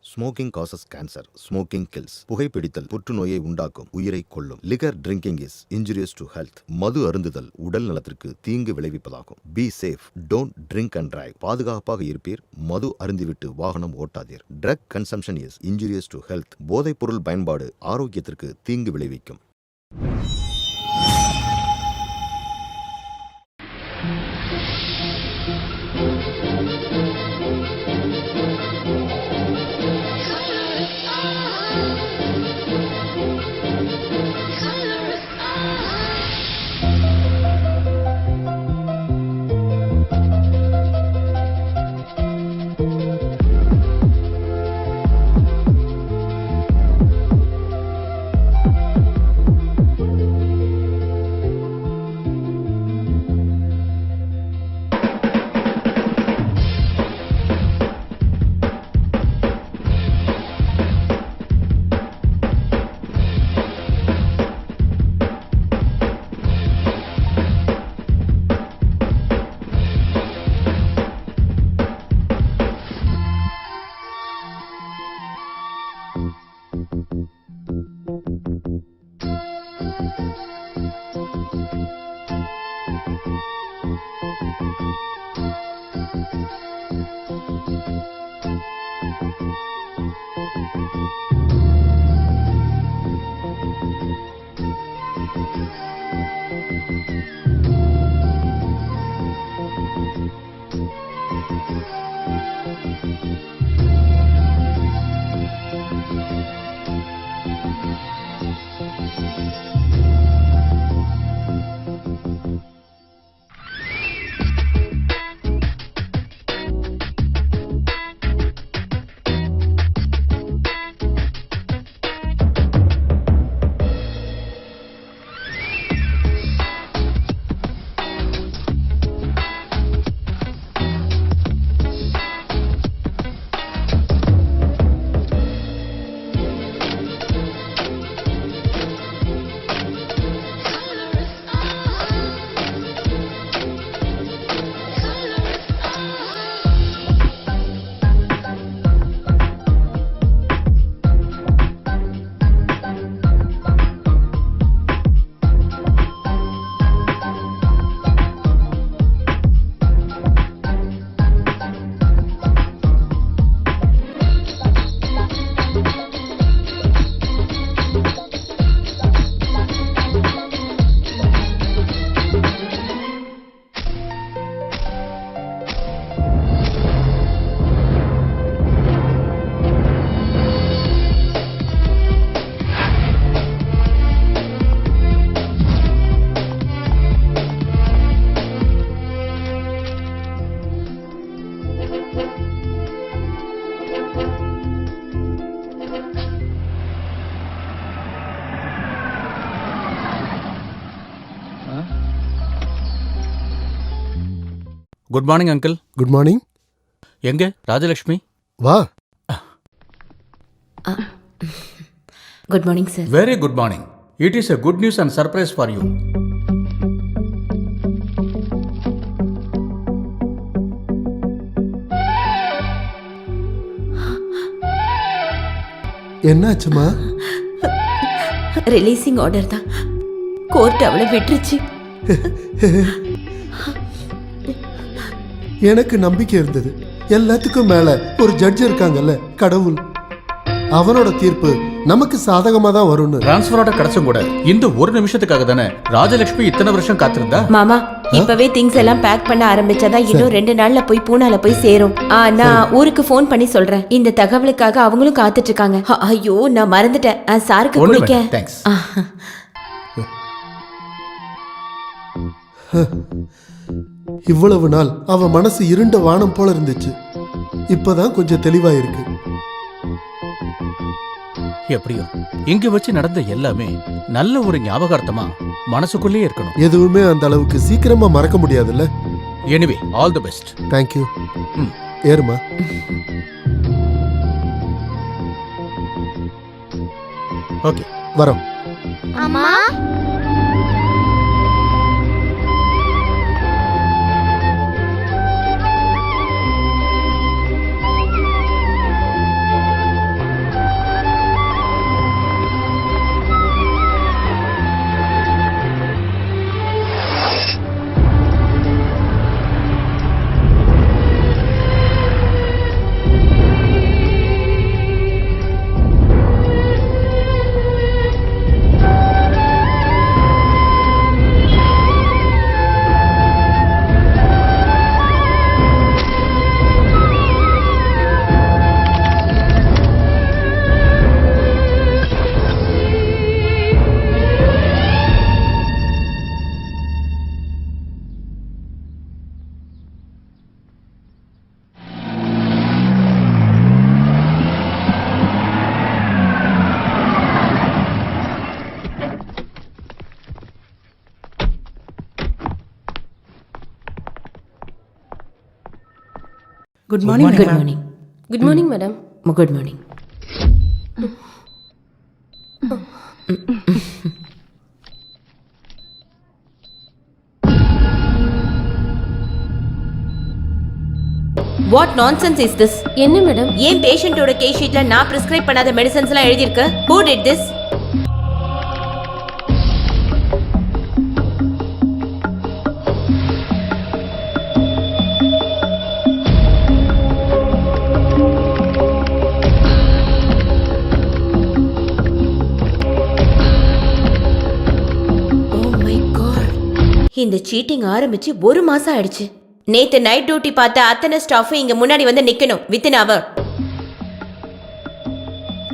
Smoking causes cancer. Smoking kills. புகைப்பிடித்தல் புற்றுநோயை உண்டாக்கும், உயிரை கொல்லும். Liquor drinking is injurious to health. மது அருந்துதல் உடல் நலத்திற்கு தீங்கு விளைவிப்பதாகும். Be safe. Don't drink and drive. பாதுகாப்பாக இருப்பீர். மது அருந்திவிட்டு வாகனம் ஓட்டாதீர். Drug consumption is injurious to health. போதைப் பொருள் பயன்பாடு ஆரோக்கியத்திற்கு தீங்கு விளைவிக்கும். Good morning uncle. Good morning. எங்க ராஜலட்சுமி? வா. Good morning sir. Very good morning. It is a good news and surprise for you. என்னாச்சுமா? ரிலீசிங் ஆர்டர் தான். கோர்ட் அவளை விட்டுருச்சு. எனக்கு நம்பிக்கை இருந்தது. எல்லாத்துக்கும் மேல ஒரு ஜட்ஜ் இருக்காங்கல்ல, கடவுள். அவனோட தீர்ப்பு நமக்கு சாதகமா தான் வரும்னு. டிரான்ஸ்ஃபரோட கிடைச்சும் கூட இந்த ஒரு நிமிஷத்துக்காக தானே ராஜலட்சுமி இத்தனை வருஷம் காத்திருந்தா. மாமா, இப்பவே திங்ஸ் எல்லாம் பேக் பண்ண ஆரம்பிச்சாதான் இன்னும் 2 நாள்ல போய் பூனால போய் சேரும். நான் ஊருக்கு ஃபோன் பண்ணி சொல்றேன். இந்த தகவலுக்காக அவங்களும் காத்துட்டு இருக்காங்க. ஐயோ, நான் மறந்துட்டேன். சாருக்கு குடிக்க. தேங்க்ஸ். இவ்வளவு நாள் அவ மனசு இருண்ட வானம் போல இருந்துச்சு. இப்பதான் கொஞ்சம் தெளிவா இருக்கு. எப்படியோ இங்க வச்சு நடந்த எல்லாமே நல்ல ஒரு ஞாபகார்த்தமா மனசுக்குள்ளே இருக்கணும். எதுவுமே அந்த அளவுக்கு சீக்கிரமா மறக்க முடியாதுல்ல. Anyway, all the best. Thank you. ஏறுமா. ஓகே, வரோம். அம்மா, good morning. Good morning. Good morning madam. Good morning. What nonsense is this? என்ன மேடம்? ஏன் பேஷண்டோட கேஸ் ஷீட்ல நான் பிரிஸ்கிரைப் பண்ணாத மெடிசன்ஸ் எல்லாம் எழுதி இருக்கு? Who did this? Oh my God. இந்த சீட்டிங் ஆரம்பிச்சு 1 மாசம் ஆயிடுச்சு. நேத்து நைட் டியூட்டி பார்த்த அத்தனை ஸ்டாஃபும் இங்க முன்னாடி வந்து நிக்கணும் வித்தின் அவர்.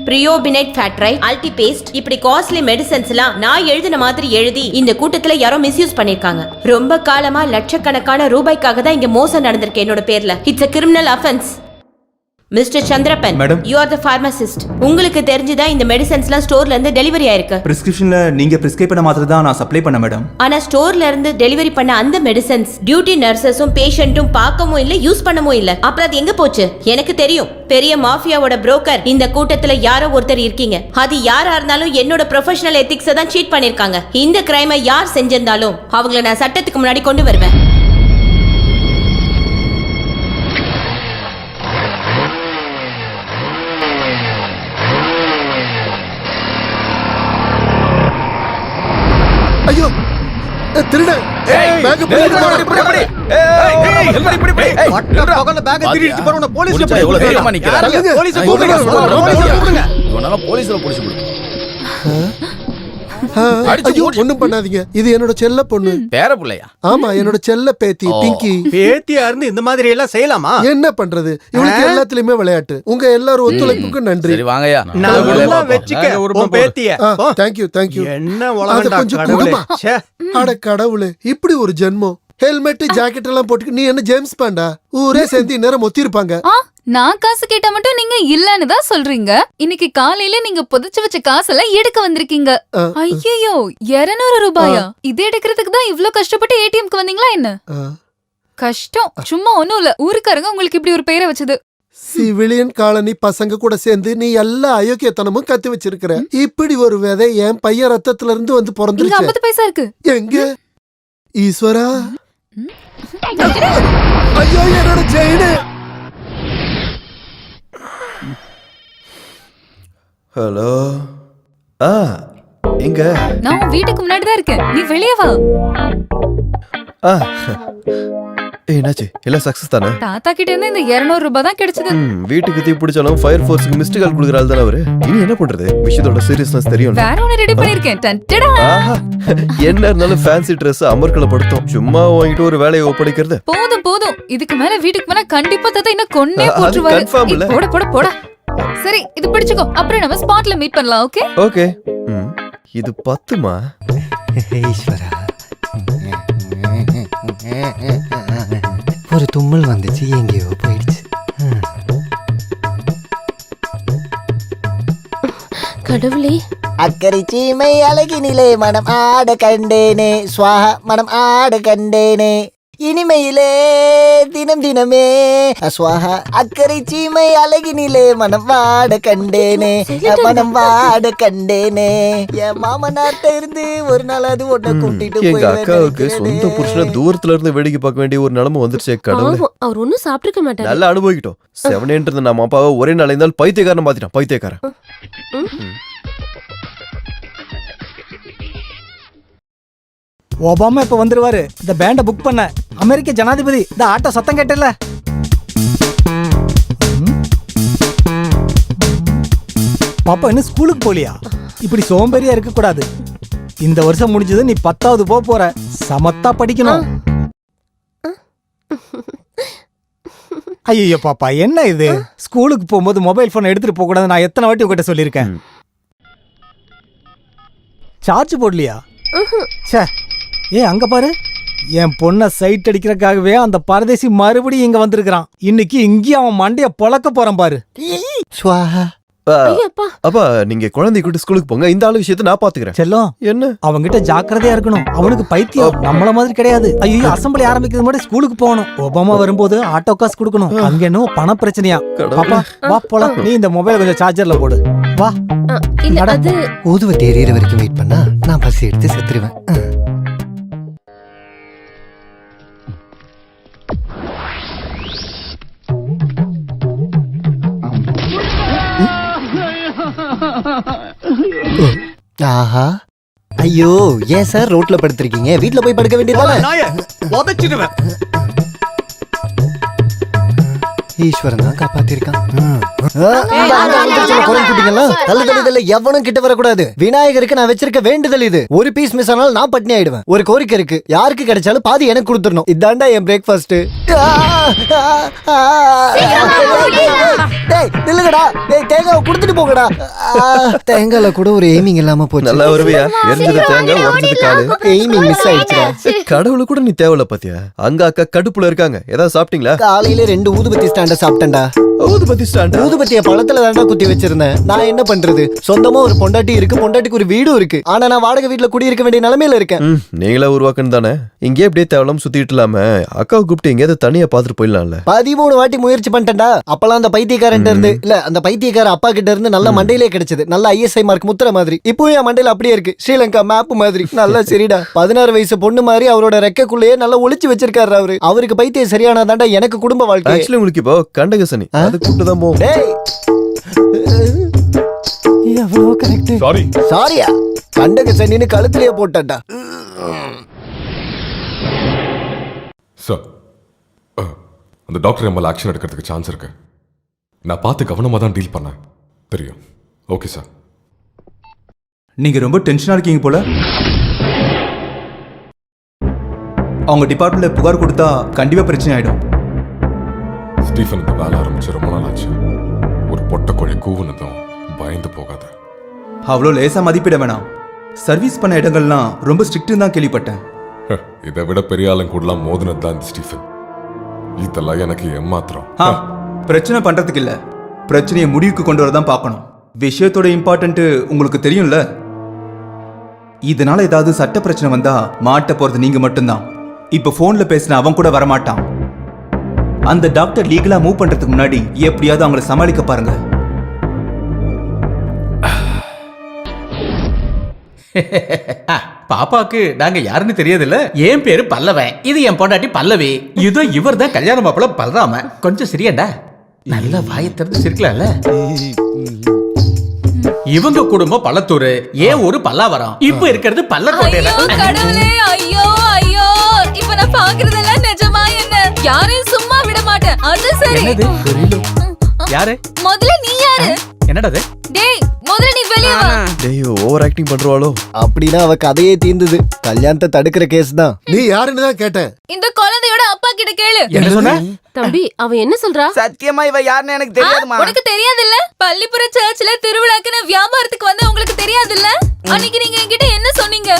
பிரியோபினைட் ஃபேட்ரை, அல்டி பேஸ்ட், இப்படி காஸ்ட்லி மெடிசன்ஸ் எல்லாம் நான் எழுதின மாதிரி எழுதி இந்த கூட்டத்துல யாரோ மிஸ்யூஸ் பண்ணிருக்காங்க. ரொம்ப காலமா லட்சக்கணக்கான ரூபாய்க்காக தான் இங்க மோசம் நடந்திருக்கு என்னோட பேர்ல. It's a criminal offense. Mister Chandrappan, madam, you are the pharmacist. உங்களுக்கு தெரிஞ்சுதான் இந்த மெடிசன்ஸ்லாம் ஸ்டோர்ல இருந்து டெலிவரி ஆயிருக்கு. பிரிஸ்கிரிப்ஷன்ல நீங்க பிரிஸ்கிரைப் பண்ண மாத்திரை தான் நான் சப்ளை பண்ண மேடம். ஆனா ஸ்டோர்ல இருந்து டெலிவரி பண்ண அந்த மெடிசன்ஸ் டியூட்டி நர்சஸும் பேஷண்ட்டும் பார்க்கவும் இல்ல, யூஸ் பண்ணவும் இல்ல. அப்புறம் அது எங்க போச்சு? எனக்கு தெரியும், பெரிய மாஃபியாவோட புரோக்கர் இந்த கூட்டத்துல யாரோ ஒருத்தர் இருக்கீங்க. அது யாரா இருந்தாலும் என்னோட ப்ரொஃபஷனல் எத்திக்ஸை தான் சீட் பண்ணிருக்காங்க. இந்த கிரைமை யார் செஞ்சிருந்தாலும் அவங்கள நான் சட்டத்துக்கு முன்னாடி கொண்டு வருவேன். ஐயோ திருடன் பேக் போடு ஒண்ணும் பண்ணாதீங்க. இது என்னோட செல்ல பொண்ணு. பேர புள்ளையா? ஆமா, என்னோட செல்ல பேத்தி பிங்கி. பேத்தியா இருந்து இந்த மாதிரி எல்லாம் செய்யலாமா? என்ன பண்றது, இவளுக்கு எல்லாத்துலயுமே விளையாட்டு. உங்க எல்லாரும் ஒத்துழைப்புக்கு நன்றி. சரி வாங்கயா. நல்லா வெச்சுக்க உன் பேத்திய. Thank you thank you. என்ன உலகம்டா கடவுளே. ச்சே. அட கடவுளே, இப்படி ஒரு ஜென்மம். ஹெல்மெட் ஜாக்கெட் எல்லாம் போட்டு நீ என்ன ஜேம்ஸ் பாண்டா? ஊரே சேர்ந்து நேரம் ஒத்தி இருப்பாங்க. நான் காசு கேட்டா மட்டும் நீங்க இல்லன்னு தான் சொல்றீங்க. இன்னைக்கு காலையில நீங்க புதைச்சு வச்ச காசெல்லாம் எடுக்க வந்திருக்கீங்க. ஐயோ, 200 ரூபாயா? இது எடுக்கிறதுக்கு தான் இவ்ளோ கஷ்டப்பட்டு ஏடிஎம்க்கு வந்தீங்களா என்ன? கஷ்டம் சும்மா ஒண்ணும் இல்ல. ஊருக்காரங்க உங்களுக்கு இப்படி ஒரு பெயரை வச்சது. சிவிலியன் காலனி பசங்க கூட சேர்ந்து நீ எல்லா அயோக்கியத்தனமும் கத்து வச்சிருக்கிற. இப்படி ஒரு விதை என் பையன் ரத்தத்துல இருந்து வந்து பிறந்துருச்சு. 50 பைசா இருக்கு. எங்க ஈஸ்வரா? ஐயோ, என்னோட செயின். ஹலோ. எங்க? நான் வீட்டுக்கு முன்னாடி தான் இருக்கேன். நீ வெளியே வா. என்னாச்சு? எல்லாம் சக்சஸ் தானே? தாத்தா கிட்ட இருந்து இந்த 200 ரூபாய் தான் கிடைச்சது. வீட்டுக்கு தீ பிடிச்சாலும் ஃபயர் ஃபோர்ஸ்க்கு மிஸ்டு கால் கொடுக்குறாள் தானே அவரு. இனி என்ன பண்றது? விஷயத்தோட சீரியஸ்னஸ் தெரியும். வேற ஒன்னு ரெடி பண்ணிருக்கேன். டடா. என்ன இருந்தாலும் ஃபேன்சி Dress அமர்க்கலப்படுத்தும். சும்மா வாங்கிட்டு ஒரு வேலையை ஒப்படைக்கிறது. போதும் போதும். இதுக்கு மேல வீட்டுக்கு போனா கண்டிப்பா தாத்தா என்ன கொன்னே போட்டுருவாரு. போட போட போட. சரி, இது பிடிச்சுக்கோ. அப்புறம் நம்ம ஸ்பாட்ல மீட் பண்ணலாம். Okay okay. இது 10மா? ஈஸ்வரா, ஒரு தும்மல் வந்துச்சு, எங்கேயோ போயிடுச்சு. கடவுளே. அக்கறை சீமை அழகினிலே மனம் ஆட கண்டேனே, ஸ்வாஹா மனம் ஆட கண்டேனே, இனிமையிலே தினம் தினமே ஸ்வாஹா. அக்கறை சீமை அழகினிலே மனம் வாட கண்டேனே, மனம் வாட கண்டேனே. என் மாமனார்ட்ட இருந்து ஒரு நாள் அது ஒன்ன கூட்டிட்டு எங்க அக்காவுக்கு சொந்த புருஷனை தூரத்துல இருந்து வேடிக்கை பார்க்க வேண்டிய ஒரு நிலைமை வந்துருச்சு. கடவுளே, அவர் ஒன்னும் சாப்பிட்டுக்க மாட்டாரு. நல்லா அனுபவிக்கிட்டோம். 7 இருந்த நம்ம அப்பாவை ஒரே நாள் இருந்தாலும் பைத்தியக்காரன் மாத்திட்டான். பைத்தியக்காரன். ஒபாமா இப்ப வந்துருவாரு. இந்த பேண்ட புக் பண்ண அமெரிக்க ஜனாதிபதி இந்த ஆட்டோ சத்தம் கேட்டல. பாப்பா இன்னும் ஸ்கூலுக்கு போலியா? இப்படி சோம்பேறியா இருக்க கூடாது. இந்த வருஷம் முடிஞ்சது, நீ 10வது போற. சமத்தா படிக்கணும். ஐயோ பாப்பா, என்ன இது? ஸ்கூலுக்கு போகும்போது மொபைல் போன் எடுத்துட்டு போக கூடாது. நான் எத்தனை வாட்டி உங்ககிட்ட சொல்லியிருக்கேன். சார்ஜ் போடலையா? சே, அங்க பாரு. என் பொண்ணை சைட் அடிக்கிறதுக்காகவே அந்த பரதேசி மறுபடியும் இங்க வந்திருக்கிறான். இன்னைக்கு இங்கேயும் அவன் மண்டைய பொளக்க போறான் பாரு. ஐயோ அப்பா அப்பா நீங்க குழந்தை கூட்டி ஸ்கூலுக்கு போங்க, இந்த ஆளு விஷயத்தை நான் பாத்துக்கிறேன். செல்லம் என்ன அவங்கிட்ட ஜாக்கிரதையா இருக்கணும். அவனுக்கு பைத்தியம் நம்மள மாதிரி கிடையாது. ஐயோ அசம்பிளி ஆரம்பிக்கிறது முன்னாடி ஸ்கூலுக்கு போகணும். ஒபாமா வரும்போது ஆட்டோ காசு கொடுக்கணும். அங்க என்ன பண பிரச்சனையா? பாப்பா வா போலாம். நீ இந்த மொபைல் கொஞ்சம் சார்ஜர்ல போடு. வா. இல்ல அது ஊதுவத்தி எரியற வரைக்கும் வெயிட் பண்ணா நான் பசி எடுத்து செத்துருவேன். ஆஹா ஐயோ ஏன் சார் ரோட்ல படுத்திருக்கீங்க? வீட்ல போய் படுக்க வேண்டியதானே? நாயே உதைச்சிடுவேன். ஈஸ்வரன் தான் காப்பாத்திருக்கான். எவனும் கிட்ட வரக்கூடாது. விநாயகருக்கு நான் வச்சிருக்க வேண்டுதல் இது. ஒரு பீஸ் மிஸ் ஆனாலும் நான் பட்னி ஆயிடுவேன். ஒரு கோரிக்கை இருக்கு, யாருக்கு கிடைச்சாலும் பாதி எனக்கு கொடுத்துடணும். இதாண்டா என் பிரேக்ஃபாஸ்ட். நில்லுங்கடா, தேங்காவை கொடுத்துட்டு போங்கடா. தேங்கால கூட ஒரு எய்மிங் இல்லாம போச்சு. நல்லா வருவியா? எரிஞ்சது தேங்காய், உடஞ்சது காலு. எய்மிங் மிஸ் ஆயிடுச்சு. கடவுளு கூட நீ தேவையில்ல பாத்தியா? அங்க அக்கா கடுப்புல இருக்காங்க. ஏதாவது சாப்பிட்டீங்களா? காலையில 2 ஊதுபத்தி ஸ்டாண்ட சாப்பிட்டேன்டா. ஊதுபத்தி ஸ்டாண்ட்? ஊதுபத்திய பழத்துல தாண்டா குத்தி வச்சிருந்தேன். நான் என்ன பண்றது? சொந்தமா ஒரு பொண்டாட்டி இருக்கு, பொண்டாட்டிக்கு ஒரு வீடும் இருக்கு. ஆனா நான் வாடகை வீட்டுல குடியிருக்க வேண்டிய நிலைமையில இருக்கேன். நீங்களா உருவாக்குன்னு தானே? இங்கே அப்படியே தேவலாம் சுத்திட்டு இல்லாம அக்காவை கூப்பிட்டு எங்கேயாவது தனியா பாத்துட்டு போயிடலாம்ல. 13 வாட்டி முயற்சி பண்ணிட்டேன்டா. அப்பெல்லாம் அந்த பைத்தியக்காரன் இருந்து இல்ல, அந்த பைத்தியக்கார அப்பா கிட்ட இருந்து நல்ல மண்டையிலே கிடைச்சது. நல்ல ISI மார்க் முத்திர மாதிரி. இப்போ என் மண்டையில அப்படியே இருக்கு, ஸ்ரீலங்கா மேப் மாதிரி. நல்லா சரிடா. 16 வயசு பொண்ணு மாதிரி அவரோட ரெக்கைக்குள்ளேயே நல்லா ஒளிச்சு வச்சிருக்காரு அவரு. அவருக்கு பைத்தியம் சரியானா தாண்டா எனக்கு குடும்ப வாழ்க்கை. ஆக்சுவலி உங்களுக்கு இப்போ கண்டகசனி, அது கூப்பிட்டு தான் போவோம். எவ்வளவு கரெக்ட். சாரியா கண்டக சனின்னு கழுத்திலேயே போட்டா. சார், அந்த டாக்டர் எம்எல் ஆக்ஷன் எடுக்கிறதுக்கு சான்ஸ் இருக்கு. நான் பார்த்து கவனமாக தான் டீல் பண்ணேன். தெரியும். Okay sir. நீங்க ரொம்ப டென்ஷனா இருக்கீங்க போல. அவங்க டிபார்ட்மெண்ட்ல புகார் கொடுத்தா கண்டிப்பா பிரச்சனை ஆயிடும். ஸ்டீஃபன் இந்த வேலை ஆரம்பிச்சு ரொம்ப நாள் ஆச்சு. ஒரு பொட்டை கோழி கூவுனதும் பயந்து போகாத. அவ்வளோ லேசா மதிப்பிட வேணாம். சர்வீஸ் பண்ண இடங்கள்லாம் ரொம்ப ஸ்ட்ரிக்ட் தான் கேள்விப்பட்டேன். இதை விட பெரிய ஆளுங்க கூடலாம் மோதினது தான் இந்த ஸ்டீஃபன். இதெல்லாம் எனக்கு ஏமாத்திரம். பிரச்சனை பண்றதுக்கு இல்ல, பிரச்சனையை முடிவுக்கு கொண்டு வரதான் பார்க்கணும். விஷயத்தோட இம்பார்ட்டன்ட் உங்களுக்கு தெரியும்ல. இதனால ஏதாவது சட்ட பிரச்சனை வந்தா மாட்ட போறது நீங்க மட்டும்தான். இப்ப போன்ல பேசின அவன் கூட வரமாட்டான். அந்த டாக்டர் லீகலா மூவ் பண்றதுக்கு முன்னாடி எப்படியாவது அவங்கள சமாளிக்க பாருங்க. பாப்பாக்கு நாங்க யாருன்னு தெரியாதுல்ல. என் பேரு பல்லவன், இது என் பொண்டாட்டி பல்லவி, இதோ இவர் தான் கல்யாண மாப்பிள்ள பல்ராம. கொஞ்சம் சரியாண்டா, நல்ல வாயை திறந்து சிரிக்கலாம்ல. இவங்க குடும்பம் பள்ளத்தூர், ஏன் ஒரு பல்லாவரம். இப்ப இருக்கிறது பல்லக்கோட்டையில. கடவுளே, ஐயோ ஐயோ, இப்ப நான் பாக்குறதெல்லாம் நிஜமா? என்ன யாரையும் சும்மா விட மாட்டேன். அது சரி. யாரு? முதல்ல நீ யாரு? என்னடா அது? டேய் முதல்ல நீ வெளிய வா. டேய் ஓவர் ஆக்டிங் பண்றவாளோ? அப்படின்னா அவ கதையே தீர்ந்தது. கல்யாணத்தை தடுக்கிற கேஸ் தான். நீ யாருன்னு தான் கேட்டேன். இந்த குழந்தையோட அப்பா கிட்ட கேளு. என்ன சொன்ன? தம்பி அவ என்ன சொல்றா? சத்தியமா இவ யாருன்னு எனக்கு தெரியாதுமா. உனக்கு தெரியாதுல்ல? பள்ளிப்புற சர்ச்ல திருவிழாக்குன்னு வியாபாரத்துக்கு வந்து உங்களுக்கு தெரியாதுல்ல? அன்னைக்கு நீங்க என்கிட்ட என்ன சொன்னீங்க?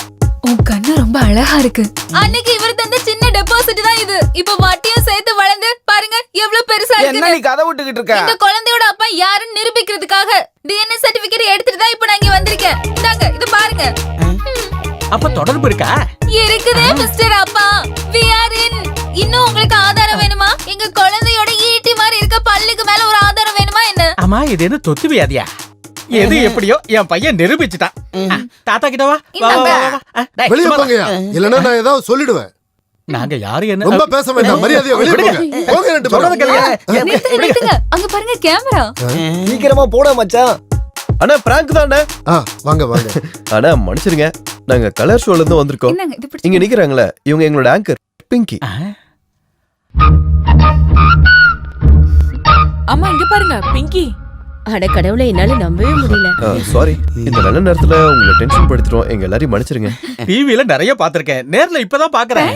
உன் கண்ணு ரொம்ப அழகா இருக்கு. அன்னைக்கு இவர் தந்த சின்ன டெபாசிட் தான் இது. இப்ப வட்டியும் சேர்த்து வளர்ந்து பாருங்க எவ்வளவு பெருசா இருக்கு. என்ன நீ கதை விட்டுக்கிட்டு இருக்க? இந்த குழந்தையோட அப்பா யாருன்னு நிரூபிக்கிறதுக்காக DNA சர்டிபிகேட் எடுத்துட்டு தான் இப்ப நான் இங்க வந்திருக்கேன். இந்தாங்க இது பாருங்க. அப்ப தொடர்பு இருக்கா? இருக்குதே மிஸ்டர் அப்பா. We are in. இன்னும் உங்களுக்கு ஆதாரம் வேணுமா? எங்க குழந்தையோட ஈட்டி மாதிரி இருக்க பல்லுக்கு மேல ஒரு ஆதாரம் வேணுமா என்ன? அம்மா இது என்ன தொத்து வியாதியா? எது எப்படியோ என் பையன் நிரூபிச்சுட்டான். தாத்தா கிட்ட வா. வெளிய போங்கயா, இல்லனா நான் ஏதாவது சொல்லிடுவேன். நாங்க யாரு என்ன ரொம்ப பேச வேண்டாம், மரியாதையா வெளிய போங்க. போங்க ரெண்டு பேரும். நிறுத்துங்க. அங்க பாருங்க கேமரா. சீக்கிரமா போடா மச்சான். அண்ணா பிராங்க் தானே? வாங்க வாங்க. அண்ணா மன்னிச்சிருங்க, நாங்க கலர் ஷோல இருந்து வந்திருக்கோம். இங்க நிக்கிறாங்களே இவங்க எங்களோட ஆங்கர் பிங்கி. அம்மா இங்க பாருங்க பிங்கி. அட கடவுளே, என்னால நம்பவே முடியல. சாரி, இந்த நல்ல நேரத்துல உங்களை டென்ஷன் படுத்துறோம். எங்க எல்லாரையும் மன்னிச்சிருங்க. டிவில நிறைய பாத்திருக்கேன், நேர்ல இப்பதான் பாக்குறேன்.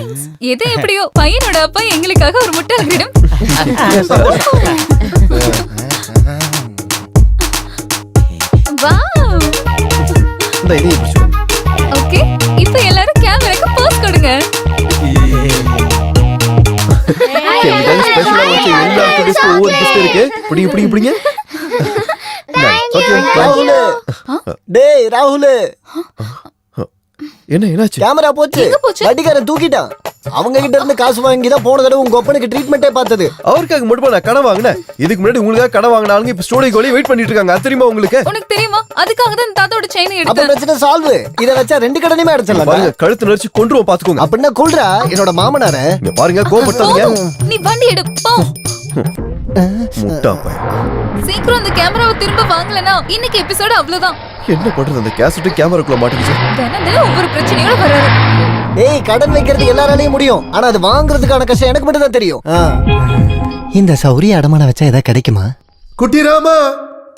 எது எப்படியோ பையனோட அப்பா எங்களுக்காக ஒரு முட்டாள்களிடம். வாவ். இந்த இதை பிடிச்சு. ஓகே, இப்போ எல்லாரும் கேமராக்கு போஸ் கொடுங்க. ஸ்பெஷலா வச்சு எல்லா கிட்ஸ்க்கும் ஒவ்வொரு கிஃப்ட் இருக்கு. பிடிங்க பிடிங்க பிடிங்க. ராகுல் டேய் ராகுல் என்னாச்சு? கேமரா போச்சு எங்க போச்சு? வட்டிக்காரன் தூக்கிட்டான். அவங்க கிட்ட இருந்து காசு வாங்கி தான் போன தடவை உங்க ஒப்பனுக்கு ட்ரீட்மெண்ட்டே பார்த்தது. அவருக்காக மட்டுமா நான் கடன் வாங்கினேன்? இதுக்கு முன்னாடி உங்களுக்காக கடன் வாங்கினாலும் இப்ப ஸ்டோரிக்கு வெளியே வெயிட் பண்ணிட்டு இருக்காங்க. அது தெரியுமா உங்களுக்கு? உனக்கு தெரியுமா? அதுக்காக தான் தாத்தாவோட செயின் அப்ப எடுத்தேன். பிரச்சனை சால்வ். இத வச்சா ரெண்டு கடனையுமே அடைச்சிடலாம். பாருங்க, கழுத்து நெரிச்சு கொன்றுவோம் பாத்துக்கோங்க. அப்படின்னா கொல்றா என்னோட மாமனார. இங்க பாருங்க, கோபப்படாதீங்க. நீ வண்டி எடு போ. முட்டா பையன். சீக்கிரம் அந்த கேமராவை திரும்ப வாங்கலனா இன்னைக்கு எபிசோட் அவ்வளவுதான். என்ன பண்றது? அந்த கேசட் கேமராக்குள்ள மாட்டிக்கிச்சு. தினம் ஒவ்வொரு பிரச்சனையோட வராரு. ஏய், கடன் வைக்கிறது எல்லாராலையும் முடியும். ஆனா அது வாங்குறதுக்கான கஷ்டம் எனக்கு மட்டும் தான் தெரியும். இந்த சௌரிய அடமான வச்சா ஏதாவது கிடைக்குமா? குட்டிராமா,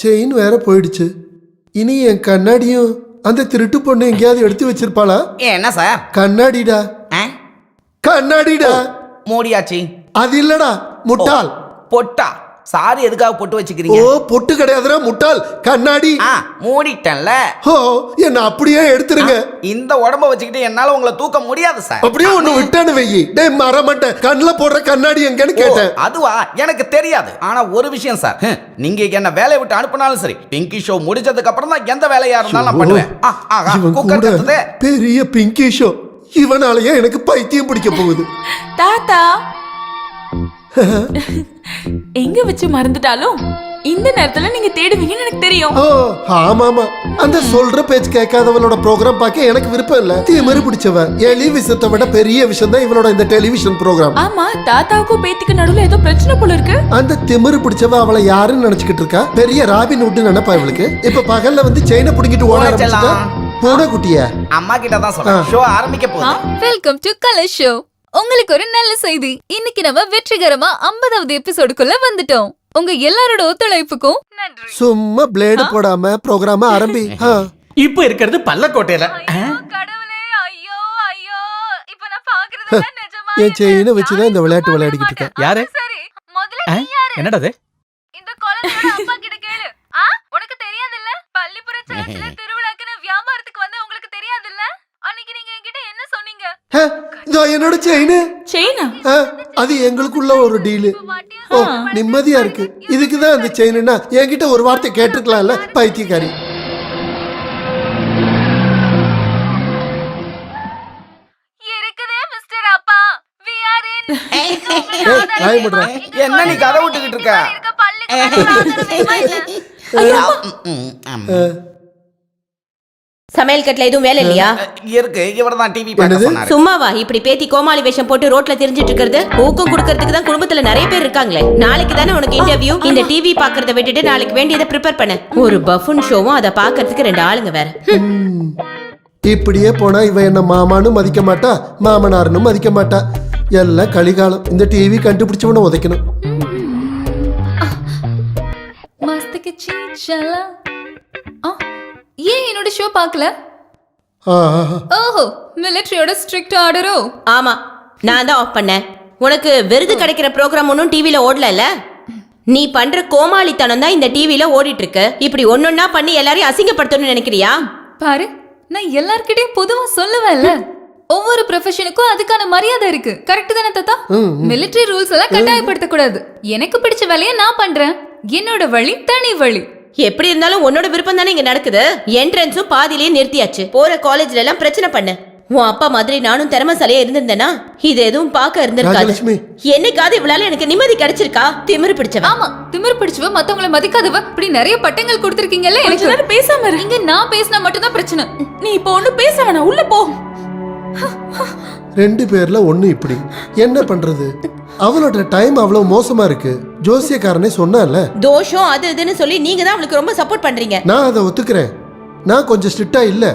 செயின் வேற போயிடுச்சு. இனி என் கண்ணாடியும் அந்த திருட்டு பொண்ணு எங்கேயாவது எடுத்து வச்சிருப்பாளா? என்ன சார்? கண்ணாடிடா, கண்ணாடிடா. மூடியாச்சு. அது இல்லடா, முட்டாள். பொட்டா? சாரி, எதுக்காக பொட்டு வச்சுக்கிறீங்க? ஓ, பொட்டு கிடையாதுடா முட்டாள், கண்ணாடி. மூடிட்டேன்ல. ஓ, என்ன அப்படியே எடுத்துருங்க. இந்த உடம்ப வச்சுக்கிட்டு என்னால உங்களை தூக்க முடியாது சார். அப்படியே ஒண்ணு விட்டானு வெயி. டேய் மறமாட்டேன், கண்ணுல போடுற கண்ணாடி எங்கன்னு கேட்டேன். அதுவா? எனக்கு தெரியாது. ஆனா ஒரு விஷயம் சார், நீங்க என்ன வேலையை விட்டு அனுப்பினாலும் சரி, பிங்கி ஷோ முடிஞ்சதுக்கு அப்புறம் தான் எந்த வேலையா இருந்தாலும் நான் பண்ணுவேன். இவன் குக்கர் கூட கத்துதே. பெரிய பிங்கி ஷோ. இவனாலயே எனக்கு பைத்தியம் பிடிக்க போகுது. தாத்தா எங்க வச்சு மறந்துட்டாலும் இந்த நேரத்துல நீங்க தேடுவீங்கன்னு எனக்கு தெரியும். ஓ ஆமாமா, அந்த சொல்ற பேச்சு கேட்காதவளோட ப்ரோக்ராம் பார்க்க எனக்கு விருப்பம் இல்ல. திமிரு பிடிச்சவ. எலி விஷயத்தை விட பெரிய விஷயம் தான் இவளோட இந்த டெலிவிஷன் ப்ரோக்ராம். ஆமா, தாத்தாவுக்கும் பேத்திக்கு நடுவுல ஏதோ பிரச்சனை போல இருக்கு. அந்த திமிரு பிடிச்சவ அவளை யாருன்னு நினைச்சுக்கிட்டு இருக்கா? பெரிய ராபின் ஹுட் நினைப்பா இவளுக்கு. இப்ப பகல்ல வந்து செயினை புடிங்கிட்டு ஓட ஆரம்பிச்சுட்டா. பூனை குட்டியா? அம்மா கிட்ட தான் சொல்றேன், ஷோ ஆரம்பிக்க போகுது. Welcome to colour show. உங்களுக்கு ஒரு நல்ல செய்தி. இன்னைக்கு நம்ம வெற்றிகரமா 50வது எபிசோடுக்குள்ள வந்துட்டோம். உங்க எல்லாரோட ஒத்துழைப்புக்கும் நன்றி. சும்மா பிளேடு போடாம ப்ரோக்ராம் ஆரம்பி. இப்ப இருக்கிறது பல்லக்கோட்டையில. கடவுளே, ஐயோ ஐயோ, இப்ப நான் பாக்குறதெல்லாம் நிஜமா? என் செயினை வச்சுதான் இந்த விளையாட்டு விளையாடிக்கிட்டு இருக்கேன். யாரு? சரி, முதல்ல நீ யாரு? என்னடா அது? இந்த குழந்தையோட அப்பா கிட்ட கேளு. உனக்கு தெரியாதுல்ல? பள்ளிப்புற சர்ச்சில் திருவிழாக்குன்னு வியாபாரத்துக்கு வந்தா உங்களுக்கு தெரியாதுல்ல? அன்னைக்கு நீங்க என்கிட்ட என்ன சொன்னீங்க? இதோ என்னோட செயின். செயினா? அது எங்களுக்குள்ள ஒரு டீலு. ஓ, நிம்மதியா இருக்கு. இதுக்குதான் அந்த செயின்னா என்கிட்ட ஒரு வார்த்தை கேட்டுக்கலாம்ல, பைத்தியக்காரி. இருக்குதே மிஸ்டர் அப்பா. we are in. என்ன நீ கதை விட்டுக்கிட்டு இருக்க? சமையல் கட்டுல எதுவும் வேலை இல்லையா? இருக்கு, இவர்தான் டிவி பார்க்க சொன்னாரு. சும்மாவா இப்படி பேத்தி கோமாளி வேஷம் போட்டு ரோட்ல திரிஞ்சிட்டு இருக்கிறது? ஊக்கம் கொடுக்கறதுக்கு தான் குடும்பத்துல நிறைய பேர் இருக்காங்களே. நாளைக்கு தானே உனக்கு இன்டர்வியூ. இந்த டிவி பாக்குறத விட்டுட்டு நாளைக்கு வேண்டியதை ப்ரிப்பேர் பண்ண. ஒரு பஃபன் ஷோவும் அதை பாக்குறதுக்கு 2 ஆளுங்க வேற. இப்படியே போனா இவ என்ன மாமான்னு மதிக்க மாட்டா, மாமனார்னு மதிக்க மாட்டா. எல்லாம் கலிகாலம். இந்த டிவி கண்டுபிடிச்சவன உதைக்கணும். மஸ்துக்கு சீச்சலா. ஏன் என்னோட ஷோ பார்க்கல? ஓஹோ, மிலிட்டரியோட ஸ்ட்ரிக்ட் ஆர்டரோ? ஆமா, நான் தான் ஆஃப் பண்ணேன். உனக்கு விருது கிடைக்கிற ப்ரோக்ராம் ஒன்னும் டிவில ஓடல. நீ பண்ற கோமாளித்தனம் தான் இந்த டிவில ஓடிட்டு இருக்கு. இப்படி ஒன்னொன்னா பண்ணி எல்லாரையும் அசிங்கப்படுத்தணும்னு நினைக்கிறியா? பாரு, நான் எல்லார்கிட்டயும் பொதுவா சொல்லுவேன்ல, ஒவ்வொரு ப்ரொஃபஷனுக்கும் அதுக்கான மரியாதை இருக்கு. கரெக்ட் தானே தாத்தா? மிலிட்டரி ரூல்ஸ் எல்லாம் கட்டாயப்படுத்த கூடாது. எனக்கு பிடிச்ச வேலையை நான் பண்றேன். என்னோட வழி தனி வழி. எப்படி இருந்தாலும் உன்னோட விருப்பம் தானே இங்க நடக்குது. என்ட்ரன்ஸும் பாதியிலேயே நிறுத்தியாச்சு. போற காலேஜ்ல எல்லாம் பிரச்சனை பண்ண. உன் அப்பா மாதிரி நானும் திறமைசாலியா இருந்திருந்தேனா இது எதுவும் பார்க்க இருந்திருக்காது. என்னைக்காவது இவளால எனக்கு நிம்மதி கிடைச்சிருக்கா? திமிரு பிடிச்சவ. ஆமா, திமிரு பிடிச்சவ, மத்தவங்கள மதிக்காதவ. இப்படி நிறைய பட்டங்கள் கொடுத்திருக்கீங்கல்ல. எனக்கு பேசாம இரு. இங்க நான் பேசினா மட்டும் தான் பிரச்சனை. நீ இப்போ ஒண்ணு பேச வேணாம், உள்ள போ. 2 பேர்ல ஒண்ணு இப்படி. என்ன பண்றது? அவளோட டைம் அவ்வளவு மோசமா இருக்கு. ஜோசியக்காரனே சொன்னால தோஷம் அது இதுன்னு சொல்லி நீங்க தான் அவளுக்கு ரொம்ப சப்போர்ட் பண்றீங்க. நான் அதை ஒத்துக்கிறேன். நான் கொஞ்சம் ஸ்ட்ரிக்டா இல்ல.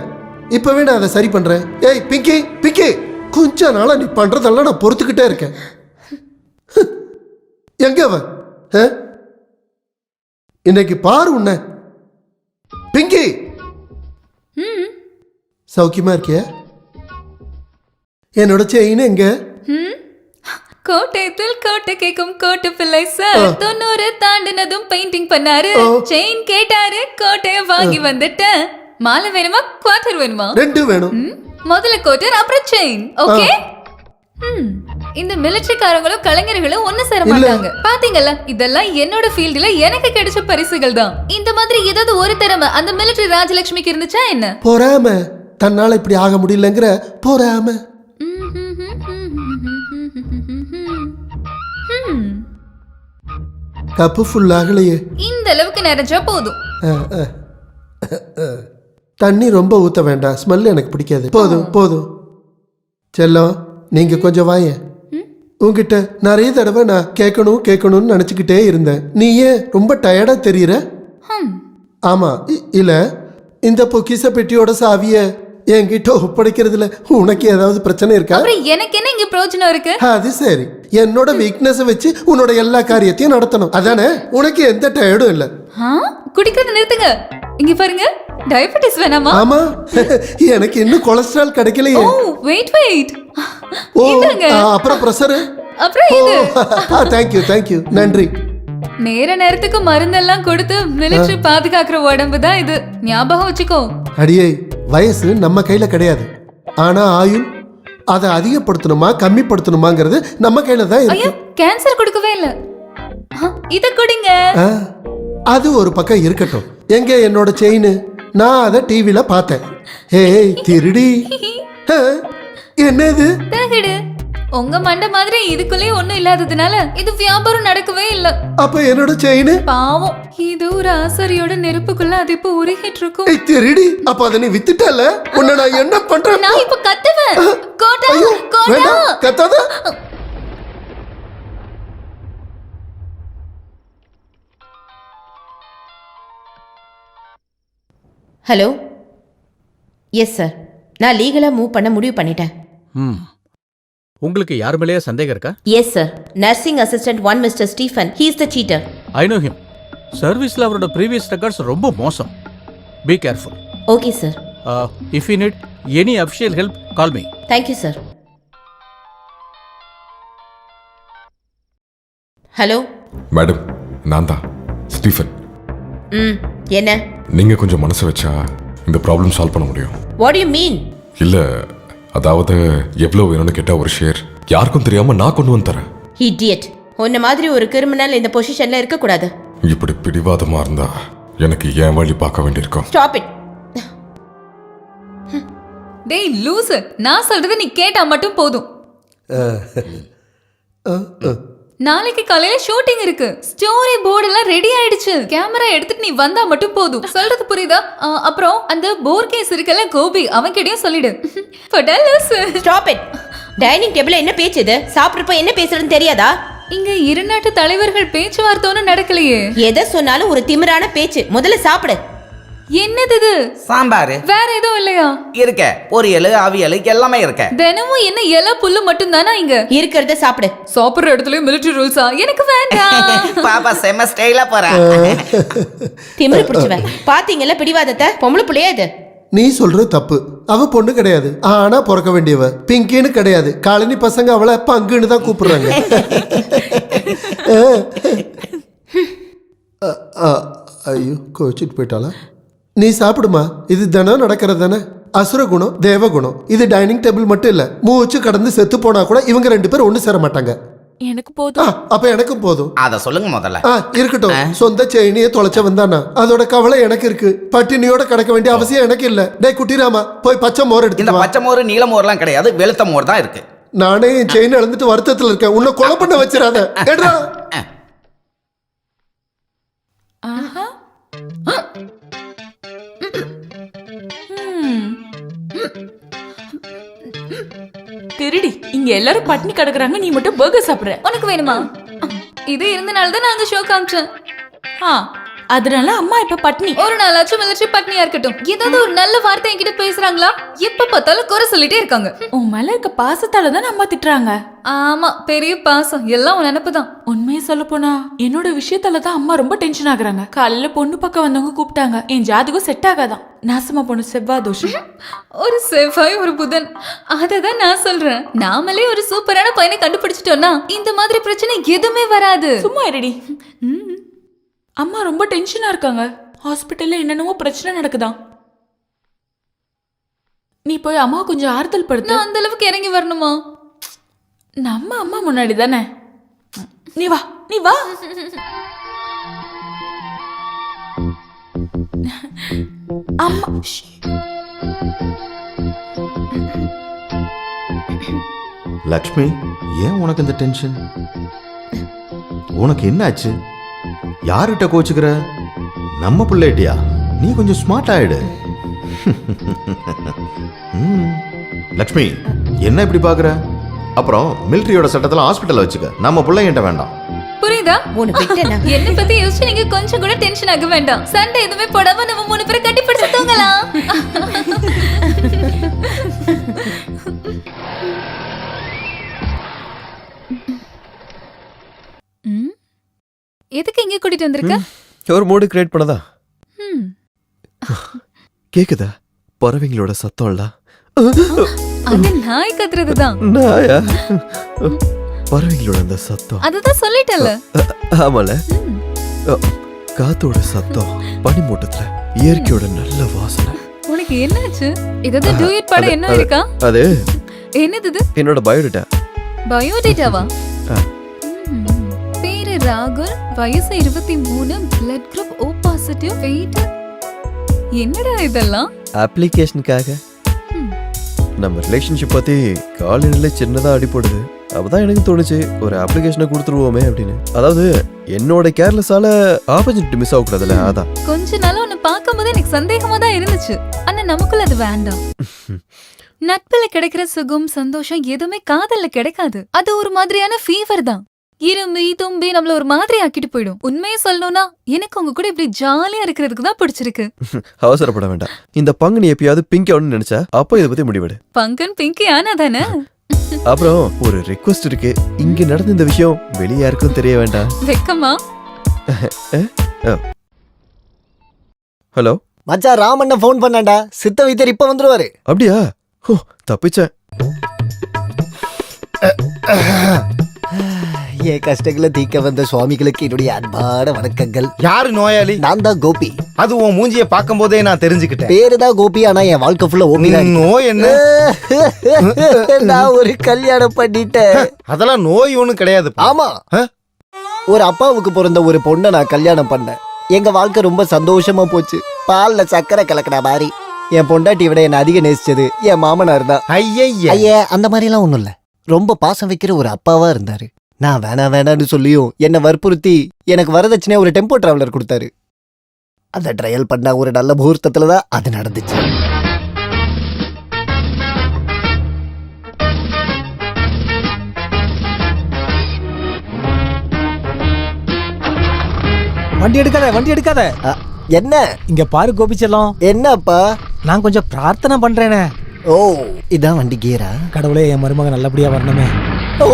இப்பவே நான் அதை சரி பண்றேன். ஏய் பிங்கி, பிங்கி, கொஞ்ச நாளா நீ பண்றதெல்லாம் நான் பொறுத்துக்கிட்டே இருக்கேன். எங்க அவ? இன்னைக்கு பாரு உன்ன. பிங்கி, சௌக்கியமா இருக்கிய? என்னோட செயின் எங்க? கோட்டையத்தில் கோட்டை கேக்கும் கோட்டை பிள்ளை சார் 90 தாண்டினதும் பெயிண்டிங் பண்ணாரு. செயின் கேட்டாரு, கோட்டைய வாங்கி வந்துட்டேன். மாலை வேணுமா, குவார்டர் வேணுமா? 2 வேணும். முதல்ல கோட்டர், அப்புறம் செயின். ஓகே. இந்த மிலிட்டரிக்காரங்களும் கலைஞர்களும் ஒண்ணு சேர மாட்டாங்க. பாத்தீங்கல்ல, இதெல்லாம் என்னோட ஃபீல்டுல எனக்கு கிடைச்ச பரிசுகள் தான். இந்த மாதிரி ஏதாவது ஒரு திறமை அந்த மிலிட்டரி ராஜலட்சுமிக்கு இருந்துச்சா என்ன? பொறாம, தன்னால இப்படி ஆக முடியலங்கிற பொறாம. கப்பு ஃபுல் ஆகலையே. இந்த அளவுக்கு நிறைஞ்சா போதும். தண்ணி ரொம்ப ஊத்த வேண்டாம், ஸ்மெல் எனக்கு பிடிக்காது. போதும் போதும். செல்லம், நீங்க கொஞ்சம் வாய. உங்ககிட்ட நிறைய தடவை நான் கேட்கணும்னு நினைச்சுக்கிட்டே இருந்தேன். நீ ஏன் ரொம்ப டயர்டா தெரியற? ஆமா, இல்ல இந்த பொக்கிச பெட்டியோட சாவிய என்கிட்ட ஒப்படைக்கிறதுல உனக்கு ஏதாவது பிரச்சனை இருக்கா? எனக்கு என்ன இங்க பிரயோஜனம் இருக்கு? அது சரி, என்னோட வீக்னஸ் வச்சு உன்னோட எல்லா காரியத்தையும் நடத்தணும், அதானே? உனக்கு எந்த டயர்டும் இல்ல. குடிக்கிறத நிறுத்துங்க. இங்க பாருங்க, டயபெட்டிஸ் வேணாமா? ஆமா, எனக்கு இன்னும் கொலஸ்ட்ரால் கிடைக்கலையே. வெயிட் ஓ, அப்புறம் பிரஷர். அப்புறம் இது. தேங்க் யூ, நன்றி. நேரத்துக்கு மருந்தெல்லாம் கொடுத்து மிலிட்டரி பாதுகாக்கிற உடம்பு தான் இது, ஞாபகம் வச்சுக்கோ. அடியே, வயசு நம்ம கையில கிடையாது, ஆனா ஆயுள் அதை அதிகப்படுத்தணுமா கம்மிப்படுத்தணுமாங்கிறது நம்ம கையில தான் இருக்கு. கேன்சர் கொடுக்கவே இல்ல, இத குடிங்க. அது ஒரு பக்கம் இருக்கட்டும். எங்க என்னோட செயின்? நான் அதை டிவில பார்த்தேன். ஏய் திருடி, என்னது? உங்க மண்ட மாதிரி இதுக்குள்ளே ஒண்ணும் இல்லாததுனால இது வியாபாரம் நடக்கவே இல்ல. அப்ப என்னோட செயின்? பாவம், இது ஒரு ஆசாரியோட நெருப்புக்குள்ள அது இப்ப உருகிட்டு இருக்கும். ஏய் திருடி, அப்ப அத நீ வித்துட்டல, உன்னை நான் என்ன பண்றேன்? நான் இப்ப கத்துவேன். கோடா கோடா, கத்தாத. ஹலோ. எஸ் சார், நான் லீகலா மூவ் பண்ண முடிவு பண்ணிட்டேன். உங்களுக்கு யார் மேலேயே சந்தேகம் இருக்கா? Yes sir, nursing assistant 1 mister Stephen, he is the cheater. I know him. சர்வீஸ்ல அவரோட ப்ரீவியஸ் ரெக்கார்ட்ஸ் ரொம்ப மோசம். Be careful. Okay sir. If you need any official help, call me. Thank you sir. Hello madam, நான் தான் Stephen. என்ன? நீங்க கொஞ்சம் மனசு வச்சா இந்த ப்ராப்ளம் சால்வ் பண்ண முடியும். What you mean? இல்ல, அதாவது எவ்வளவு வேணும்னு கேட்டா ஒரு ஷேர் யாருக்கும் தெரியாம நான் கொண்டு வந்து தரேன். இடியட், உன்ன மாதிரி ஒரு கிரிமினல் இந்த பொசிஷன்ல இருக்க கூடாது. இப்படி பிடிவாதமா இருந்தா எனக்கு ஏன் வழி பார்க்க வேண்டியிருக்கும். Stop it. டேய் லூசு, நான் சொல்றது நீ கேட்டா மட்டும் போதும். நாளைக்கு காலையில ஷூட்டிங் இருக்கு. ஸ்டோரி போர்டு எல்லாம் ரெடி ஆயிடுச்சு. கேமரா எடுத்துட்டு நீ வந்தா மட்டும் போதும். சொல்றது புரியுதா? அப்புறம் அந்த போர் கேஸ் இருக்கல கோபி, அவன் கிட்டயும் சொல்லிடு. Stop it. டைனிங் டேபிள்ல என்ன பேச்சு இது? சாப்பிடுறப்ப என்ன பேசுறதுன்னு தெரியாதா? இங்க இரு நாட்டு தலைவர்கள் பேச்சுவார்த்தை ஒன்றும் நடக்கலையே. எதை சொன்னாலும் ஒரு திமிரான பேச்சு. முதல்ல சாப்பிடு. என்னது இது? சாம்பார். வேற எதுவும் இல்லையா? இருக்க, பொரியல் அவியல் எல்லாமே இருக்க. தினமும் என்ன இலை புல்லு மட்டும் தானா இங்க இருக்கிறத சாப்பிடு. சாப்பிடுற இடத்துலயும் மிலிட்டரி ரூல்ஸா? எனக்கு வேண்டாம். பாப்பா செம ஸ்டைலா போறா. திமிரு பிடிச்சவன். பாத்தீங்கல்ல பிடிவாதத்தை? பொம்பளை புள்ளையா இது? நீ சொல்றது தப்பு. அவ பொண்ணு கிடையாது, ஆனா பிறக்க வேண்டியவ. பிங்கின்னு கிடையாது, காலனி பசங்க அவளை பங்குன்னு தான் கூப்பிடுறாங்க. ஐயோ, கோச்சிட்டு போயிட்டாளா? நீ சாப்பிடுமா, இது தினம் நடக்கிறது தானே. அசுர குணம் தேவகுணம். இது டைனிங் டேபிள் மட்டும் இல்ல, மூச்சு கடந்து செத்து போனா கூட இவங்க 2 பேரும் ஒண்ணு சேர மாட்டாங்க. எனக்கு போதும். அப்ப எனக்கும் போதும். அத சொல்லுங்க முதல்ல. இருக்கட்டும். சொந்த செயினியே தொலைச்ச வந்தானா அதோட கவலை எனக்கு இருக்கு. பட்டினியோட கிடக்க வேண்டிய அவசியம் எனக்கு இல்ல. டேய் குட்டிராமா, போய் பச்சை மோர் எடுத்து. இந்த பச்சை மோர் நீல மோர்லாம் கிடையாது, வெளுத்த மோர் தான் இருக்கு. நானே என் செயின் இழந்துட்டு வருத்தத்துல இருக்கேன். உன்னை கொலை பண்ண வச்சிடாத. ஏடா திருடி, இங்க எல்லாரும் பட்டினி கிடக்குறாங்க, நீ மட்டும் பர்கர் சாப்பிடுற. உனக்கு வேணுமா? இது இருந்தனால தான் நாங்க ஷோ காமிச்சோம். அதனால அம்மா இப்ப பட்னி. ஒரு நாளாச்சும் மிலிட்டரி பட்னியா இருக்கட்டும். ஏதாவது ஒரு நல்ல வார்த்தை என்கிட்ட பேசுறாங்களா? எப்ப பார்த்தாலும் குறை சொல்லிட்டே இருக்காங்க. உன் மேல இருக்க பாசத்தால தான் அம்மா திட்டுறாங்க. ஆமா, பெரிய பாசம். எல்லாம் உன் நினைப்புதான். உண்மையை சொல்ல போனா என்னோட விஷயத்தால தான் அம்மா ரொம்ப டென்ஷன் ஆகுறாங்க. காலையில பொண்ணு பக்கம் வந்தவங்க கூப்பிட்டாங்க. என் ஜாதகம் செட் ஆகாதான். நாசமா பொண்ணு செவ்வாய் தோஷம். ஒரு செவ்வாய் ஒரு புதன். அததான் நான் சொல்றேன். நாமளே ஒரு சூப்பரான பையனை கண்டுபிடிச்சிட்டோம்னா இந்த மாதிரி பிரச்சனை எதுவுமே வராது. சும்மா ரெடி. அம்மா ரொம்ப டென்ஷனா இருக்காங்க. ஹாஸ்பிட்டல்ல என்னென்னமோ பிரச்சனை நடக்குதாம். நீ போய் அம்மா கொஞ்சம் ஆறுதல் படுத்து. நான் அந்த அளவுக்கு இறங்கி வரணுமா? நம்ம அம்மா முன்னாடி தானே. நீ வா நீ வா. அம்மா ஷ். லக்ஷ்மி, ஏன் உனக்கு இந்த டென்ஷன்? உனக்கு என்ன ஆச்சு? யார்கிட்ட கோச்சுக்கிற? நம்ம பிள்ளைட்டியா? நீ கொஞ்சம் ஸ்மார்ட் ஆயிடு. லக்ஷ்மி, என்ன இப்படி பாக்குற? அப்புறம் மிலிட்டரியோட சட்டத்துல ஹாஸ்பிட்டல் வச்சுக்க. நம்ம பிள்ளைங்கிட்ட வேண்டாம். புரியுதா? உனக்கு விட்டேனா? என்ன பத்தி யோசிச்சு நீங்க கொஞ்சம் கூட டென்ஷன் ஆக வேண்டாம். சண்டை எதுவுமே போடாம நம்ம 3 பேரும் கட்டி பிடிச்சு தூங்கலாம். எதுக்கு இங்க கூட்டிட்டு வந்திருக்க? ஒரு மூடு கிரியேட் பண்ணதா? ம். கேக்குதா பறவைங்களோட சத்தம்ல? அது நாய் கத்துறதுதான். நாயா? பறவைங்களோட அந்த சத்தம். அதுதான் சொல்லிட்டல. ஆமால. காத்தோட சத்தம், பனிமூட்டத்துல இயற்கையோட நல்ல வாசனை. உனக்கு என்னாச்சு? ஏதாவது டூயட் பாட என்ன இருக்கா? அது என்னது இது? என்னோட பயோடேட்டா. பயோடேட்டாவா? பேரு ராகுல், வயசு 23, blood group O positive, weight. என்னடா இதெல்லாம்? அப்ளிகேஷனுக்காக. நம்ம ரிலேஷன்ஷிப் பத்தி காலையில சின்னதா அடிபடுது. அப்பதான் எனக்கு தோணுச்சு ஒரு அப்ளிகேஷனை கொடுத்துருவோமே அப்படின்னு. அதாவது என்னோட கேர்லெஸ்ஸால ஆப்பர்ச்சுனிட்டி மிஸ் ஆகக்கூடாதுல்ல, அதான். கொஞ்ச நாளா உன்னை பார்க்கும்போது எனக்கு சந்தேகமா தான் இருந்துச்சு. ஆனா நமக்குள்ள அது வேண்டாம். நட்புல கிடைக்கிற சுகம், சந்தோஷம் எதுவுமே காதல்ல கிடைக்காது. அது ஒரு மாதிரியான ஃபீவர் தான். இரும்பி தும்பி நம்மள ஒரு மாதிரி ஆக்கிட்டு போயிடும். உண்மையை சொல்லணும்னா எனக்கு உங்க கூட இப்படி ஜாலியா இருக்கிறதுக்கு தான் பிடிச்சிருக்கு. அவசரப்பட வேண்டாம். இந்த பங்குனி எப்பயாவது பிங்க் ஆகணும்னு நினைச்சா அப்ப இதை பத்தி முடிவெடு. பங்கன் பிங்கி ஆனா தானே. அப்புறம் ஒரு ரிக்வெஸ்ட் இருக்கு. இங்க நடந்த இந்த விஷயம் வெளிய யாருக்கும் தெரிய வேண்டாம். வெக்கமா? ஹலோ மச்சான், ராமண்ண ஃபோன் பண்ணாண்டா. சித்த வைத்தியர் இப்ப வந்துருவாரு. அப்படியா? ஓ, தப்பிச்சேன். என் கஷ்டங்களை தீக்க வந்த சுவாமிகளுக்கு என்னுடைய அன்பான வணக்கங்கள். யாரு நோயாளி? நான் தான் கோபி. அது உன் மூஞ்சிய பார்க்கும் போதே நான் தெரிஞ்சுக்கிட்டேன். பேரு தான் கோபி, ஆனா என் வாழ்க்கை ஃபுல்லா ஓபி தான். நோய் என்ன? நான் ஒரு கல்யாணம் பண்ணிட்டேன். அதெல்லாம் நோய் ஒண்ணும் கிடையாது. ஆமா, ஒரு அப்பாவுக்கு பிறந்த ஒரு பொண்ணை நான் கல்யாணம் பண்ணேன். எங்க வாழ்க்கை ரொம்ப சந்தோஷமா போச்சு. பால்ல சக்கரை கலக்கடா மாதிரி. என் பொண்டாட்டி விட என்ன அதிக நேசிச்சது என் மாமனார் தான். ஐயா, அந்த மாதிரி எல்லாம் ஒண்ணும் இல்ல. ரொம்ப பாசம் வைக்கிற ஒரு அப்பாவா இருந்தாரு. நான் வேணான்னு சொல்லியும் என்ன வற்புறுத்தி எனக்கு வரதட்சணையா ஒரு டெம்போ டிராவலர் கொடுத்தாரு. அந்த ட்ரையல் பண்ண ஒரு நல்ல முகூர்த்தத்துல தான் அது நடந்துச்சு. வண்டி எடுக்காத. என்ன? இங்க பாரு கோபிச்செல்லம். என்னப்பா? நான் கொஞ்சம் பிரார்த்தனை பண்றேனே. ஓ, இதான் வண்டி கியரா? கடவுளே, என் மருமக நல்லபடியா வரணுமே. ஓ,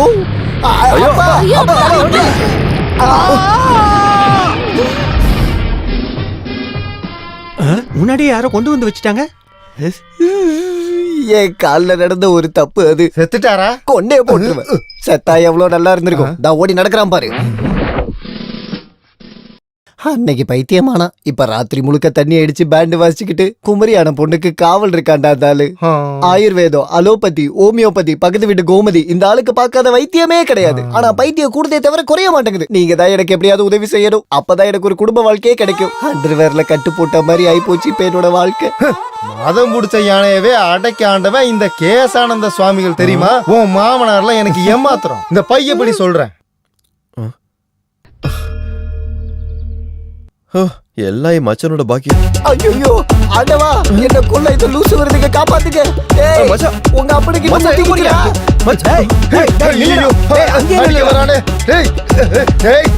முன்னாடியே யாரோ கொண்டு வந்து வச்சுட்டாங்க. என் கால்ல நடந்த ஒரு தப்பு அது. செத்துட்டாரா? கொண்டே போட்டுருவேன். செத்தா எவ்வளவு நல்லா இருந்திருக்கும். நான் ஓடி நடக்கிறான் பாரு. அன்னைக்கு பைத்தியமானா. இப்ப ராத்திரி முழுக்க தண்ணி அடிச்சு பேண்ட் வாசிச்சுக்கிட்டு குமரியான பொண்ணுக்கு காவல் இருக்காண்டா அந்த ஆளு. ஆயுர்வேதம், அலோபதி, ஹோமியோபதி, பக்கத்து வீட்டு கோமதி, இந்த ஆளுக்கு பார்க்காத வைத்தியமே கிடையாது. ஆனா பைத்தியம் கூடுதே தவிர குறைய மாட்டேங்குது. நீங்க தான் எனக்கு எப்படியாவது உதவி செய்யணும். அப்பதான் எனக்கு ஒரு குடும்ப வாழ்க்கையே கிடைக்கும். அண்டர்வேர்ல கட்டு போட்ட மாதிரி ஆயிப்போச்சு இப்ப என்னோட வாழ்க்கை. மதம் பிடிச்ச யானையவே அடக்கி ஆண்டவன் இந்த கேசானந்த சுவாமிகள் தெரியுமா? உன் மாமனார்ல எனக்கு ஏமாத்திரம். இந்த பையப்படி சொல்றேன். எல்லாம் என் மச்சனோட பாக்கியம். ஐயோ ஆண்டவா, என்ன கொல்ல இந்த லூசு வருதுங்க, காப்பாத்துங்க. டேய் மச்சான், உங்க அப்பனுக்கு என்ன தெரியுமா? மச்சான், ஐயோ அங்க வரானே. டேய் டேய்,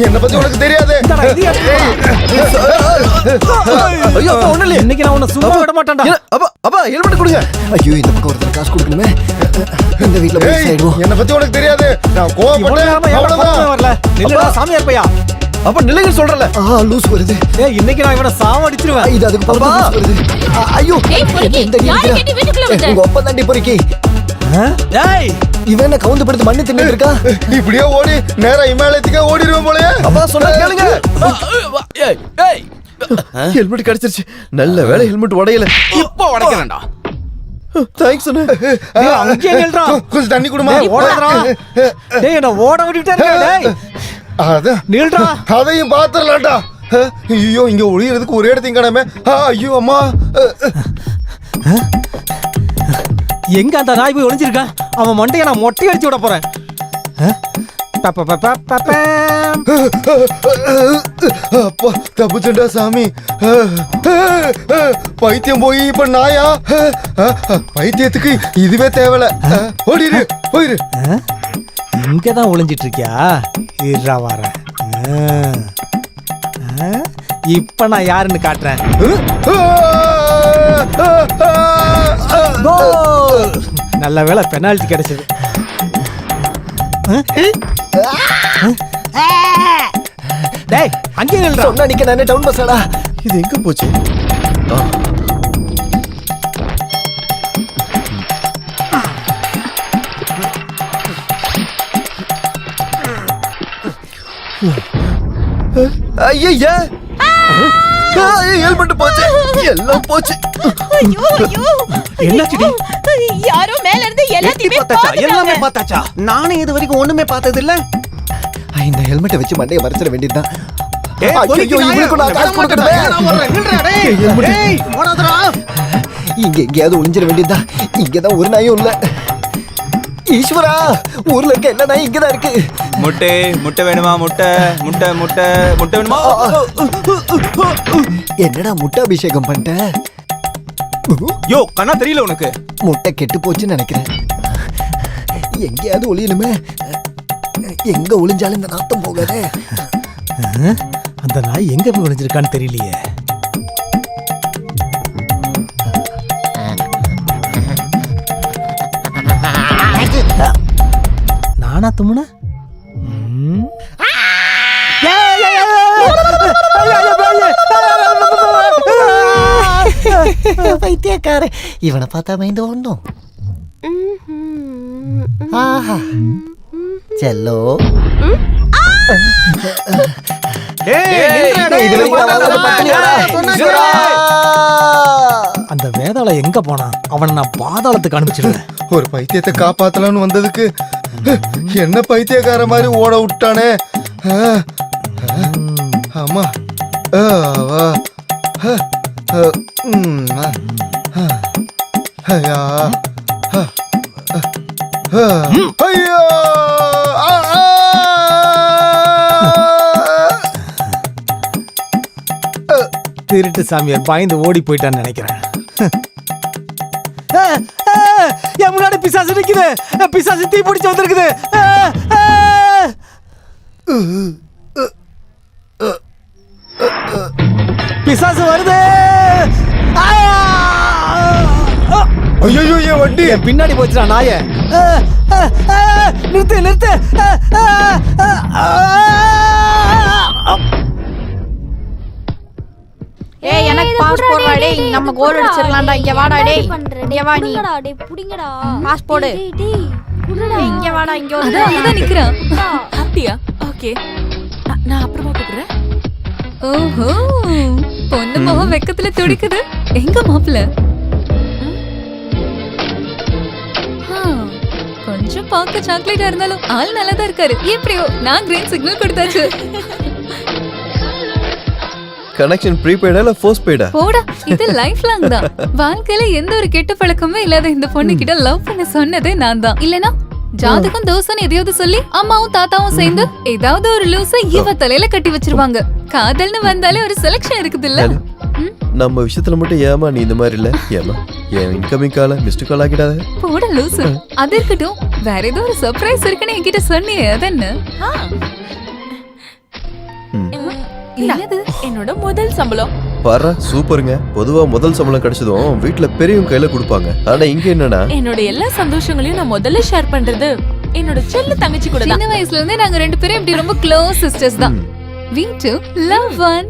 என்ன பத்தி உனக்கு தெரியாது. ஐயோ ஒண்ணு இல்ல. இன்னைக்கு நான் உன்னை சும்மா விட மாட்டேன்டா. அப்பா ஹெல்மெட் கொடுங்க. ஐயோ, இந்த பக்கம் ஒருத்தர் காசு கொடுக்கணுமே. இந்த வீட்ல போய் சைடுவோம். என்ன பத்தி உனக்கு தெரியாது. நான் கோவப்பட்டேன், அவ்வளவுதான். வரல. நில்லடா சாமியார் பையா. அப்ப நில்லுங்க சொல்றல. லூஸ் வருது. ஏய், இன்னைக்கு நான் இவனை சாவடிச்சிருவேன். இது அதுக்கு பரவா வருது. ஐயோ, உங்க ஒப்ப தாண்டி பொறுக்கி. டேய், இவன் என்ன கவுந்து படுத்து மண்ணு தின்னு இருக்கா? இப்படியே ஓடி நேரா இமாலயத்துக்கு ஓடிடுவோம் போலயே. அப்பா சொன்னா கேளுங்க. ஹெல்மெட் கிடைச்சிருச்சு. நல்ல வேளை ஹெல்மெட் உடையல. இப்போ உடைக்கிறேன்டா. தேங்க்ஸ் அண்ணே. டேய், அங்கேயே நில்றா. கொஞ்சம் தண்ணி குடுமா. டேய், ஓடாதடா. டேய் என்ன ஓட விட்டுட்டே இருக்க டேய். அதான் நில்றா. அதையும் பாத்துறலாம்டா. ஐயோ இங்க ஒளியறதுக்கு ஒரே இடத்தையும் காணாம. ஐயோ அம்மா. எங்க அந்த நாய் போய் ஒளிஞ்சிருக்கான்? அவன் மண்டைய நான் மொட்டை அடிச்சு விட போறேன். அப்பா தப்புச்சண்டா சாமி. பைத்தியம் போய் இப்ப நாயா? பைத்தியத்துக்கு இதுவே தேவல. ஓடிரு போயிரு. இங்கதான் ஒளிஞ்சிட்டு இருக்கியா? இருடா வரேன். இப்ப நான் யாருன்னு காட்டுறேன். கோல்! நல்ல வேளை பெனால்டி கிடைச்சது. டேய் அங்கே நில்றா. சொன்னா நிக்க நானே டவுன் பஸ்ஸாடா. இது எங்க போச்சு? ஐயா ஹெல்மெட் போச்சு. எல்லாம் போச்சு. என்னாச்சுடி? யாரோ மேல இருந்து எல்லாத்தையுமே எல்லாமே பார்த்தாச்சா? நானே இது வரைக்கும் ஒண்ணுமே பார்த்தது இல்ல. இந்த ஹெல்மெட்டை வச்சு மண்டையை மறைச்சிட வேண்டியதுதான். இங்க எங்கேயாவது ஒளிஞ்சிட வேண்டியதுதான். இங்கதான் ஒரு நாயும் இல்ல. ஈஸ்வரா, ஊர்ல இருக்க எல்லா நாயும் இங்கதான் இருக்கு. முட்டை முட்டை வேணுமா? முட்டை முட்டை முட்டை முட்டை வேணுமா? என்னடா முட்டை அபிஷேகம் பண்ணிட்ட? யோ கண்ணா தெரியல உனக்கு? முட்டை கெட்டு போச்சுன்னு நினைக்கிறேன். எங்கேயாவது ஒளியணுமே. எங்க ஒளிஞ்சாலும் இந்த நாத்தம் போகாதே. அந்த நாய் எங்க போய் ஒளிஞ்சிருக்கான்னு தெரியலையே. நானா தும்முன? பைத்தியக்கார, இவனை பார்த்தா மைந்து ஒண்ணும். ஆஹா செல்லோ. அந்த வேதாள எங்க போனா? அவனை நான் பாதாளத்துக்கு அனுப்பிச்சிடுவேன். ஒரு பைத்தியத்தை காப்பாத்தலான்னு வந்ததுக்கு என்ன பைத்தியக்கார மாதிரி ஓட விட்டானே. ஆமா. ஐயா ஐயோ. திருட்டு சாமியார் பயந்து ஓடி போயிட்டான்னு நினைக்கிறேன். என் முன்னாடி பிசாசு நிக்குது. பிசாசு தீ பிடிச்சு வந்திருக்குது. பிசாசு வருது. ஐயோ என் வண்டி என் பின்னாடி போச்சுடா நாய. நிறுத்து நிறுத்து. ஏய் எனக்கு பாஸ் போடுடா டேய். நம்ம கோல் அடிச்சிரலாம்டா. இங்க வாடா டேய். இங்க வா நீ. டேய் புடிங்கடா. பாஸ் போடு. டேய் இங்க வாடா. இங்க அதான் நிக்கிறான். அப்படியா? ஓகே. நான் அப்புறமா கூப்பிடுறேன். ஓஹோ, பொண்ணு முகம் வெக்கத்துல துடிக்குது. எங்க மாப்பிள்ள? கொஞ்சம் பார்க்க சாக்லேட்டா இருந்தாலும் ஆள் நல்லா தான் இருக்காரு. எப்படியோ நான் கிரீன் சிக்னல் கொடுத்தாச்சு. கனெக்ஷன் ப்ரீபெய்டா இல்ல போஸ்ட்பெய்டா? போடா, இது லைஃப் லாங் தான். வாழ்க்கையில எந்த ஒரு கெட்ட பழக்கமே இல்லாத இந்த பொண்ணு கிட்ட லவ் பண்ண சொன்னதே நான் தான். இல்லனா ஜாதகம் தோசைன்னு எதையாவது சொல்லி அம்மாவும் தாத்தாவும் சேர்ந்து ஏதாவது ஒரு லூசை இவ தலையில கட்டி வச்சிருவாங்க. காதல்னு வந்தாலே ஒரு செலக்ஷன் இருக்குது இல்ல? நம்ம விஷயத்துல மட்டும் ஏமா நீ இந்த மாதிரி இல்ல? ஏமா என் இன்கமிங் கால மிஸ்டு கால் ஆகிடாத. போட லூசு. அது இருக்கட்டும், வேற ஏதோ ஒரு சர்ப்ரைஸ் இருக்குன்னு என்கிட்ட சொன்னியே, அது என்ன? என்னது? என்னோட முதல் சம்பளம். பாரு சூப்பருங்க. பொதுவா முதல் சம்பளம் கிடைச்சதும் வீட்டுல பெரியவங்க கையில கொடுப்பாங்க. ஆனா இங்க என்னன்னா, என்னோட எல்லா சந்தோஷங்களையும் நான் முதல்ல ஷேர் பண்றது என்னோட செல்ல தங்கச்சி கூட தான். சின்ன வயசுல இருந்தே நாங்க ரெண்டு பேரும் இப்படி ரொம்ப க்ளோஸ் சிஸ்டர்ஸ் தான். We too love one.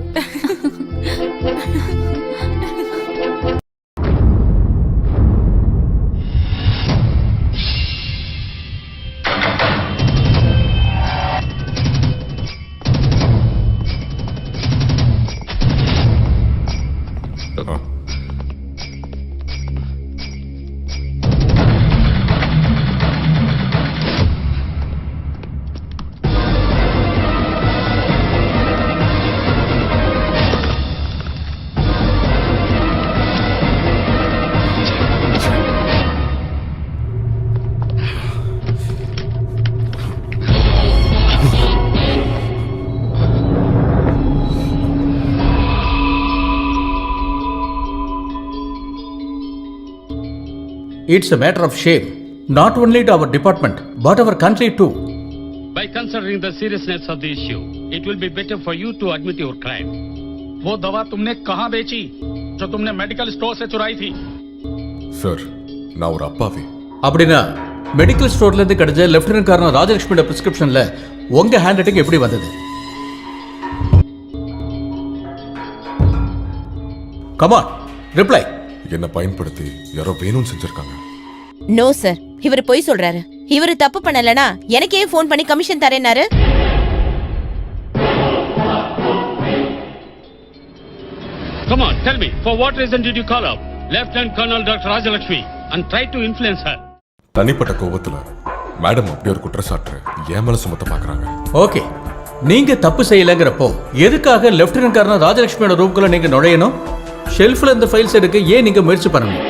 It's a matter of shame. Not only to our department, but our country too. By considering the seriousness of the issue, it will be better for you to admit your crime. वो दवा तुमने कहाँ बेची जो तुमने medical store से चुराई थी? சார் நான் ஒரு அப்பாவி. அப்படின்னா மெடிக்கல் ஸ்டோர்ல இருந்து கிடைச்ச லெப்டினன்ட் கர்னல் ராஜலட்சுமியோட பிரிஸ்கிரிப்ஷன்ல உங்க ஹேண்ட் ரைட்டிங் எப்படி வந்தது? Come on reply. என்னை பயன்படுத்தி யாரோ வேணும்னு செஞ்சிருக்காங்க. நோ சார், இவர் பொய் சொல்றாரு. இவர் தப்பு பண்ணலனா எனக்கே ஃபோன் பண்ணி commission தரேனாரு. Come on, tell me, for what reason did you call up Lieutenant Colonel Dr. Rajalakshmi and try to influence her? தனிப்பட்ட கோபத்துல மேடம் அப்படி ஒரு குற்றச்சாட்டு என் மேல சுமத்த பாக்குறாங்க. ஓகே, நீங்க தப்பு செய்யலங்கிறப்போ எதுக்காக லெப்டினன்ட் கர்னல் ராஜலட்சுமியோட ரூம்குள்ள நீங்க நுழையணும்? ஷெல்ஃப்ல இந்த ஃபைல்ஸ் எடுக்க ஏன் நீங்க முயற்சி பண்ணணும்?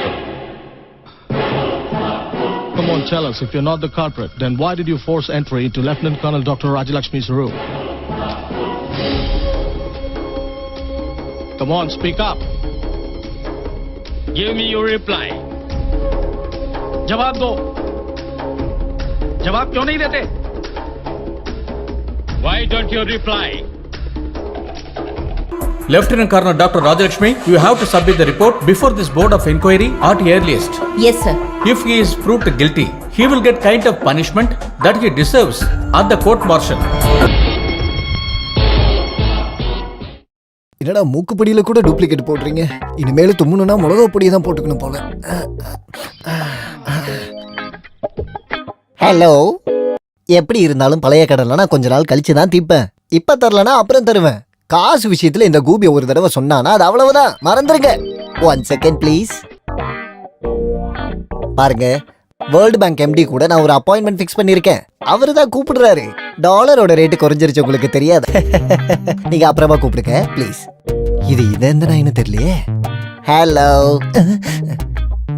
Come on, tell us, if you're not the culprit, then why did you force entry into Lieutenant Colonel Dr. Rajalakshmi's room? Come on, speak up. Give me your reply. जवाब दो. जवाब क्यों नहीं देते? Why don't you reply? Lieutenant Colonel Dr. Rajalakshmi, you have to submit the report before this board of inquiry at earliest. Yes sir. If he is proved guilty, he will get kind of punishment that he deserves at the court martial. என்னடா மூக்குப்பொடியில கூட duplicate போடுறீங்க? இனிமேல் தும்முனா மிளகா பொடியை தான் போட்டுக்கணும் போல. Hello, எப்படி இருந்தாலும் பழைய கடன்ல நான் கொஞ்ச நாள் கழிச்சு தான் தீப்பேன். இப்ப தரலனா அப்புறம் தருவேன். காசு விஷயத்துல இந்த கூபி ஒரு தடவை சொன்னானா அது அவ்வளவுதான், மறந்துருங்க. 1 செகண்ட் ப்ளீஸ். பாருங்க, வேர்ல்டு பேங்க் எம்டி கூட நான் ஒரு அப்பாயின்மெண்ட் ஃபிக்ஸ் பண்ணிருக்கேன். அவரு தான் கூப்பிடுறாரு. டாலரோட ரேட்டு குறைஞ்சிருச்சு, உங்களுக்கு தெரியாது. நீங்க அப்புறமா கூப்பிடுங்க ப்ளீஸ். இது எந்த நாயின்னு தெரியலையே. ஹலோ,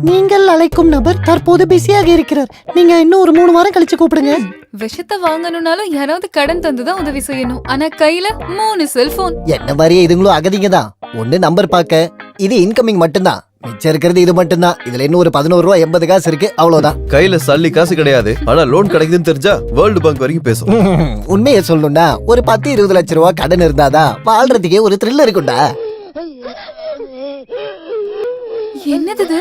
நீங்கள் அழைக்கும் நபர் தற்போது பிஸியாக இருக்கிறார். நீங்க இன்னும் ஒரு 3 வாரம் கழிச்சு கூப்பிடுங்க. விஷத்தை வாங்கணும்னாலும் யாராவது கடன் தந்துதான் உதவி செய்யணும். ஆனா கையில 3 செல்போன். என்ன மாதிரியே இதுங்களும் அகதிங்க தான். ஒண்ணு நம்பர் பார்க்க, இது இன்கமிங் மட்டும்தான். மிச்சம் இருக்கிறது இது மட்டும்தான். இதுல இன்னும் ஒரு 11 ரூபா 80 காசு இருக்கு, அவ்வளவுதான். கையில சல்லி காசு கிடையாது, ஆனா லோன் கிடைக்குதுன்னு தெரிஞ்சா வேர்ல்டு பேங்க் வரைக்கும் பேசும். உண்மையை சொல்லணும்னா ஒரு 10-20 லட்சம் ரூபாய் கடன் இருந்தாதான் வாழ்றதுக்கே ஒரு த்ரில் இருக்கும்டா. என்னது?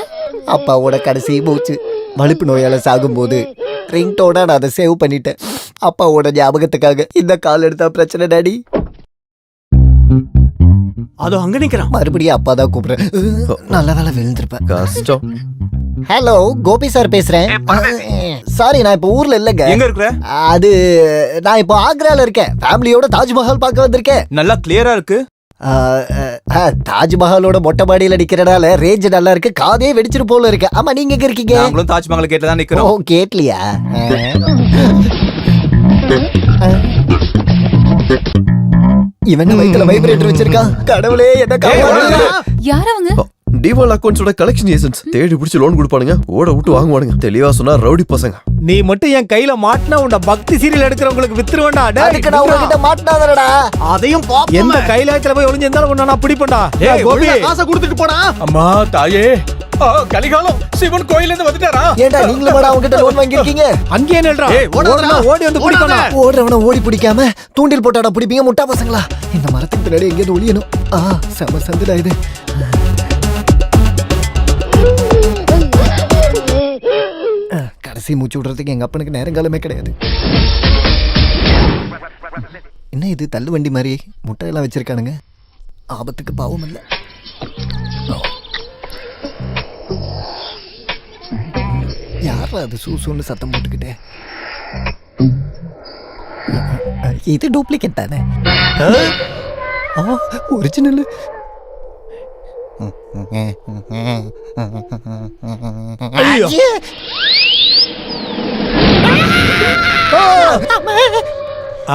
அப்பாவோட கடைசி மூச்சு வலிப்பு நோயால சாகும்போது ரிங்டோட நான் அதை சேவ் பண்ணிட்டேன். அப்பாவோட ஞாபகத்துக்காக. இந்த கால் எடுத்தா பிரச்சனை டாடி. அதோ அங்க நிக்கிறான். மறுபடியும் அப்பா தான் கூப்பிடுறேன். நல்ல வேலை விழுந்திருப்பேன். கஷ்டம். ஹலோ, கோபி சார் பேசுறேன். சாரி, நான் இப்ப ஊர்ல இல்லங்க. எங்க இருக்கிற? அது நான் இப்போ ஆக்ரால இருக்கேன். ஃபேமிலியோட தாஜ்மஹால் பார்க்க வந்திருக்கேன். நல்லா கிளியரா இருக்கு. தாஜ்மஹாலோட மொட்டை மாடியில நிக்கிறனால ரேஞ்ச் நல்லா இருக்கு. காதே வெடிச்சிரு போல இருக்கு. ஆமா, நீங்க எங்க இருக்கீங்க? நாங்களும் தாஜ்மஹால் கேட்ல தான் ஓ, நிக்கிறோம். கேட்லியா? இவன் வயித்துல வைப்ரேட்டர் வச்சிருக்கான். கடவுளே, என்ன காப்பாத்து. யார் அவங்க? டிவால் அக்கவுண்ட்ஸோட கலெக்ஷன் ஏஜென்ட்ஸ் தேடி பிடிச்சி லோன் கொடுப்பானுங்க, ஓட விட்டு வாங்குவானுங்க. தெளிவா சொன்னா ரவுடி பசங்க. நீ மட்டும் என் கையில மாட்டினா உண்ட பக்தி சீரியல் எடுக்கிறவங்களுக்கு வித்துருவேண்டா. அதுக்கு நான் உங்ககிட்ட மாட்டினாதடா. அதையும் எந்த கைலாயத்துல போய் ஒளிஞ்சிருந்தாலும் உன்னை நான் பிடிப்பேன்டா. கோபி, காசை கொடுத்துட்டு போனா. அம்மா தாயே, கலிகாலம் சிவன் கோயில இருந்து வந்துட்டாரா? ஏண்டா நீங்களும் வாடா உங்ககிட்ட லோன் வாங்கிருக்கீங்க? அங்கேயே நில்றா. ஓடி வந்து பிடிக்கணும். ஓடுறவன ஓடி பிடிக்காம தூண்டில் போட்டாடா பிடிப்பீங்க முட்டா பசங்களா. இந்த மரத்துக்கு பின்னாடி எங்கேயும் ஒளியணும். செம சந்துடா இது. கடைசி மூச்சு விடுறதுக்கு எங்க அப்பனுக்கு நேரங்காலமே கிடையாது. என்ன இது தள்ளு வண்டி மாதிரி முட்டையெல்லாம் வச்சிருக்கானுங்க. ஆபத்துக்கு பாவம் இல்ல. யாரா அது சூசூன்னு சத்தம் போட்டுக்கிட்டே? இது டூப்ளிகேட் தானே? ஒரிஜினல்.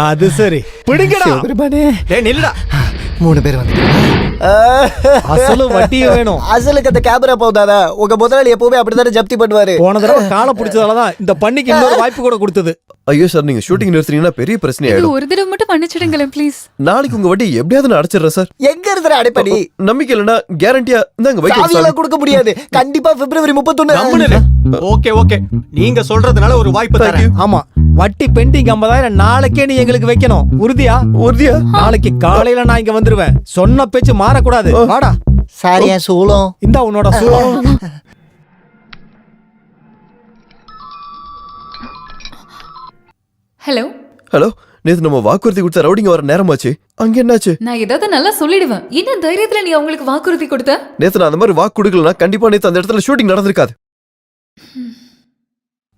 அது சரி, பிடிங்கடா. நில்லுடா. 3 பேர் வந்துட்டாங்க. அசலும் வட்டியும் வேணும். அசலுக்கு அந்த கேமரா போதாதா? உங்க முதலாளி எப்பவுமே அப்படித்தானே ஜப்தி பண்ணுவாரு. போன தடவை காலை பிடிச்சதாலதான் இந்த பண்ணிக்கு இன்னொரு வாய்ப்பு கூட கொடுத்தது. ஐயோ சார், நீங்க ஷூட்டிங் நிறுத்துறீங்கன்னா பெரிய பிரச்சனை ஆயிடும். ஒரு தடவை மட்டும் மன்னிச்சிடுங்களேன் ப்ளீஸ். நாளைக்கு உங்க வட்டி எப்படியாவது நான் அடைச்சிடுறேன் சார். எங்க இருக்கிற அடைப்படி? நம்பிக்கை இல்லைன்னா கேரண்டியா இந்தாங்க வைக்கிறேன் சாவியெல்லாம் சார். கொடுக்க முடியாது. கண்டிப்பா பிப்ரவரி 31. ஓகே ஓகே, நீங்க சொல்றதுனால ஒரு வாய்ப்பு தரேன். ஆமா, வட்டி பெண்டிங் 50,000 நாளைக்கே நீ எங்களுக்கு வைக்கணும். உறுதியா? உறுதியா? நாளைக்கு காலையில நான் இங்க வந்துருவேன். சொன்ன பேச்சு மாறக்கூடாது. வாடா. சார், என் சூளம். இந்தா உன்னோட சூளம். ஹலோ ஹலோ, நேத்து நம்ம வாக்குறுதி கொடுத்த ரவுடிங்க வர நேரமாச்சு. அங்க என்னாச்சு? நான் ஏதாவது நல்லா சொல்லிடுவேன். என்ன தைரியத்துல நீ அவங்களுக்கு வாக்குறுதி கொடுத்த? நேத்து நான் அந்த மாதிரி வாக்கு கொடுக்கலனா கண்டிப்பா நேத்து அந்த இடத்துல ஷூட்டிங் நடந்திருக்காது.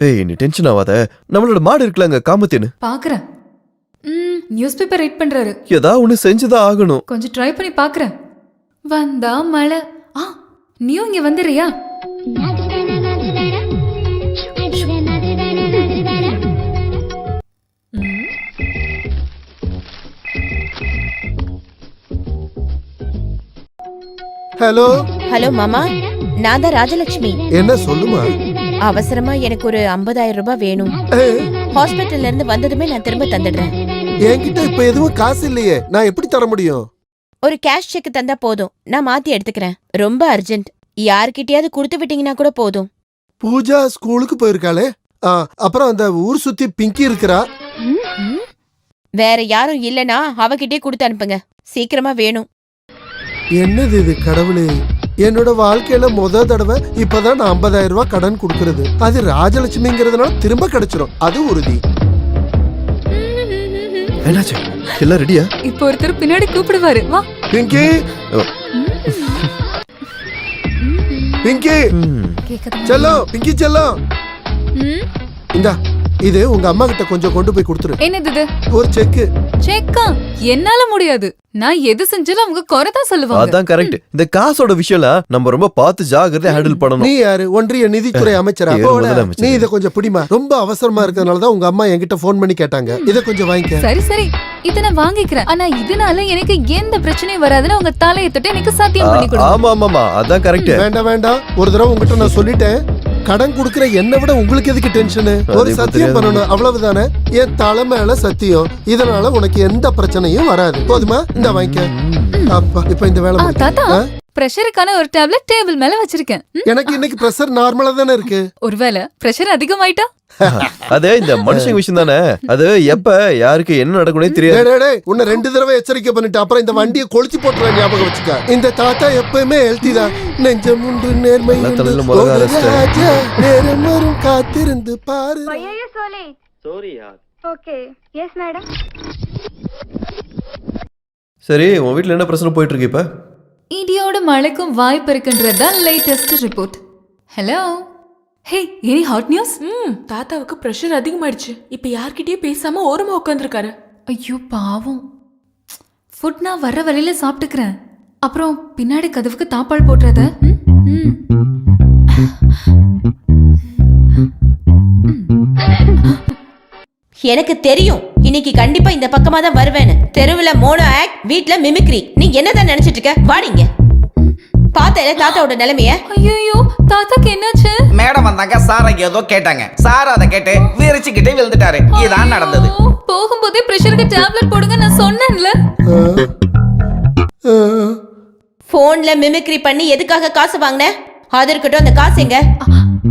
ஏய், நீ டென்ஷன் ஆகாத. நம்மளோட மாடு இருக்கலங்க, காமத்தேனு. பாக்குறேன். நியூஸ் பேப்பர் ரீட் பண்றாரு. ஏதாவது ஒண்ணு செஞ்சுதான் ஆகணும். கொஞ்சம் ட்ரை பண்ணி பாக்குறேன். வந்தா மழை. நீ இங்க வந்துறியா? ஹலோ ஹலோ மாமா, நான் தான் ராஜலட்சுமி. என்ன சொல்லுமா? அவசரமா எனக்கு ஒரு 50,000 ரூபாய் வேணும். ஹாஸ்பிட்டல்ல இருந்து வந்ததுமே நான் திரும்ப தந்துடுறேன். என்கிட்ட இப்ப எதுவும் காசு இல்லையே, நான் எப்படி தர முடியும்? ஒரு கேஷ் செக் தந்தா போதும், நான் மாத்தி எடுத்துக்கிறேன். ரொம்ப அர்ஜென்ட். யார்கிட்டயாவது கொடுத்து விட்டீங்கன்னா கூட போதும். பூஜா ஸ்கூலுக்கு போயிருக்காளே. அப்புறம் அந்த ஊர் சுத்தி பிங்கி இருக்கிறா. வேற யாரும் இல்லனா அவகிட்டே கொடுத்து அனுப்புங்க. சீக்கிரமா வேணும். என்னது இது கடவுளே? என்னோட வாழ்க்கையில முத தடவை இப்பதான் நான் 50,000 ரூபாய் கடன் கொடுக்கறது. அது ராஜலட்சுமிங்கிறதுனால திரும்ப கிடைச்சிரும், அது உறுதி. என்னாச்சு? எல்லாம் ரெடியா? இப்போ ஒருத்தர் பின்னாடி கூப்பிடுவாரு. வா பிங்கி, பிங்கி செல்லம், பிங்கி செல்லம். இந்தா, இது உங்க அம்மா கிட்ட கொஞ்சம் கொண்டு போய் கொடுத்துரு. என்னது இது? ஒரு செக். செக்கா? என்னால முடியாது. நான் எது செஞ்சாலும் அவங்க குறைதான் சொல்லுவாங்க. அதான் கரெக்ட். இந்த காசோட விஷயம்லாம் நம்ம ரொம்ப பார்த்து ஜாகிரதையா ஹேண்டில் பண்ணணும். நீ யாரு? ஒன்றிய நிதித்துறை அமைச்சரா? நீ இத கொஞ்சம் பிடிமா. ரொம்ப அவசரமா இருக்கிறதுனாலதான் உங்க அம்மா என்கிட்ட போன் பண்ணி கேட்டாங்க. இத கொஞ்சம் வாங்கிக்க. சரி சரி, இத நான் வாங்கிக்கிறேன். ஆனா இதனால எனக்கு எந்த பிரச்சனையும் வராதுன்னு உங்க தலையை தொட்டு எனக்கு சத்தியம் பண்ணி கொடுங்க. ஆமா ஆமா, அதான் கரெக்ட். வேண்டாம் வேண்டாம், ஒரு தடவை உங்ககிட்ட நான் சொல்லிட்டேன். கடன் குடுக்கற என்ன விட உங்களுக்கு எதுக்கு டென்ஷன்? ஒரு சத்தியம் பண்ணணும், அவ்வளவுதானே. என் தலை மேல சத்தியம். இதனால உனக்கு எந்த பிரச்சனையும் வராது. போதுமா? இந்த வாங்கிக்க. அப்பா, இப்ப இந்த வேலை தாத்தா, பிரஷருக்கான ஒரு டேப்லெட் டேபிள் மேல வச்சிருக்கேன். எனக்கு இன்னைக்கு பிரஷர் நார்மலா தானே இருக்கு. ஒருவேளை பிரஷர் அதிகமாயிட்டா? அது இந்த மனுஷங்க விஷயம் தானே. அது எப்ப யாருக்கு என்ன நடக்கும்னே தெரியாது. உன்னை 2 தடவை எச்சரிக்கை பண்ணிட்டு அப்புறம் இந்த வண்டியை கொளுத்தி போட்டுற ஞாபகம் வச்சுக்க. இந்த தாத்தா எப்பவுமே ஹெல்த்தி தான். நெஞ்சம் உண்டு, நேர்மை உண்டு, நேரம் வரும் காத்திருந்து பாரு. சரி, உன் வீட்டுல என்ன பிரச்சனை போயிட்டு இருக்கு இப்ப? இடியோட மழைக்கும் வாய்ப்பு இருக்குன்றதுதான் லேட்டஸ்ட் ரிப்போர்ட். ஹலோ, ஹே, எனி ஹாட் நியூஸ்? தாத்தாவுக்கு பிரஷர் அதிகமாயிடுச்சு. இப்ப யார்கிட்டயும் பேசாம ஓரமா உட்காந்துருக்காரு. ஐயோ பாவம். ஃபுட் நான் வர்ற வழியில சாப்பிட்டுக்கிறேன். அப்புறம் பின்னாடி கதவுக்கு தாப்பால் போட்டுறத. எனக்கு தெரியும் இன்னைக்கு கண்டிப்பா இந்த பக்கமா தான் வருவேன்னு. தெருவுல மோனோ ஆக்ட், வீட்ல மிமிக்ரி. நீ என்னதான் நினைச்சிட்டு இருக்க? வாடிங்க. பாத்தல தாத்தாவோட நிலைமைய. ஐயோ, தாத்தாக்கு என்னாச்சு? மேடம் வந்தாங்க, சார் ஏதோ கேட்டாங்க. சார் அதை கேட்டு விரிச்சுக்கிட்டே விழுந்துட்டாரு. இதான் நடந்தது. போகும்போதே பிரஷருக்கு டேப்லெட் போடுங்க நான் சொன்னேன்ல. போன்ல மிமிக்ரி பண்ணி எதுக்காக காசு வாங்கின? அது இருக்கட்டும், அந்த காசு எங்க?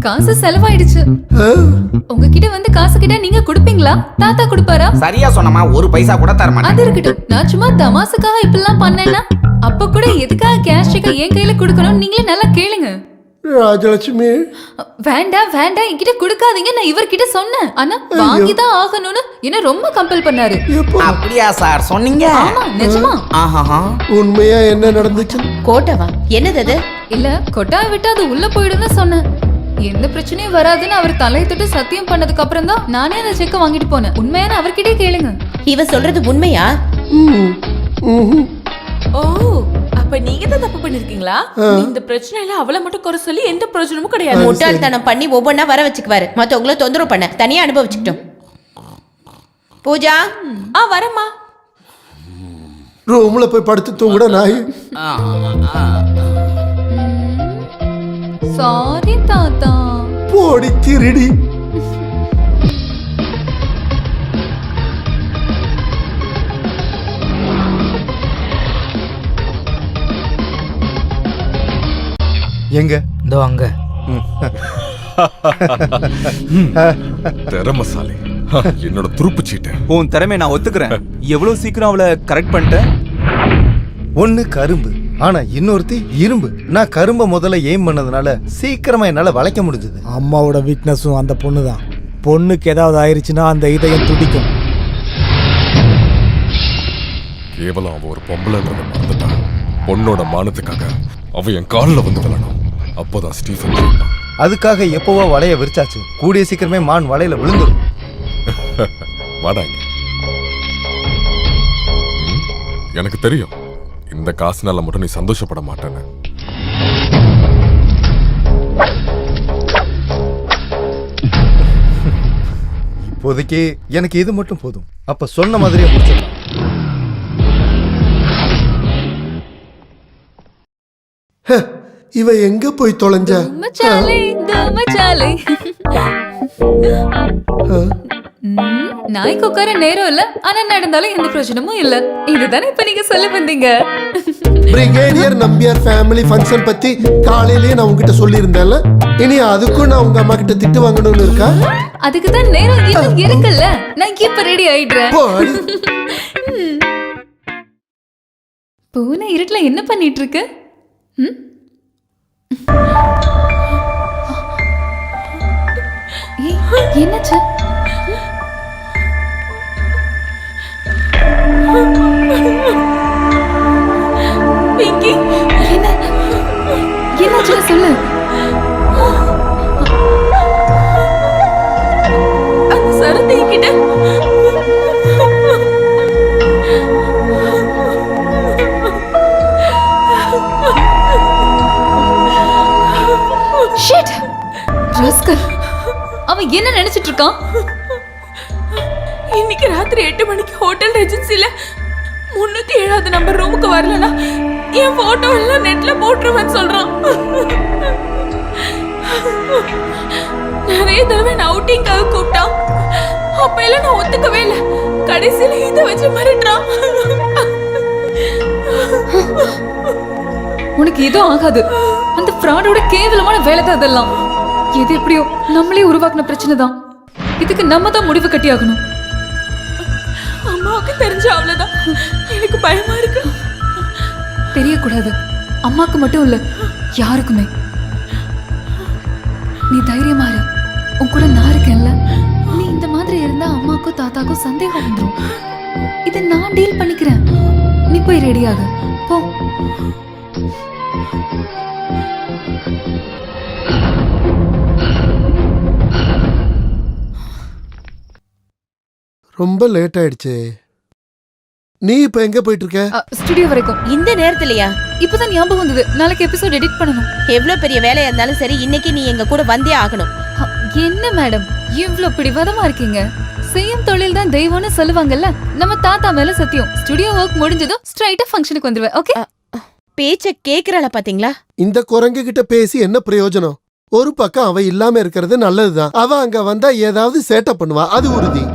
காசு செலவாயிடுச்சு. உங்ககிட்ட வந்து காசு கிட்ட நீங்க குடுப்பீங்களா? தாத்தா குடுப்பாரா? சரியா சொன்னமா, ஒரு பைசா கூட தர மாட்டேன். அது இருக்கட்டும், நான் சும்மா தமாசுக்காக இப்படிலாம் பண்ணேன்னா அப்ப கூட எதுக்காக கேஷ் செக்க என் கையில குடுக்கணும் நீங்களே நல்லா கேளுங்க. ராஜலட்சுமி, வேண்டாம் வேண்டாம் என்கிட்ட குடுக்காதீங்க. நான் இவர்கிட்ட சொன்னேன், ஆனா வாங்கிதான் ஆகணும்னு என்ன ரொம்ப கம்பல் பண்ணாரு. அப்படியா சார் சொன்னீங்க? ஆமா, நிஜமா. உண்மையா என்ன நடந்துச்சு? கோட்டவா? என்னது அது? இல்ல, கொட்டாய் விட்டு அது உள்ள போயிடுன்னு சொன்னேன். எந்த பிரச்சனையும் வராதுன்னு அவர் தலையை தொட்டு சத்தியம் பண்ணதுக்கு அப்புறம் தான் நானே அந்த செக்க வாங்கிட்டு போனேன். உண்மையான அவர்கிட்டே கேளுங்க. இவ சொல்றது உண்மையா? ஓ, அப்ப நீங்க தான் தப்பு பண்ணிருக்கீங்களா? இந்த பிரச்சனையில அவளை மட்டும் குறை சொல்லி எந்த பிரயோஜனமும் கிடையாது. முட்டாள்தனம் பண்ணி ஒவ்வொன்னா வர வச்சுக்குவாரு. மத்தவங்கள தொந்தரவு பண்ண தனியா அனுபவிச்சுக்கிட்டோம். பூஜா, வரமா. ரூம்ல போய் படுத்து தூங்குட நாய். சாரி தாத்தா. போடி திருடி. எங்க? இதோ அங்க. திறமசாலி. என்னோட துருப்பு சீட்டு. உன் திறமை நான் ஒத்துக்கிறேன். எவ்வளவு சீக்கிரம் அவளை கரெக்ட் பண்ணிட்டேன். ஒண்ணு கரும்பு, ஆனா இன்னொருத்தி இரும்பு. நான் கரும்பை முதல்ல எய்ம் பண்ணதுனால சீக்கிரமா என்னால வளைக்க முடிஞ்சது. அம்மாவோட வீக்னஸும் அந்த பொண்ணு தான். பொண்ணுக்கு ஏதாவது ஆயிருச்சுன்னா அந்த இதயம் துடிக்கும். கேவலம் அவ ஒரு பொம்பளைன்றத மறந்துட்டான். பொண்ணோட மானத்துக்காக அவ என் காலில் வந்து விழணும். அப்போதான் ஸ்டீஃபன் ஜெயிப்பான். அதுக்காக எப்பவோ வலைய விரிச்சாச்சு. கூடிய சீக்கிரமே மான் வலையில விழுந்துடும். வாடாங்க. எனக்கு தெரியும் இந்த காசுனால மட்டும் நீ சந்தோஷப்பட மாட்டேன்னு. இப்போதைக்கு எனக்கு இது மட்டும் போதும். அப்ப சொன்ன மாதிரியே முடிச்சிடலாம். இவ எங்க போய் தொலைஞ்சா? மச்சாலே மச்சாலே. நாய்க்கு உட்கார நேரம் இல்ல, ஆனா நடந்தாலும் எந்த பிரச்சனமும் இல்ல. இதுதானே இப்ப நீங்க சொல்ல வந்தீங்க. பிரிகேடியர் நம்பியார் ஃபேமிலி ஃபங்க்ஷன் பத்தி காலையிலேயே நான் உங்ககிட்ட சொல்லியிருந்தேன்ல. இனி அதுக்கும் நான் உங்க அம்மா கிட்ட திட்டு வாங்கணும்னு இருக்கா? அதுக்கு தான் நேரம் இன்னும் இருக்குல்ல. நான் இப்ப ரெடி ஆயிடுறேன். பூனை இருட்டுல என்ன பண்ணிட்டு இருக்கு? என்னாச்சு? பிங்கி, என்னாச்சு சொல்லு. சரதி கிட்ட ஷிட். ராஸ்கல், அவன் என்ன நினைச்சிட்டு இருக்கான்? இன்னைக்கு ராத்திரி 8 மணிக்கு ஹோட்டல் ரெஜென்சில 307வது நம்பர் ரூமுக்கு வரலனா என் போட்டோ எல்லாம் நெட்ல போட்டுருவேன்னு சொல்றான். நிறைய தடவை நான் அவுட்டிங்காக கூப்பிட்டான். அப்ப எல்லாம் நான் ஒத்துக்கவே இல்லை. கடைசியில இதை வச்சு மிரட்டுறான். உனக்கு எதுவும் ஆகாது. அந்த ஃப்ராடோட கேவலமான வேலை தான் அதெல்லாம். எது எப்படியோ நம்மளே உருவாக்குன பிரச்சனை தான். இதுக்கு நம்ம தான் முடிவு கட்டி ஆகணும். அம்மாவுக்கு தெரிஞ்ச அவ்வளவுதான். எனக்கு பயமா இருக்கு. தெரியக்கூடாது. அம்மாக்கு மட்டும் இல்ல, யாருக்குமே. நீ தைரியமா இரு. உன் கூட நான் இருக்கேன்ல. நீ இந்த மாதிரி இருந்தா அம்மாக்கும் தாத்தாக்கும் சந்தேகம் வந்துடும். இதை நான் டீல் பண்ணிக்கிறேன். நீ போய் ரெடியாக போ. ரொம்ப லேட் ஆயிடுச்சு. நீ இப்ப எங்க போயிட்டு இருக்க? ஸ்டுடியோ வரைக்கும். இந்த நேரத்துலயா? இப்பதான் ஞாபகம் வந்தது. நாளைக்கு எபிசோட் எடிட் பண்ணணும். எவ்வளவு பெரிய வேலையா இருந்தாலும் சரி, இன்னைக்கு நீ எங்க கூட வந்தே ஆகணும். என்ன மேடம் இவ்ளோ பிடிவாதமா இருக்கீங்க? செய்யும் தொழில் தான் தெய்வம்னு சொல்லுவாங்கல்ல. நம்ம தாத்தா மேல சத்தியம். ஸ்டுடியோ ஒர்க் முடிஞ்சதும் ஸ்ட்ரைட்டா ஃபங்க்ஷனுக்கு வந்துருவேன். ஓகே? பேச்ச கேக்குறாள பாத்தீங்களா? இந்த குரங்கு கிட்ட பேசி என்ன பிரயோஜனம்? ஒரு பக்கம் அவ இல்லாம இருக்கிறது நல்லதுதான். அவ அங்க வந்தா ஏதாவது சேட்டை பண்ணுவா, அது உறுதி.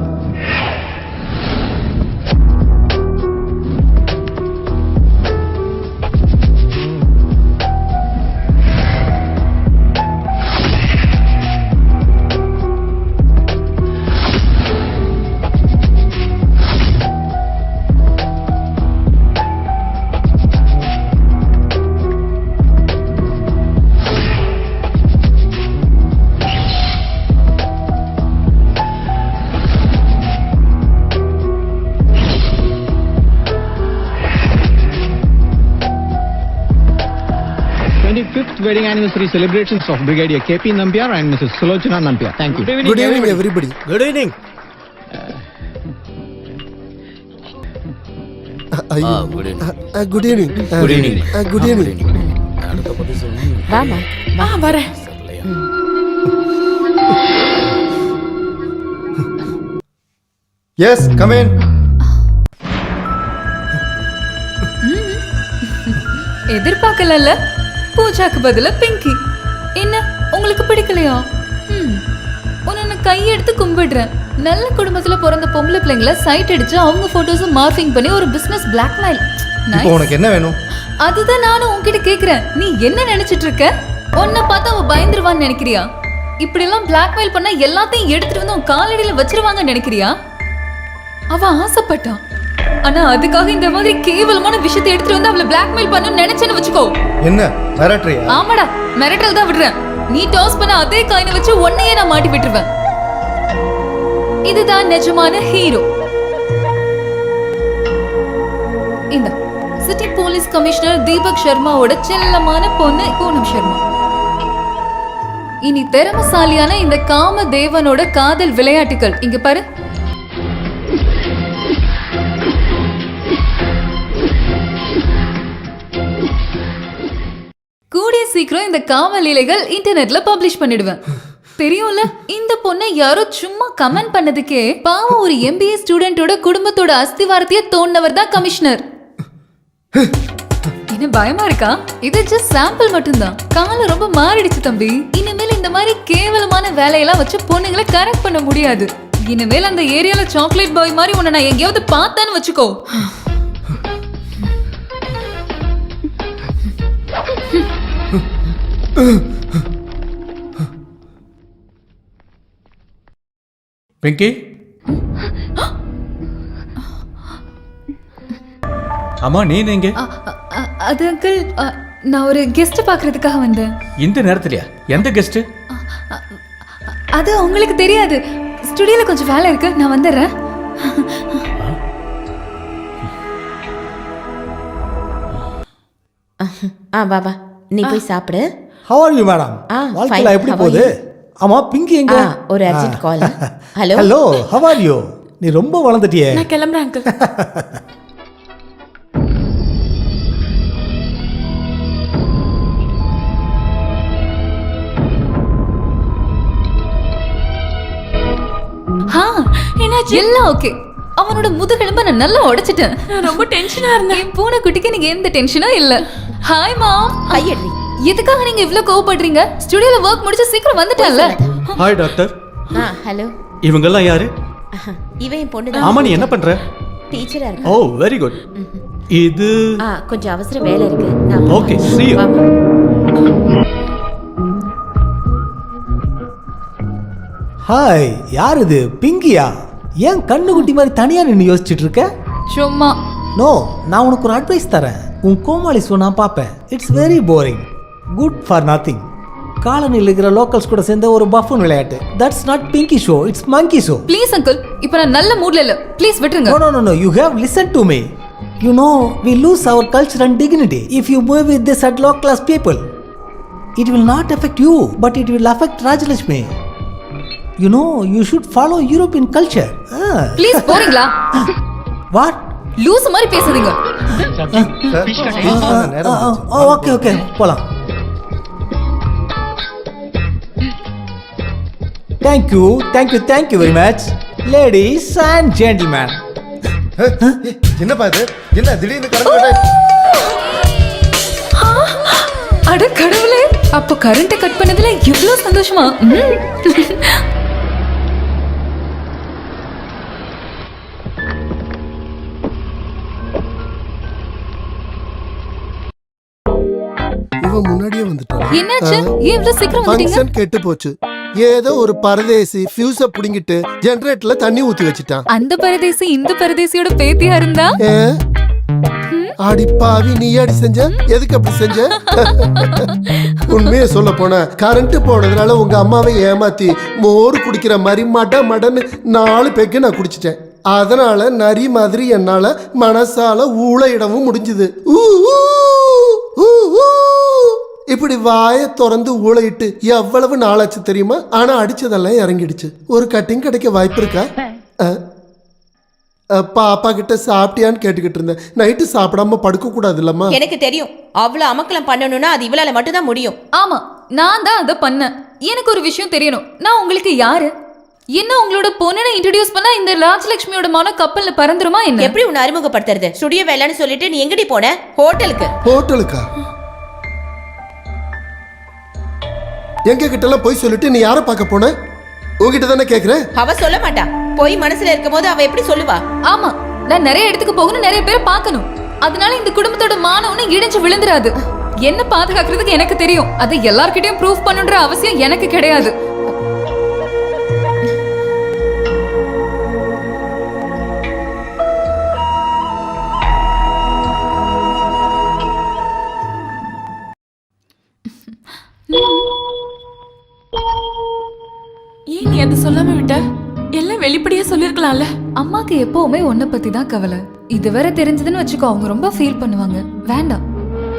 Wedding anniversary celebrations of Brigadier KP Nambiar and Mrs. Sulochana Nambiar. Thank you. Good evening, everybody. Good evening. Good evening. Good evening. Good evening. Good evening. வாமா. வரேன். Yes, come in. எதிர்பார்க்கல. பூஜாக்கு பதிலா பிங்கி. என்ன உங்களுக்கு பிடிக்கலையா? உன்னை கையெடுத்து கும்பிடுறேன். நல்ல குடும்பத்துல பிறந்த பொம்பளை பிள்ளைங்களை சைட் அடிச்சு அவங்க போட்டோஸ் மார்பிங் பண்ணி ஒரு பிசினஸ் பிளாக்மெயில். இப்போ உனக்கு என்ன வேணும்? அதுதான் நானும் உன்கிட்ட கேக்குறேன். நீ என்ன நினைச்சிட்டு இருக்க? உன்னை பார்த்தா அவ பயந்துருவான்னு நினைக்கிறியா? இப்படி எல்லாம் பிளாக்மெயில் பண்ணா எல்லாத்தையும் எடுத்துட்டு வந்து உன் காலடியில வச்சிருவாங்கன்னு நினைக்கிறியா? அவ ஆசைப்பட்டான். ஆனா அதுக்காக இந்த மாதிரி கேவலமான விஷயத்தை எடுத்துட்டு வந்து அவளை பிளாக்மெயில் பண்ணணும்னு நினைச்சேன்னு வச்சுக்கோ. என்ன மிரட்டறியா? ஆமாடா, மிரட்டல் தான் விடுறேன். நீ டாஸ் பண்ண அதே காயினை வச்சு உன்னையே நான் மாட்டி விட்டுருவேன். இதுதான் நிஜமான ஹீரோ. இந்த சிட்டி போலீஸ் கமிஷனர் தீபக் சர்மாவோட செல்லமான பொண்ணு பூனம் சர்மா. இனி திறமசாலியான இந்த காம தேவனோட காதல் விளையாட்டுகள் இங்க பாரு. கூடிய சீக்கிரம் இந்த காம லீலைகள் இன்டர்நெட்ல பப்ளிஷ் பண்ணிடுவேன். தெரியும்ல, இந்த பொண்ணை யாரோ சும்மா கமெண்ட் பண்ணதுக்கே பாவம் ஒரு MBA ஸ்டூடெண்டோட குடும்பத்தோட அஸ்திவாரத்தையே தோண்டவர் தான் கமிஷனர். என்ன பயமா இருக்கா? இது ஜஸ்ட் சாம்பிள் மட்டும்தான். காலம் ரொம்ப மாறிடுச்சு தம்பி. இனிமேல் இந்த மாதிரி கேவலமான வேலையெல்லாம் வச்சு பொண்ணுங்களை கரெக்ட் பண்ண முடியாது. இனிமேல் அந்த ஏரியால சாக்லேட் பாய் மாதிரி உன்னை நான் எங்கேயாவது பார்த்தேன்னு வச்சுக்கோ. பிங்கி, அம்மா நீ எங்க? அது அங்கிள், நான் ஒரு கெஸ்ட் பாக்குறதுக்காக வந்தேன். இந்த நேரத்துலயா? எந்த கெஸ்ட்? அது உங்களுக்கு தெரியாது. ஸ்டுடியோல கொஞ்சம் வேலை இருக்கு, நான் வந்துடுறேன். பாபா நீ போய் சாப்பிடு. How are you madam? வாழ்க்கைல எப்படி போகுது? ஆமா பிங்கி எங்க? ஒரு urgent call. Hello hello, how are you? நீ ரொம்ப வளர்ந்துட்டியே. நான் கிளம்புறேன் அங்கிள். என்னாச்சு? எல்லாம் ஓகே. அவனோட முதுகெலும்ப நான் நல்லா உடைச்சிட்டேன். நான் ரொம்ப டென்ஷனா இருந்தேன். என் பூனை குட்டிக்கு நீங்க எந்த டென்ஷனும் இல்ல. Hi mom. ஐயடி, எதுக்காக நீங்க இவ்ளோ கோவப்படுறீங்க? ஸ்டுடியோல வர்க் முடிச்சு சீக்கிரம் வந்துட்டேன்ல. Hi doctor. ஹலோ. இவங்க எல்லாம் யாரு? இவன் என் பொண்ணு. ஆமா, நீ என்ன பண்ற? டீச்சரா இருக்க. ஓ வெரி குட். இது கொஞ்சம் அவசர வேலை இருக்கு. நான் ஓகே, see you. ஹாய், யார் இது? பிங்கியா? ஏன் கண்ணு குட்டி மாதிரி தனியா நின்னு யோசிச்சுட்டு இருக்க? சும்மா. நோ, நான் உனக்கு ஒரு அட்வைஸ் தரேன். உன் கோமாளி ஷோ நான் பார்ப்பேன். It's very boring, good for nothing. காலனியில் இருக்கிற லோக்கல்ஸ் கூட சேர்ந்த ஒரு பஃபன் விளையாட்டு. That's not Pinki show, it's monkey show. Please uncle, இப்போ நான் நல்ல மூட்ல இல்ல. ப்ளீஸ் விட்டுருங்க. No no no no, you have listen to me. You know, we lose our culture and dignity if you move with this at low class people. It will not affect you, but it will affect Rajalakshmi. You know, you should follow European culture. Please போறீங்களா? What? Loose மாதிரி பேசுறீங்க. Okay okay, போலாம். Thank you very much, ladies and gentlemen. என்னப்பா இது? என்ன திடீர்னு current? அட கடவுளே, அப்ப கரண்ட் கட் பண்ணதுல இவ்ளோ சந்தோஷமா? இவன் முன்னாடியே வந்துட்டான். என்னாச்சு? ஏன் இவ்ளோ சீக்கிரம் வந்துட்டீங்க? ஃபங்க்ஷன் கெட்டு போச்சு. ஏதோ ஒரு பரதேசி ஃபியூஸ புடிங்கிட்டு ஜெனரேட்டர்ல தண்ணி ஊத்தி வச்சிட்டான். அந்த பரதேசி இந்த பரதேசியோட பேத்தியா இருந்தா? ஆடி பாவி, நீ அடி செஞ்ச? எதுக்கு அப்படி செஞ்ச? உண்மையை சொல்ல போன, கரண்ட் போனதுனால உங்க அம்மாவை ஏமாத்தி மோர் குடிக்கிற மாதிரி மடன்னு 4 பெக்கு நான் குடிச்சிட்டேன். அதனால நரி மாதிரி என்னால மனசால ஊழையிடவும் முடிஞ்சுது. இப்படி வாயை திறந்து ஊழையிட்டு எவ்வளவு நாளாச்சு தெரியுமா? ஆனா அடிச்சதெல்லாம் இறங்கிடுச்சு. ஒரு கட்டிங் கிடைக்க வாய்ப்பு இருக்கா? பாப்பா கிட்ட சாப்பிட்டியான்னு கேட்டுக்கிட்டு இருந்தேன். நைட்டு சாப்பிடாம படுக்க கூடாது இல்லம்மா? எனக்கு தெரியும், அவ்வளவு அமக்கலம் பண்ணணும்னா அது இவளால மட்டும் தான் முடியும். ஆமா, நான் தான் அதை பண்ணேன். எனக்கு ஒரு விஷயம் தெரியணும். நான் உங்களுக்கு யாரு? என்ன உங்களோட பொண்ணனை இன்ட்ரோடியூஸ் பண்ணா இந்த ராஜலட்சுமியோட மன கப்பல்ல பறந்துருமா என்ன? எப்படி உன்னை அறிமுகப்படுத்துறது? ஸ்டுடியோ வேலைன்னு சொல்லிட்டு நீ எங்கடி போன? ஹோட்டலுக்கு. ஹோட்டலுக்கா? எங்க கிட்ட எல்லாம் போய் சொல்லிட்டு நீ யாரை பார்க்க போன? உங்ககிட்ட தானே கேக்குறேன். அவ சொல்ல மாட்டா. போய் மனசுல இருக்கும் போது அவ எப்படி சொல்லுவா? ஆமா, நான் நிறைய இடத்துக்கு போகணும், நிறைய பேரை பார்க்கணும். அதனால இந்த குடும்பத்தோட மானவனும் இடிஞ்சு விழுந்துராது. என்ன பாதுகாக்கிறதுக்கு எனக்கு தெரியும். அதை எல்லார்கிட்டயும் ப்ரூவ் பண்ணுன்ற அவசியம் எனக்கு கிடையாது. ஏன் நீ அதை சொல்லாம விட்ட? எல்லாம் வெளிப்படையா சொல்லிருக்கலாம்ல. அம்மாக்கு எப்பவுமே உன்னை பத்தி தான் கவலை. இது வேற தெரிஞ்சதுன்னு வச்சுக்கோ, அவங்க ரொம்ப ஃபீல் பண்ணுவாங்க. வேண்டாம்,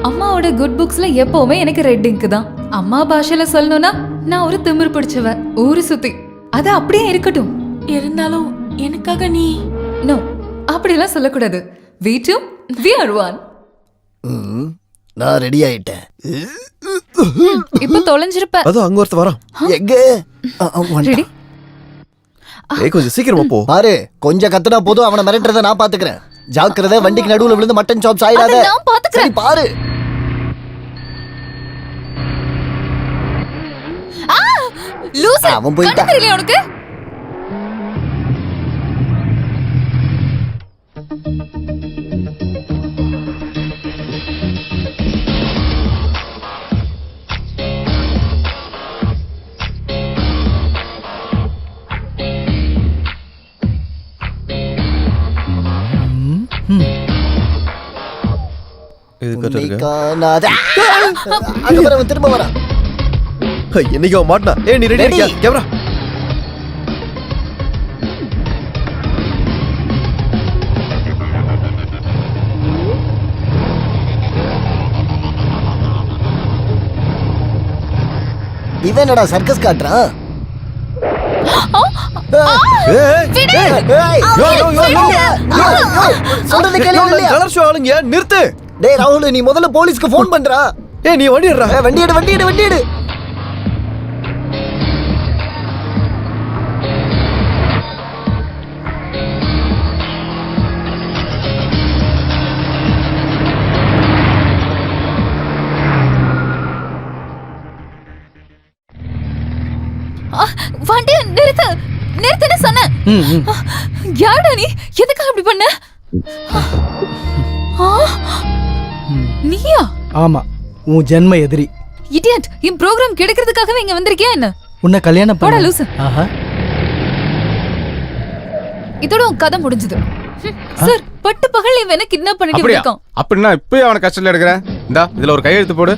அம்மாவோட குட் புக்ஸ்ல எப்பவுமே எனக்கு ரெட் இங்க் தான். அம்மா பாஷையில சொல்லணும்னா நான் ஒரு திமிர் பிடிச்சவ, ஊரு சுத்தி. அது அப்படியே இருக்கட்டும். இருந்தாலும் எனக்காக நீ நோ, அப்படியெல்லாம் சொல்லக்கூடாது. we two we are one. நான் ரெடி ஆயிட்டேன். இப்ப தொலைஞ்சிருப்ப. அதோ அங்க ஒருத்த வரான். எங்க? ரெடி? ஏய் கொஞ்சம் சீக்கிரமா போ. பாரு, கொஞ்சம் கத்துனா போதும், அவனை மிரட்டுறத நான் பாத்துக்கிறேன். ஜாக்கிரதை, வண்டிக்கு நடுவுல விழுந்து மட்டன் சாப்ஸ் ஆயிடாத. அதை நான் பாத்துக்கிறேன். சரி, பாரு. லூசு, அவன் போயிட்டான். கண்ணு தெரியலையா உனக்கு? இது கரெக்டா இருக்கு. காணாத. அங்க பாரு, அவன் திரும்ப வரான். என்னைக்கு அவன் மாட்டனா? ஏய் நீ ரெடி இருக்கியா? கேமரா. இவன் என்னடா சர்க்கஸ் காட்டுறான்? சொல்றது கேளு. கலர் ஷோ ஆளுங்க நிறுத்து. டேய் ராகுல், நீ முதல்ல போலீஸ்க்கு ஃபோன் பண்றா. ஏய் நீ வண்டி எடுறா. வண்டி எடு, வண்டி எடு, வண்டி எடு. வண்டி நிறுத்து, நிறுத்துன்னு சொன்னேன். யாரடா நீ? எதுக்காக அப்படி பண்ண? நீயா? ஆமா, உன் ஜென்ம எதிரி. இடியட், என் ப்ரோகிராம் கிடைக்கிறதுக்காகவே இங்க வந்திருக்கியா என்ன? உன்னை கல்யாணம் போடா பண்ண. லூசு. ஆஹா. இதோட உன் கதை முடிஞ்சது. சார், பட்டு பகல் இவனை கிட்னாப் பண்ணிட்டு அப்படியா? இருக்கான். அப்படின்னா இப்பயே அவனை கஷ்டத்துல எடுக்கிறேன். இந்தா இதுல ஒரு கையெழுத்து போடு.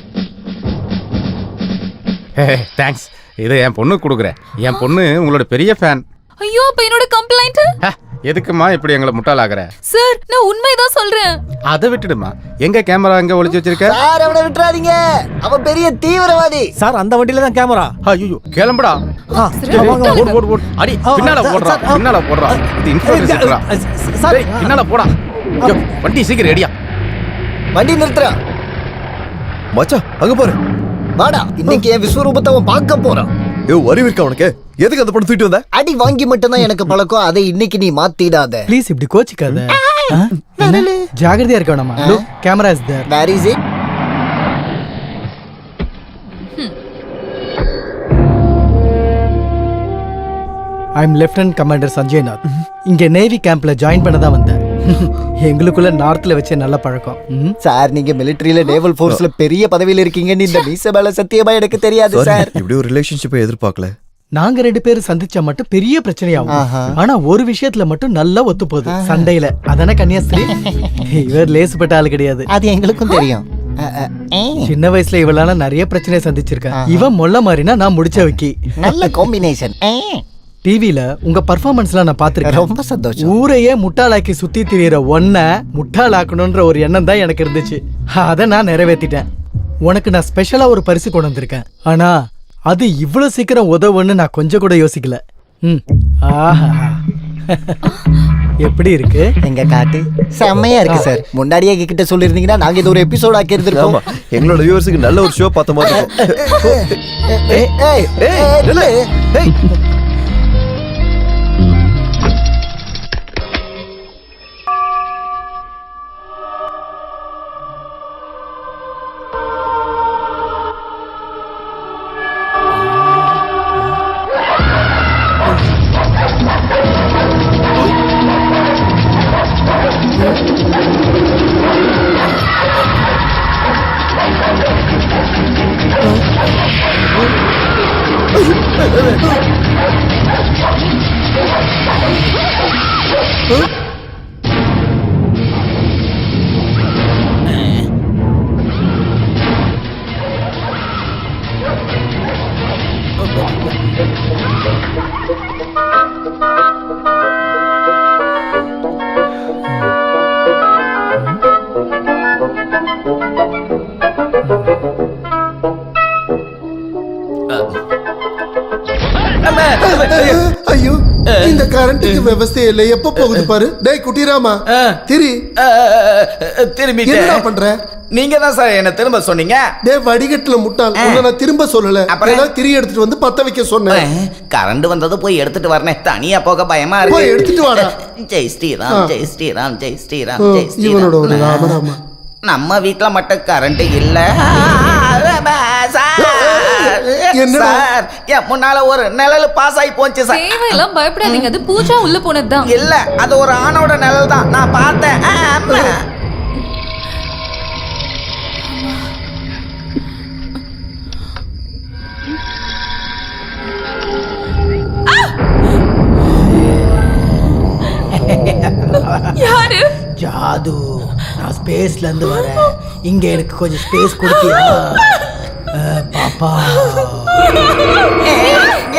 தேங்க்ஸ். இது என் பொண்ணுக்கு கொடுக்குறேன். என் பொண்ணு உங்களோட பெரிய ஃபேன். ஐயோ, அப்ப என்னோட கம்ப்ளைண்ட்? எதுக்குமா இப்படி எங்களை முட்டாளாக்குற? சார், நான் உண்மைதான் சொல்றேன். அதை விட்டுடுமா. எங்க கேமரா எங்க ஒளிச்சு வச்சிருக்க? சார், அவனை விட்டுறாதீங்க. அவன் பெரிய தீவிரவாதி. சார், அந்த வண்டியில தான் கேமரா. ஐயோ, கிளம்புடா. ஓடு. அடி பின்னால போடுறா, பின்னால போடுறா. இது இன்ஃபர்மேஷன்டா. டேய் பின்னால போடா. ஐயோ, வண்டி சீக்கிரம் ரெடியா. வண்டி நிறுத்துறா. மச்சான் அங்க பாரு. வாடா, இன்னைக்கு என் விஸ்வரூபத்தை அவன் பார்க்க போறான். ஏய் அறிவு இருக்கா உனக்கு? எதுக்கு அந்த படம் தூக்கிட்டு வந்த? அடி வாங்கி மட்டும் தான் எனக்கு பழக்கம். அதை இன்னைக்கு நீ மாத்திடாத. ப்ளீஸ் இப்படி கோச்சிக்காத. ஜாகிரதையா இருக்க வேணாமா? Look, camera is there. Where is it? I am lieutenant commander Sanjay Nath. இங்க நேவி கேம்ப்ல ஜாயின் பண்ண தான் வந்தேன். எங்களுக்குள்ள நார்த்ல வச்ச நல்ல பழக்கம். சார், நீங்க மிலிட்டரியில நேவல் ஃபோர்ஸ்ல பெரிய பதவியில இருக்கீங்கன்னு இந்த மீச மேல சத்தியமா எனக்கு தெரியாது சார். இப்படி ஒரு ரிலேஷன்ஷிப்பை எதிர்பார்க்கல. நாங்க 2 பேரும் சந்திச்சா மட்டும் பெரிய பிரச்சனையாகும். ஆனா ஒரு விஷயத்துல மட்டும் நல்லா ஒத்து போகுது, சண்டையில. அதானே கன்னியாஸ்திரி? இவர் லேசுப்பட்ட ஆளு கிடையாது. அது எங்களுக்கும் தெரியும். சின்ன வயசுல இவளால நிறைய பிரச்சனையை சந்திச்சிருக்கேன். இவன் மொல்ல மாதிரினா நான் முடிச்ச வைக்கி. நல்ல காம்பினேஷன். டிவில உங்க பர்ஃபார்மன்ஸ்லாம் நான் பாத்திருக்கேன். ரொம்ப சந்தோஷம். ஊரையே முட்டாளாக்கி சுத்தி திரியற ஒன்ன முட்டாளாக்கணும்ன்ற ஒரு எண்ணம் தான் எனக்கு இருந்துச்சு. அதை நான் நிறைவேற்றிட்டேன். உனக்கு நான் ஸ்பெஷலா ஒரு பரிசு கொண்டு வந்திருக்கேன். ஆனா அது இவ்வளவு சீக்கிரம் உதவுன்னு நான் கொஞ்சம் கூட யோசிக்கல. ஆஹா, எப்படி இருக்கு? எங்க காட்டு செம்மையா இருக்கு சார். முன்னாடியே கிட்ட சொல்லிருந்தீங்கன்னா நாங்க இது ஒரு எபிசோட் ஆக்கி இருந்திருப்போம். எங்களோட வியூவர்ஸ்க்கு நல்ல ஒரு ஷோ பார்த்த மாதிரி இருக்கும். ஐயோ இந்த கரண்ட்டுக்கு விவசாயம் இல்லை எப்ப போகுது பாரு. டேய் குட்டிராமா திரி திரும்பி என்ன பண்ற? நீங்க தான் சார் என்ன திரும்ப சொன்னீங்க. டேய் வடிகட்டுல முட்டாள், உன்னை நான் திரும்ப சொல்லல. அப்புறம் திரி எடுத்துட்டு வந்து பத்த வைக்க சொன்னேன். கரண்ட் வந்தது போய் எடுத்துட்டு வரனே, தனியா போக பயமா இருக்கு. போய் எடுத்துட்டு வாடா. ஜெய் ஸ்ரீராம் ஜெய் ஸ்ரீராம் ஜெய் ஸ்ரீராம் ஜெய் இவனோட ஒரு ஸ்ரீராம். ராமராமா. நம்ம வீட்ல மட்டும் கரண்ட் இல்ல என்னடா? சார் என் முன்னால ஒரு நிழல் பாஸ் ஆகி போச்சு சார். தேவையெல்லாம் பயப்படாதீங்க, அது பூஜா உள்ள போனதுதான். இல்ல அது ஒரு ஆணோட நிழல் தான், நான் பார்த்தேன். யாரு? ஜாது, நான் ஸ்பேஸ்ல இருந்து வரேன். இங்க எனக்கு கொஞ்சம் ஸ்பேஸ் கொடுத்தியா பாப்பா?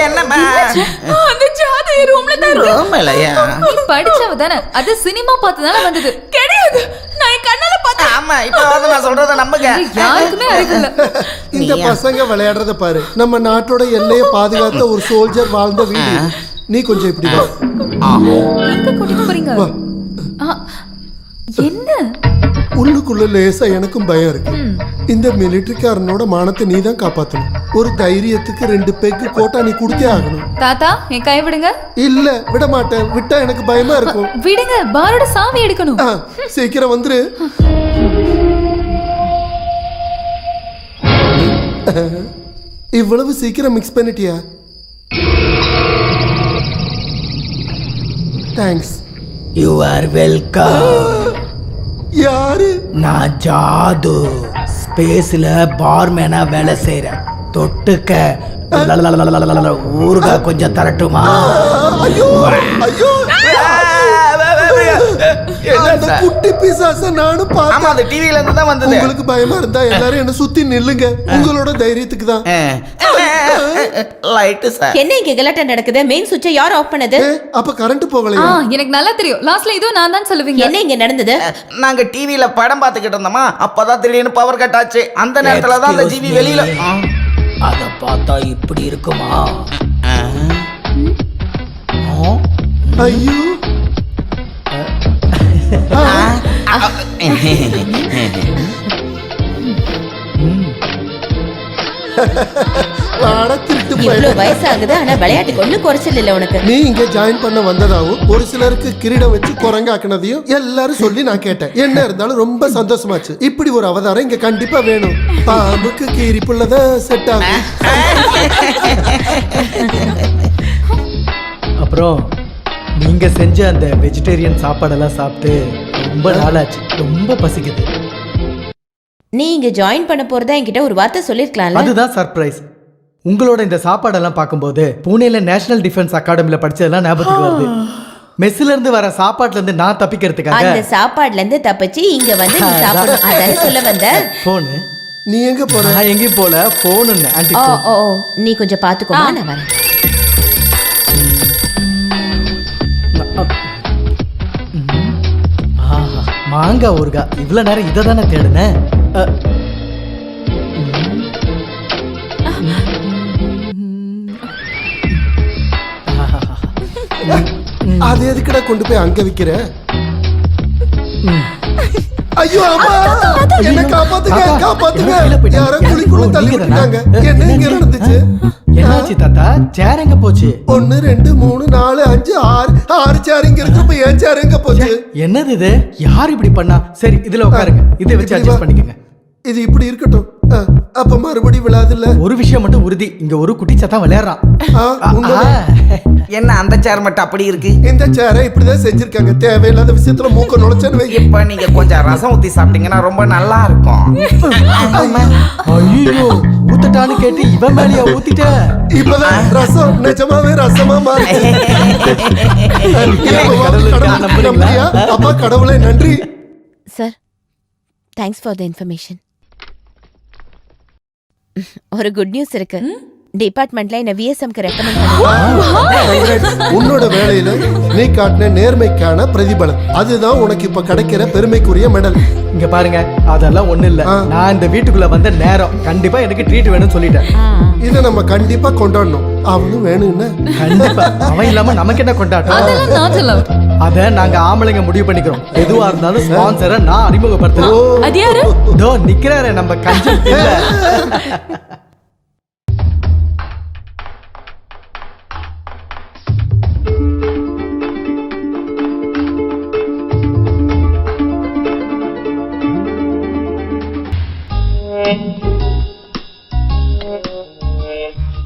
என்னம்மா அந்த ஜாது ரூம்ல தான் இருக்கு. ரூம்லயா? படிச்சவ தானே, அது சினிமா பார்த்ததால வந்தது. கிடையாது, நான் என் கண்ணால பார்த்தேன். ஆமா, இப்ப நான் சொல்றத நம்புங்க. யாருக்குமே அறிவில்ல. இந்த பசங்க விளையாடுறத பாரு. நம்ம நாட்டோட எல்லையை பாதுகாத்த ஒரு சோல்ஜர் வாழ்ந்த வீடு. நீ கொஞ்சம் இப்படி வா. எங்க கூட்டிட்டு போறீங்க? என்ன உள்ளுக்குள்ள லேசா எனக்கும் பயம் இருக்கு. இந்த மிலிட்டரிக்காரனோட மானத்தை நீ தான் காப்பாத்தணும். ஒரு தைரியத்துக்கு 2 பெக்கு கோட்டா நீ கொடுத்தே ஆகணும். தாத்தா, என் கை விடுங்க. இல்ல விட மாட்டேன். விட்டா எனக்கு பயமா இருக்கும். விடுங்க, பாரோட சாவி எடுக்கணும். சீக்கிரம் வந்துரு. இவ்வளவு சீக்கிரம் மிக்ஸ் பண்ணிட்டியா? தேங்க்ஸ். You are welcome. யாரு? நான் ஜாது, ஸ்பேஸ்ல பார்மேனா வேலை செய்றேன். தொட்டுக்க ஊறுகாய் கொஞ்சம் தரட்டுமா? ஐயோ ஐயோ, அந்த குட்டி பிசாச நானும் பார்த்தேன். அது டிவில இருந்து தான் வந்தது. உங்களுக்கு பயமா இருந்தா எல்லாரும் என்ன சுத்தி நில்லுங்க. உங்களோட தைரியத்துக்கு தான். Light sir. என்ன இங்க கலாட்டா நடக்குது? மெயின் சுவிட்சை யார் ஆஃப் பண்ணது? அப்ப கரண்ட் போகலையா? எனக்கு நல்லா தெரியும். லாஸ்ட்ல இதுவும் நான் தான் சொல்லுவீங்க. என்ன இங்க நடந்தது? நாங்க டிவில படம் பார்த்துக்கிட்டு இருந்தோமா, அப்பதான் திடீர்னு பவர் கட் ஆச்சு. அந்த நேரத்துல தான் அந்த டிவி வெளியில. அத பார்த்தா இப்படி இருக்குமா? ஐயோ இவ்வளவு வயசாகுது, ஆனா விளையாட்டுக்கு ஒண்ணும் குறைச்சல் இல்ல உனக்கு. நீ இங்க ஜாயின் பண்ண வந்ததாவும் ஒரு சிலருக்கு கிரீடம் வச்சு குரங்காக்குனதையும் எல்லாரும் சொல்லி நான் கேட்டேன். என்ன இருந்தாலும் ரொம்ப சந்தோஷமாச்சு. இப்படி ஒரு அவதாரம் இங்க கண்டிப்பா வேணும். பாம்புக்கு கீரி புள்ளத செட் ஆகும். அப்புறம் நீங்க செஞ்ச அந்த வெஜிடேரியன் சாப்பாடெல்லாம் சாப்பிட்டு ரொம்ப நாளாச்சு. ரொம்ப பசிக்குது. நீ இங்க ஜாயின் பண்ண போறதா என்கிட்ட ஒரு வார்த்தை சொல்லிருக்கலாம்ல. அதுதான் சர்ப்ரைஸ். உங்களோட இந்த சாப்பாடெல்லாம் பார்க்கும்போது புனேல நேஷனல் டிஃபென்ஸ் அகாடமில படிச்சதெல்லாம் ஞாபகத்துக்கு வருது. மெஸ்ல இருந்து வர சாப்பாட்டுல இருந்து நான் தப்பிக்கிறதுக்காக அந்த சாப்பாடுல இருந்து தப்பிச்சு இங்க வந்து நீ சாப்பிடணும். அதானே சொல்ல வந்த? போனு. நீ எங்க போற? நான் எங்கேயும் போல. போனுன்னு ஆன்ட்டி. ஓ நீ கொஞ்சம் பாத்துக்கோமா, நான் வரேன். மாங்காய் ஊறுகாய். இவ்வளவு நேரம் இதை தானே தேடுனேன். அது எதுக்குடா கொண்டு போய் அங்க விக்கிற? ஐயோ அம்மா, என்ன காப்பாத்துங்க, காப்பாத்துங்க. யாரோ குழிக்குள்ள தள்ளி விட்டாங்க. என்ன இங்க நடந்துச்சு? என்னாச்சு தாத்தா? சேர் எங்க போச்சு? 1 2 3 4 5 6 சேர் இங்க இருக்கு. இப்ப ஏன் சேர் எங்க போச்சு? என்னது இது? யார் இப்படி பண்ணா? சரி இதுல உட்காருங்க. இதை வச்சு அட்ஜஸ்ட் பண்ணிக்கங்க. இது இப்படி இருக்கட்டும். அப்ப மறுபடியும் விழாதுல்ல. ஒரு விஷயம் மட்டும் உறுதி, இங்க ஒரு குட்டி சத்தம் விளையாடுறான். என்ன அந்த சேர் மட்டும் அப்படி இருக்கு? இந்த சேரை இப்படிதான் செஞ்சிருக்காங்க. தேவையில்லாத விஷயத்துல மூக்க நுழைச்சேன்னு வை. இப்ப நீங்க கொஞ்சம் ரசம் ஊத்தி சாப்பிட்டீங்கன்னா ரொம்ப நல்லா இருக்கும். ஐயோ, ஊத்தட்டான்னு கேட்டு இவன் மேலயா ஊத்திட்ட? இப்பதான் ரசம் நிஜமாவே ரசமா மாறிச்சு. அப்பா கடவுளே நன்றி. Sir, thanks for the information. ஒரு குட் நியூஸ் இருக்கு. டிபார்ட்மெண்ட்ல என்ன விஎஸ்எம்க்கு ரெக்கமெண்ட் பண்ணாங்க. உன்னோட வேலையில நீ காட்டின நேர்மைக்கான பிரதிபலன் அதுதான் உனக்கு இப்ப கிடைக்கிற பெருமைக்குரிய மெடல். இங்க பாருங்க, அதெல்லாம் ஒண்ணு இல்ல. நான் இந்த வீட்டுக்குள்ள வந்த நேரம் கண்டிப்பா எனக்கு ட்ரீட் வேணும்னு சொல்லிட்டேன். இத நம்ம கண்டிப்பா கொண்டாடணும். அவனும் வேணும்னு கண்டிப்பா. அவன் இல்லாம நமக்கு என்ன கொண்டாட்டம்? அத நாங்க ஆம்பளைங்க முடிவு பண்ணிக்கிறோம். எதுவா இருந்தாலும் ஸ்பான்சரை நான் அறிமுகப்படுத்துறேன். அது யாரு? இதோ நிக்கிறாரு நம்ம கஞ்சன்.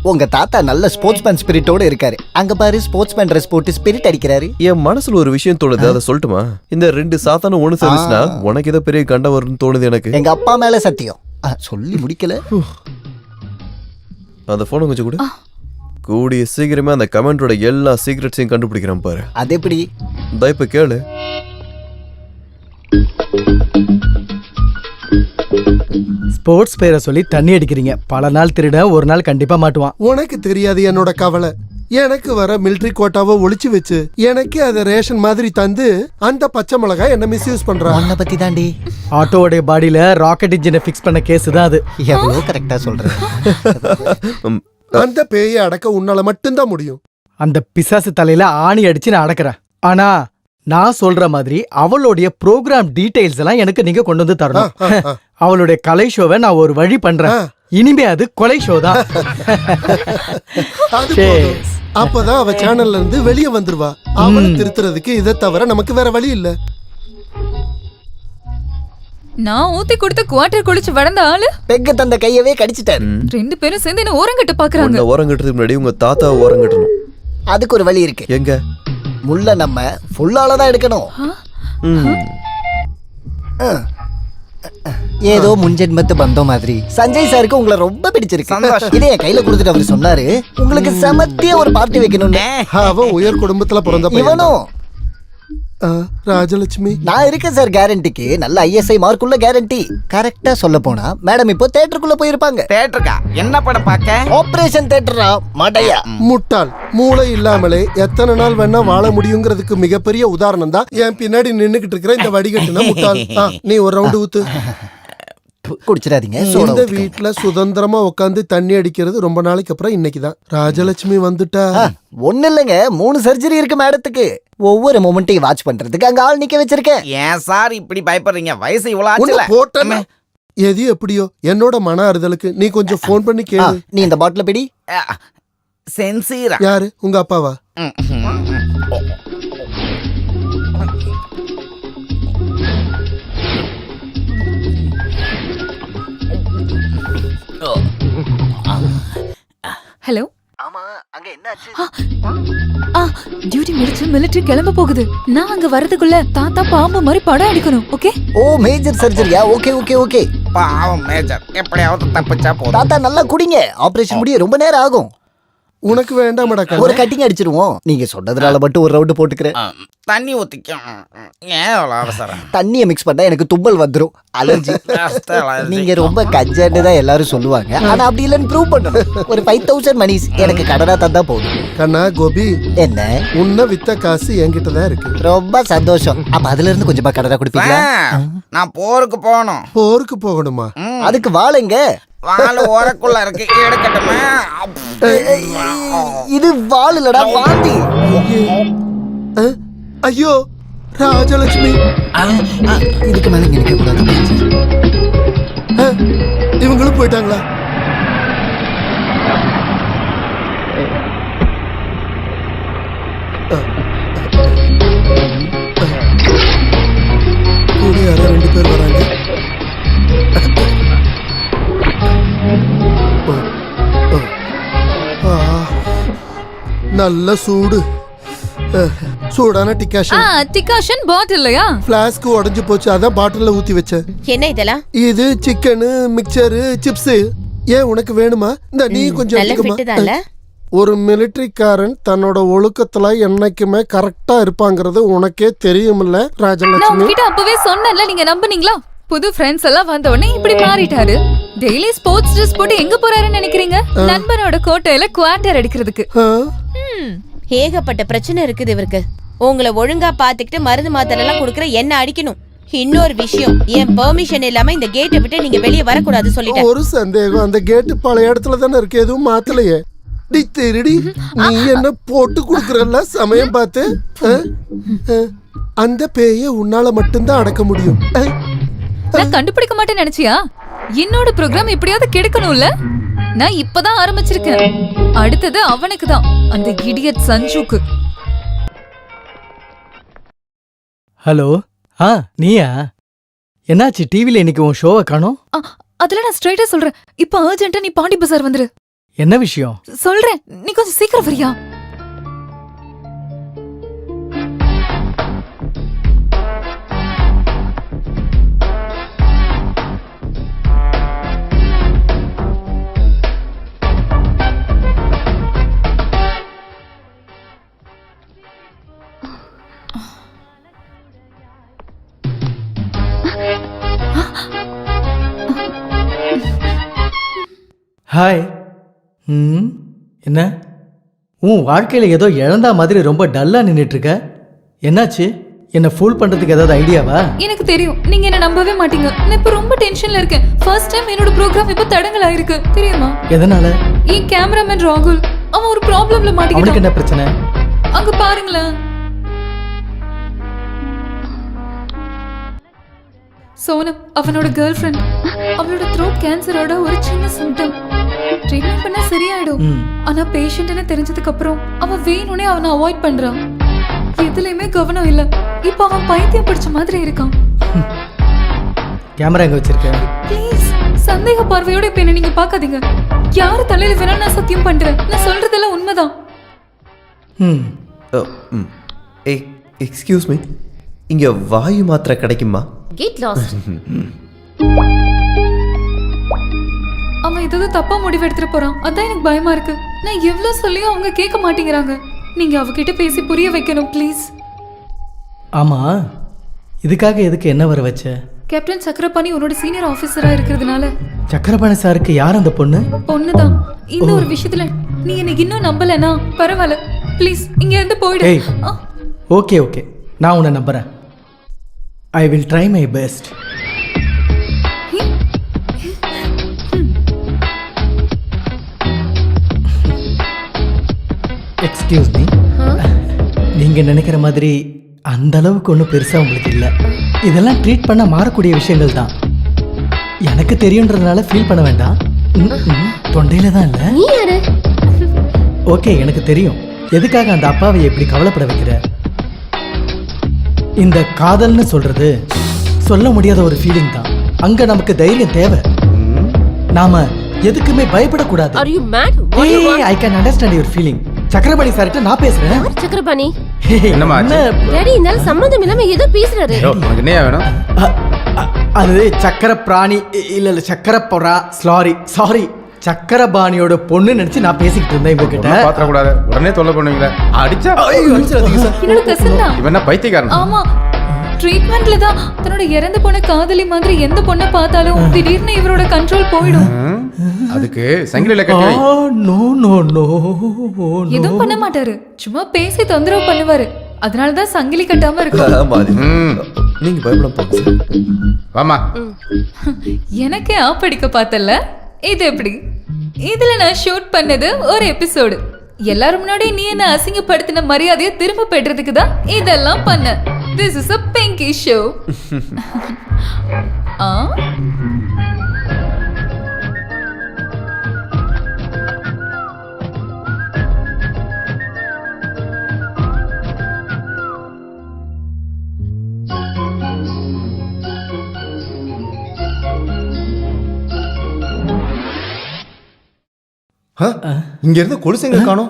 உங்க தாத்தா நல்ல ஸ்போர்ட்ஸ்மேன் ஸ்பிரிட்டோட இருக்காரு. அங்க பாரு, ஸ்போர்ட்ஸ்மேன் ட்ரெஸ் போட்டு ஸ்பிரிட் அடிக்கிறாரு. என் மனசுல ஒரு விஷயம் தோணுது, அதை சொல்லட்டுமா? இந்த 2 சாத்தான ஒண்ணு சேர்ந்துச்சுன்னா உனக்கு ஏதோ பெரிய கண்டம் வரும்னு தோணுது எனக்கு. எங்க அப்பா மேல சத்தியம். சொல்லி முடிக்கல. அந்த போனை கொஞ்சம் கூட கூடிய சீக்கிரமே அந்த கமெண்டோட எல்லா சீக்ரெட்ஸையும் கண்டுபிடிக்கிறேன் பாரு. அது எப்படி? இந்த இப்ப கேளு. ஸ்போர்ட்ஸ் பேரை சொல்லி தண்ணி அடிக்கிறீங்க. பல நாள் திருட ஒரு நாள் கண்டிப்பா மாட்டுவான். உனக்கு தெரியாது என்னோட கவலை. எனக்கு வர மிலிட்டரி கோட்டாவை ஒளிச்சு வச்சு எனக்கு அதை ரேஷன் மாதிரி தந்து அந்த பச்சை மிளகாய் என்ன மிஸ்யூஸ் பண்றான். உன்னை பத்தி தாண்டி. ஆட்டோடைய பாடியில ராக்கெட் இன்ஜினை ஃபிக்ஸ் பண்ண கேஸ் தான் அது. எவ்வளவு கரெக்டா சொல்றேன். அந்த பேயை அடக்க உன்னால மட்டும்தான் முடியும். அந்த பிசாசு தலையில ஆணி அடிச்சு நான் அடக்குறேன். ஆனா நான் சொல்ற மாதிரி அவளுடைய ப்ரோக்ராம் டீடைல்ஸ் எல்லாம் எனக்கு நீங்க கொண்டு வந்து தரணும். அவளுடைய கலை ஷோவை நான் ஒரு வழி பண்றேன். இனிமே அது கொலை ஷோ தான். அப்பதான் அவ சேனல்ல இருந்து வெளியே வந்துருவா. அவளை திருத்துறதுக்கு இதை தவிர நமக்கு வேற வழி இல்ல. நான் ஊத்தி கொடுத்த குவார்டர் குளிச்சு வளர்ந்த ஆளு பெக்க தந்த கையவே கடிச்சிட்டாரு. 2 பேரும் சேர்ந்து என்ன ஓரங்கட்ட பாக்குறாங்க. ஓரங்கட்டுறதுக்கு முன்னாடி உங்க தாத்தா ஓரங்கட்டணும். அதுக்கு ஒரு வழி இருக்கு. எங்க? முள்ள நம்ம ஃபுல்லால தான் எடுக்கணும். ஏதோ முன்ஜென்மத்து பந்தம் மாதிரி. சஞ்சய் சாருக்கு உங்களை ரொம்ப பிடிச்சிருக்கு. இதே கையில கொடுத்துட்டு அவர் சொன்னாரு உங்களுக்கு சமத்திய ஒரு பார்ட்டி வைக்கணும்னு. அவன் உயர் குடும்பத்துல பிறந்த இவனும் ராஜலட்சுமி. நான் இருக்கேன் சார் கேரண்டிக்கு. நல்ல ஐஎஸ்ஐ மார்க் உள்ள கேரண்டி. கரெக்டா சொல்ல போனா மேடம் இப்போ தியேட்டருக்குள்ள போயிருப்பாங்க. தியேட்டருக்கா? என்ன படம் பார்க்க? ஆபரேஷன் தியேட்டரா? மடையா முட்டாள். மூளை இல்லாமலே எத்தனை நாள் வேணா வாழ முடியுங்கிறதுக்கு மிகப்பெரிய உதாரணம் தான் என் பின்னாடி நின்னுகிட்டு இருக்கிற இந்த வடிகட்டுன முட்டாள். நீ ஒரு ரவுண்டு ஊத்து. குடிச்சிடாதீங்க. இந்த வீட்டுல சுதந்திரமா உட்காந்து தண்ணி அடிக்கிறது ரொம்ப நாளைக்கு அப்புறம் இன்னைக்குதான். ராஜலட்சுமி வந்துட்டா. ஒண்ணு இல்லைங்க, 3 சர்ஜரி இருக்கு மேடத்துக்கு. ஒவ்வொரு மொமெண்ட்டையும் வாட்ச் பண்றதுக்கு அங்க ஆள் நிக்க வச்சிருக்கேன். ஏன் சார் இப்படி பயப்படுறீங்க? வயசு இவ்வளவு ஆச்சுல. போட்டமே எது எப்படியோ என்னோட மன ஆறுதலுக்கு நீ கொஞ்சம் போன் பண்ணி கேளு. நீ இந்த பாட்டில பிடி. சென்சீரா? யாரு? உங்க அப்பாவா? ஹலோ. ஆமா, அங்க என்னாச்சு? டியூட்டி முடிச்சு மிலிட்டரி கிளம்ப போகுது. நான் அங்க வரதுக்குள்ள தாத்தா பாம்பு மாதிரி படம் அடிக்கணும். ஓகே? ஓ, மேஜர் சர்ஜரியா? Okay okay okay. பாவம் மேஜர், எப்படியாவது தப்பிச்சா போதும். தாத்தா நல்லா குடிங்க. ஆபரேஷன் முடிய ரொம்ப நேரம் ஆகும். உனக்கு வேண்டாமடா. ஒரு கட்டிங் அடிச்சிருவோம். நீங்க சொன்னதுனால மட்டும் ஒரு ரவுண்ட் போட்டுக்கிறேன். தண்ணி ஊத்திக்கும். ஏன் அவ்வளவு அவசரம்? தண்ணியை மிக்ஸ் பண்ணா எனக்கு தும்மல் வந்துரும். அலர்ஜி. நீங்க ரொம்ப கஞ்சன்னு தான் எல்லாரும் சொல்லுவாங்க. ஆனா அப்படி இல்லைன்னு ப்ரூவ் பண்ணணும். ஒரு 5000 மணிஸ் எனக்கு கடனா தந்தா போதும். கண்ணா கோபி, என்ன உன்ன வித்த காசு என்கிட்ட தான் இருக்கு. ரொம்ப சந்தோஷம். அப்ப அதுல இருந்து கொஞ்சமா கடனா கொடுப்பீங்களா? நான் போருக்கு போகணும். போருக்கு போகணுமா? அதுக்கு வாளுங்க. வாழ ஓரக்குள்ள இருக்கு, எடுக்கட்டுமா? இது வாள் இல்லடா, வாந்தி. ஐயோ ராஜலட்சுமி, இதுக்கு மேல நினைக்க கூடாது. இவங்களும் போயிட்டாங்களா? கூட யாரோ 2 பேர் வராங்க. நல்ல சூடு. சூடான டிகாஷன். டிகாஷன் பாட்டில்லையா? ஃபிளாஸ்க் உடைஞ்சு போச்சு, அதான் பாட்டில்ல ஊத்தி வச்சேன். என்ன இதெல்லாம்? இது சிக்கனு, மிக்சரு, சிப்ஸ். ஏன் உனக்கு வேணுமா? இந்த நீ கொஞ்சம் எடுத்துக்கமா. ஒரு மிலிட்டரிக்காரன் தன்னோட ஒழுக்கத்துல என்னைக்குமே கரெக்டா இருப்பாங்கிறது உனக்கே தெரியுமில்ல நான் ராஜலட்சுமி? உங்ககிட்ட அப்பவே சொன்னேன்ல, நீங்க நம்புனீங்களா? புது ஃப்ரெண்ட்ஸ் எல்லாம் வந்த உடனே இப்படி மாறிட்டாரு. டெய்லி ஸ்போர்ட்ஸ் ட்ரெஸ் போட்டு எங்க போறாருன்னு நினைக்கிறீங்க? நண்பனோட கோட்டையில குவார்டர் அடிக்கிறதுக்கு. ஏகப்பட்ட பிரச்சனை இருக்குது இவருக்கு. உங்களை ஒழுங்கா பாத்துக்கிட்டு மருந்து மாத்திரை எல்லாம் கொடுக்கற என்ன அடிக்கணும். இன்னொரு விஷயம், என் பெர்மிஷன் இல்லாம இந்த கேட்டை விட்டு நீங்க வெளியே வரக்கூடாது சொல்லிட்டேன். ஒரு சந்தேகம், அந்த கேட்டு பழைய இடத்துல தானே இருக்கு, எதுவும் மாத்தலையே. டி திருடி, நீ என்ன போட்டு குடுக்கறல்ல சமயம் பார்த்து. அந்த பேய உன்னால மட்டும்தான் அடக்க முடியும். நான் கண்டுபிடிக்க மாட்டேன்னு நினைச்சியா? என்னோட ப்ரோக்ராம் எப்படியாவது கெடுக்கணும்ல. நான் இப்பதான் ஆரம்பிச்சிருக்கேன். அடுத்தது அவனுக்கு தான், அந்த இடியட் சஞ்சுக்கு. ஹலோ. நீயா? என்னாச்சு டிவில இன்னைக்கு உன் ஷோவை காணோம்? அதுல நான் ஸ்ட்ரைட்டா சொல்றேன், இப்ப அர்ஜென்ட்டா நீ பாண்டி பஜார் வந்துரு. என்ன விஷயம்? சொல்றேன், நீ கொஞ்சம் சீக்கிரம் வரியா? ஹாய். என்ன உன் வாழ்க்கையில ஏதோ இழந்தா மாதிரி ரொம்ப டல்லா நின்னுட்டு இருக்க? என்னாச்சு? என்ன ஃபூல் பண்றதுக்கு ஏதாவது ஐடியாவா? எனக்கு தெரியும், நீங்க என்ன நம்பவே மாட்டீங்க. நான் இப்ப ரொம்ப டென்ஷன்ல இருக்கேன். ஃபர்ஸ்ட் டைம் என்னோட ப்ரோக்ராம் இப்ப தடங்கலா இருக்கு, தெரியுமா? எதனால? என் கேமராமேன் ராகுல், அவன் ஒரு ப்ராப்ளம்ல மாட்டிக்கிட்டான். அவனுக்கு என்ன பிரச்சனை? அங்க பாருங்களேன். சோனம் அவனோட கேர்ள் ஃப்ரெண்ட். அவளோட த்ரோட் கேன்சரோட ஒரு சின்ன சிம்டம். ட்ரீட்மெண்ட் பண்ணா சரியாயிடும். ஆனா பேஷண்ட்னு தெரிஞ்சதுக்கு அப்புறம் அவன் வேணும்னே அவனை அவாய்ட் பண்றான். எதுலயுமே கவனம் இல்ல. இப்ப அவன் பைத்தியம் பிடிச்ச மாதிரி இருக்கான். கேமரா எங்க வச்சிருக்க? ப்ளீஸ் சந்தேக பார்வையோட இப்ப என்ன நீங்க பாக்காதீங்க. யாரு தலையில வேணா நான் சத்தியம் பண்றேன். நான் சொல்றதெல்லாம் உண்மைதான். எக்ஸ்கியூஸ் மீ, இங்க வாயு மாத்திரை கிடைக்குமா? Get lost. அவன் ஏதாவது தப்பா முடிவு எடுத்துட்டு போறான். அதான் எனக்கு பயமா இருக்கு. நான் எவ்வளவு சொல்லியும் அவங்க கேட்க மாட்டேங்கிறாங்க. நீங்க அவகிட்ட பேசி புரிய வைக்கணும் ப்ளீஸ். ஆமா, இதுக்காக எதுக்கு என்ன வர வச்ச? கேப்டன் சக்கரபாணி உன்னோட சீனியர் ஆபீசரா இருக்கிறதுனால. சக்கரபாணி சாருக்கு யார் அந்த பொண்ணு? பொண்ணுதான். இந்த ஒரு விஷயத்துல நீ எனக்கு இன்னும் நம்பலனா பரவாயில்ல, ப்ளீஸ் இங்க இருந்து போயிடு. ஓகே ஓகே, நான் உன்னை நம்புறேன். I will try my best. Excuse me. நீங்க நினைக்கிற மாதிரி அந்த அளவுக்கு ஒன்றும் பெருசா உங்களுக்கு இல்லை. இதெல்லாம் ட்ரீட் பண்ண மாறக்கூடிய விஷயங்கள் தான். எனக்கு தெரியுன்றதுனால ஃபீல் பண்ண வேண்டாம். தொண்டையில தான் இல்லை. ஓகே, எனக்கு தெரியும் எதுக்காக அந்த அப்பாவை எப்படி கவலைப்பட வைக்கிற. இந்த காதல்னு சொல்றது சொல்ல முடியாத ஒரு ஃபீலிங் தான். அங்க நமக்கு தைரியம் தேவை. நாம எதுக்குமே பயப்படக்கூடாது. Are you mad? I can understand your feeling. Chakrapani சார்கிட்ட நான் பேசுறேன். சக்கரபாணி என்னம்மா ஆச்சு? டாடி இந்த சம்பந்தம் இல்லாம ஏதோ பேசுறாரு. உனக்கு என்னையா வேணும்? அது சக்கர பிராணி இல்ல சக்கர பொறா. சாரி சக்கரபாணியோட பொண்ணு நினைச்சு நான் பேசிக்கிட்டு இருந்தேன். இவங்க கிட்ட பாத்திர கூடாது, உடனே தொல்லை பண்ணுவீங்களா? அடிச்சா என்னோட கசின் தான். இவன் என்ன பைத்தியக்காரன்? ஆமா, ட்ரீட்மெண்ட்ல தான் தன்னோட இறந்து போன காதலி மாதிரி எந்த பொண்ணை பார்த்தாலும் திடீர்னு இவரோட கண்ட்ரோல் போயிடும். அதுக்கு சங்கிலில கட்டி. நோ நோ நோ, எதுவும் பண்ண மாட்டாரு, சும்மா பேசி தொந்தரவு பண்ணுவாரு. அதனாலதான் சங்கிலி கட்டாம இருக்கும். நீங்க பயப்பட போங்க. வாமா. எனக்கே ஆப் அடிக்க பார்த்தல. இது எப்படி? இதுல நான் ஷூட் பண்ணது ஒரு எபிசோடு. எல்லாரும் முன்னாடி நீ என்ன அசிங்கப்படுத்தின மரியாதையை திரும்ப பெற்றதுக்கு தான் இதெல்லாம் பண்ண. This is a pinky show. இங்க இருந்து கொலுசுங்க காணோம்.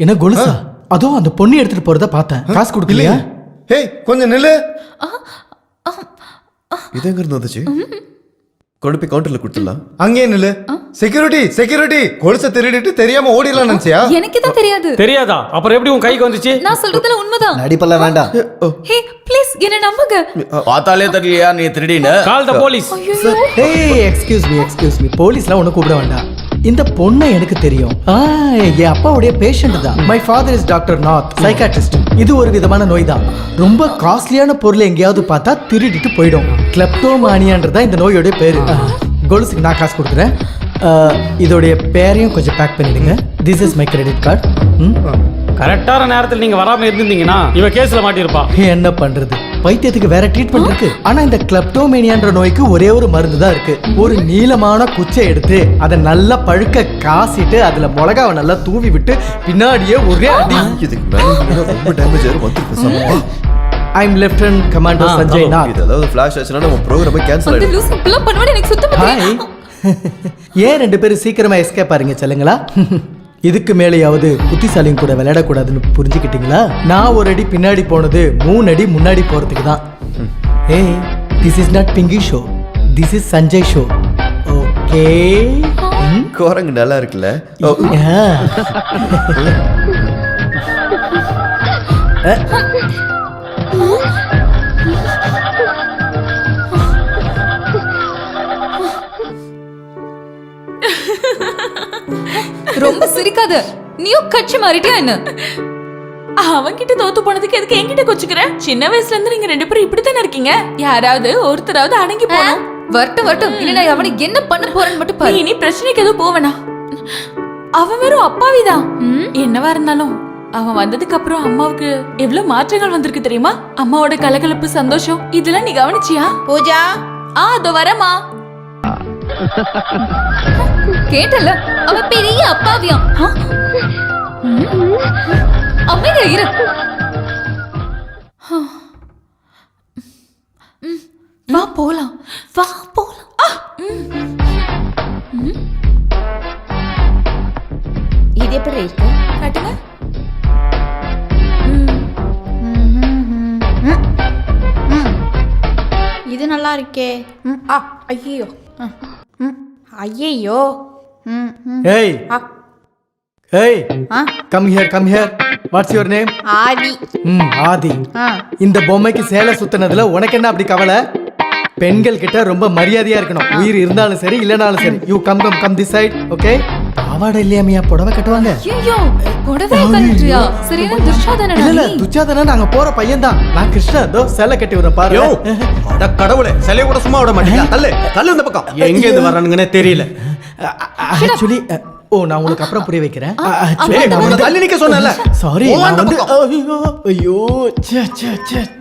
என்ன கொலுசா? அதோ அந்த பொண்ணு எடுத்துட்டு போறத பார்த்தேன். காசு கொடுக்கலையா? ஹேய் கொஞ்சம் நில்லு. இது எங்க இருந்து வந்துச்சு? கொண்டு போய் கவுண்டர்ல கொடுத்துடலாம். அங்கேயே நில்லு. செக்யூரிட்டி செக்யூரிட்டி, கொலுசை திருடிட்டு தெரியாம ஓடிடலாம் நினைச்சியா? எனக்கு தான் தெரியாது. தெரியாதா? அப்புறம் எப்படி உன் கைக்கு வந்துச்சு? நான் சொல்றதுல உண்மைதான். நடிப்பெல்லாம் வேண்டாம். ஹே ப்ளீஸ் என்ன நம்புங்க. பார்த்தாலே தெரியலையா நீ திருடின்னு? கால் த போலீஸ். ஏய் எக்ஸ்கியூஸ் மீ போலீஸ்லாம் ஒன்றும் கூப்பிட வேண்டாம். இந்த பொண்ணை எனக்கு தெரியும். என் அப்பாவுடைய பேஷண்ட் தான். My father is doctor Nath, psychiatrist. இது ஒரு விதமான நோய் தான். ரொம்ப காஸ்ட்லியான பொருளை எங்கேயாவது பார்த்தா திருடிட்டு போயிடும். கிளெப்டோமானியான்றதா இந்த நோயோட பேரு. கொலுசுக்கு நான் காசு கொடுக்குறேன். இதோடைய பேரையும் கொஞ்சம் பேக் பண்ணிடுங்க. This is my credit card. கரெக்டான நேரத்தில் நீங்க வராம இருந்திருந்தீங்கன்னா இவ கேஸ்ல மாட்டிருப்பா. என்ன பண்றது, பைத்தியத்துக்கு வேற ட்ரீட்மெண்ட் இருக்கு. ஆனா இந்த கிளெப்டோமேனியான்ற நோய்க்கு ஒரே ஒரு மருந்து தான் இருக்கு. ஒரு நீளமான குச்சை எடுத்து அதை நல்லா பழுக்க காசிட்டு அதுல மிளகாவை நல்லா தூவி விட்டு பின்னாடியே ஒரே அடி. இதுக்கு மேல ரொம்ப டேமேஜ் ஆயிரும். வந்து ஐ அம் லெஃப்டினன்ட் கமாண்டர் சஞ்சய் நாத். இது அதாவது ஃபிளாஷ் ஆச்சுனா நம்ம ப்ரோகிராமே கேன்சல் அந்த ஆயிடும். லூஸ் இப்பலாம் பண்ணுவானே எனக்கு சுத்தமா தெரியாது. ஏன் ரெண்டு பேரும் சீக்கிரமா எஸ்கேப் ஆறீங்க செல்லுங்களா? இதுக்கு மேலேயாவது புத்திசாலியும் கூட விளையாடக்கூடாதுன்னு புரிஞ்சுக்கிட்டீங்களா? நான் ஒரு அடி பின்னாடி போனது 3 அடி முன்னாடி போறதுக்கு தான். ஏய், this is not Pinki show, this is Sanjay show. Okay? கோரங்க நல்லா இருக்குல்ல? ரொம்ப சிரிக்காத. நீயும் கட்சி மாறிட்டியா என்ன? அவன்கிட்ட தோத்து போனதுக்கு எதுக்கு என்கிட்ட கொச்சுக்கிற? சின்ன வயசுல இருந்து நீங்க 2 பேரும் இப்படித்தானே இருக்கீங்க. யாராவது ஒருத்தராவது அடங்கி போகணும். வரட்டும் இல்ல நான் அவனுக்கு என்ன பண்ண போறேன்னு மட்டும் பாரு. நீ பிரச்சனைக்கு எதுவும் போவனா? அவன் வெறும் அப்பாவிதான். என்னவா இருந்தாலும் அவன் வந்ததுக்கு அப்புறம் அம்மாவுக்கு எவ்வளவு மாற்றங்கள் வந்திருக்கு தெரியுமா? அம்மாவோட கலகலப்பு, சந்தோஷம் இதெல்லாம் நீ கவனிச்சியா? பூஜா, அதோ வரமா. கேட்டல, அவன் பெரிய அப்பாவியா. அமைதியா இரு. வா போலாம், வா போலாம். இது எப்படி இருக்கு? காட்டுங்க. இது நல்லா இருக்கே. ஐயோ ஐயோ. ஏய் ஏய், come here. What's your name? Aadhi. Aadhi. இந்த பொம்மைக்கு சேலை சுத்தினதுல உனக்கு என்ன அப்படி கவலை? பெண்கள் கிட்ட ரொம்ப மரியாதையா இருக்கணும். உயிர் இருந்தாலும் சரி இல்லனாலும் சரி. You come this side. Okay? பாவாடை இல்லையாமையா புடவை கட்டுவாங்க? ஐயோ புடவை கட்டுறியா? சரியான துர்சாதனனா? இல்ல துர்சாதனா நாங்க போற பையன் தான். நான் கிருஷ்ணா. தோ சேலை கட்டி வர பாரு. அட கடவுளே, சேலைய கூட சும்மா விட மாட்டீங்களா? தள்ளு இந்த பக்கம். எங்க இருந்து வர்றானுங்கனே தெரியல. ஆக்சுவலி நான் உங்களுக்கு அப்புறம் புரிய வைக்கிறேன். தள்ளி நிக்க சொன்னேன்ல. சாரி. ஐயோ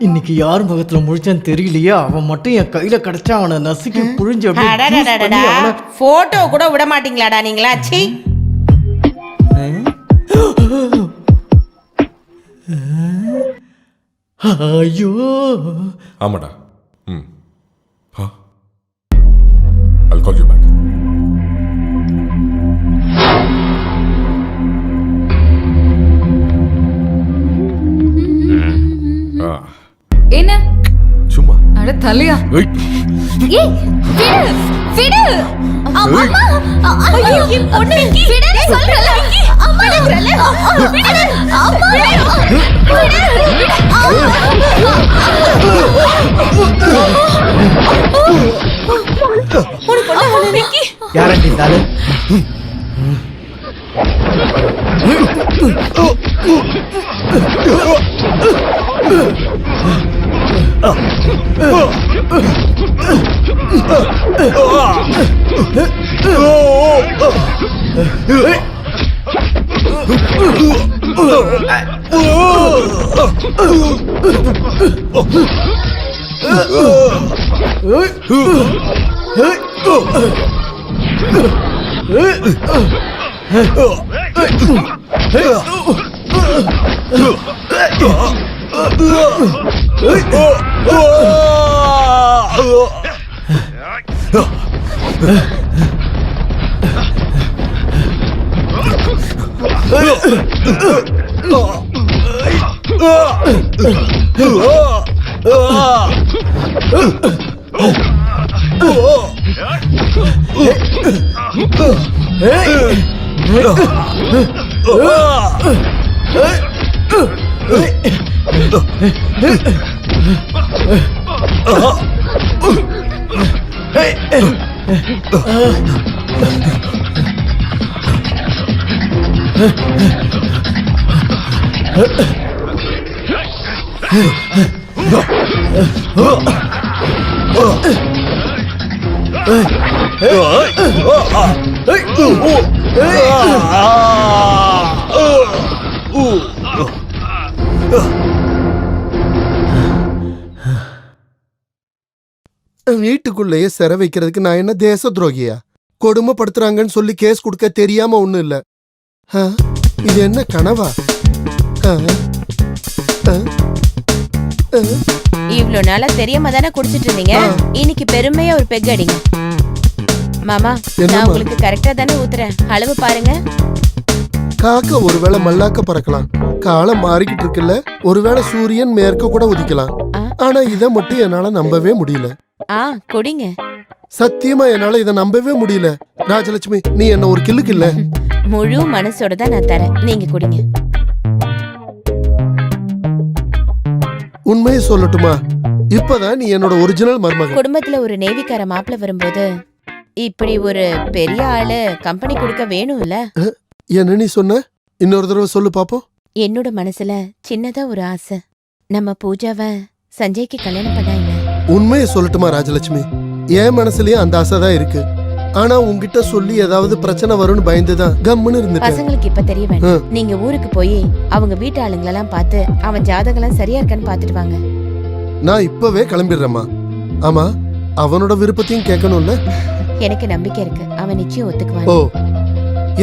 இன்னைக்கு யார் முகத்துல முழிச்சான்னு தெரியலையே. அவன் மட்டும் என் கையில கிடைச்சா அவனை நசுக்கி புழிஞ்சு போட்டோ கூட விட மாட்டீங்களாடா நீங்களா? சீ. ஐயோ ஆமாடா. I'll call you back. என்ன சும்மா அட தலையா. ஏய் விடு. அம்மா ஐயோ என் பொண்ணு விடு சொல்றல. அம்மா விடுறல. விடு அம்மா விடு. யாரண்டி தாலு? வீட்டுக்குள்ளேயே சிறை வைக்கிறதுக்கு நான் என்ன தேச துரோகியா? கொடுமைப்படுத்துறாங்கன்னு சொல்லி கேஸ் கொடுக்க தெரியாம ஒண்ணும் இல்ல. இது என்ன கனவா? இவ்ளோ நாளா தெரியாம தானே குடிச்சிட்டு இருந்தீங்க. இன்னைக்கு பெருமையா ஒரு பெக் அடிங்க. மாமா, நான் உங்களுக்கு கரெக்டா தானே ஊத்துறேன். அளவு பாருங்க. காக்க ஒருவேளை மல்லாக்க பறக்கலாம். காலம் மாறிக்கிட்டு இருக்குல்ல. ஒருவேளை சூரியன் மேற்க கூட உதிக்கலாம். ஆனா இத மட்டும் என்னால நம்பவே முடியல. குடிங்க. சத்தியமா என்னால இத நம்பவே முடியல. ராஜலட்சுமி, நீ என்ன ஒரு கில்லுக்கு இல்ல. முழு மனசோட தான் நான் தரேன். நீங்க குடிங்க. உண்மையை சொல்லட்டுமா? இப்பதான் நீ என்னோட ஒரிஜினல் மருமகன். குடும்பத்துல ஒரு நேவிக்கார மாப்பிள்ள வரும்போது இப்படி ஒரு பெரிய ஆளு கம்பெனி கொடுக்க வேணும்ல. என்ன நீ சொன்ன? இன்னொரு தடவை சொல்லு பாப்போம். என்னோட மனசுல சின்னதா ஒரு ஆசை. நம்ம பூஜாவை சஞ்சய்க்கு கல்யாணம் பண்ணா இல்ல. உண்மையை சொல்லட்டுமா ராஜலட்சுமி? என் மனசுலயே அந்த ஆசை தான் இருக்கு. ஆனா உன்கிட்ட சொல்லி ஏதாவது பிரச்சனை வரும்னு பயந்துதான் கம்முன்னு இருந்துட்டேன். பசங்களுக்கு இப்ப தெரிய வேண்டாம். நீங்க ஊருக்கு போய் அவங்க வீட்டு ஆளுங்களெல்லாம் பார்த்து அவன் ஜாதகம் சரியா இருக்கான்னு பாத்துட்டு வாங்க. நான் இப்பவே கிளம்பிடுறேம்மா. ஆமா, அவனோட விருப்பத்தையும் கேட்கணும்ல. எனக்கு நம்பிக்கை இருக்கு, அவன் நிச்சயம் ஒத்துக்குவான். ஓ,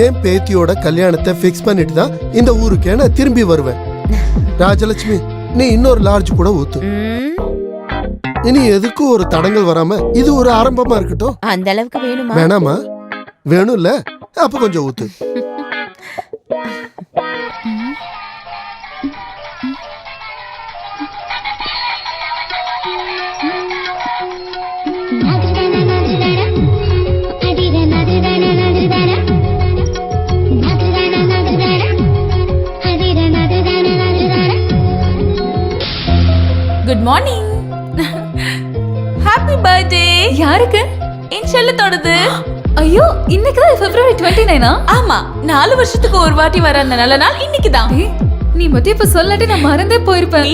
என் பேத்தியோட கல்யாணத்தை ஃபிக்ஸ் பண்ணிட்டு தான் இந்த ஊருக்கே நான் திரும்பி வருவேன். ராஜலட்சுமி, நீ இன்னொரு லார்ஜ் கூட ஊத்து. இனி எதுக்கும் ஒரு தடங்கள் வராம இது ஒரு ஆரம்பமா இருக்கட்டும். அந்த அளவுக்கு வேணுமா? வேணாமா? வேணும்ல, அப்ப கொஞ்சம் ஊத்து. Good morning. Happy birthday. யாருக்கு? என் செல்லத்தோடது. ஐயோ, இன்னைக்கு தான் February 29. ஆமா, 4 வருஷத்துக்கு ஒரு வாட்டி வர அந்த நல்ல நாள் இன்னைக்கு தான். நீ மட்டும் இப்ப சொல்லாட்டி நான் மறந்தே போயிருப்பேன்.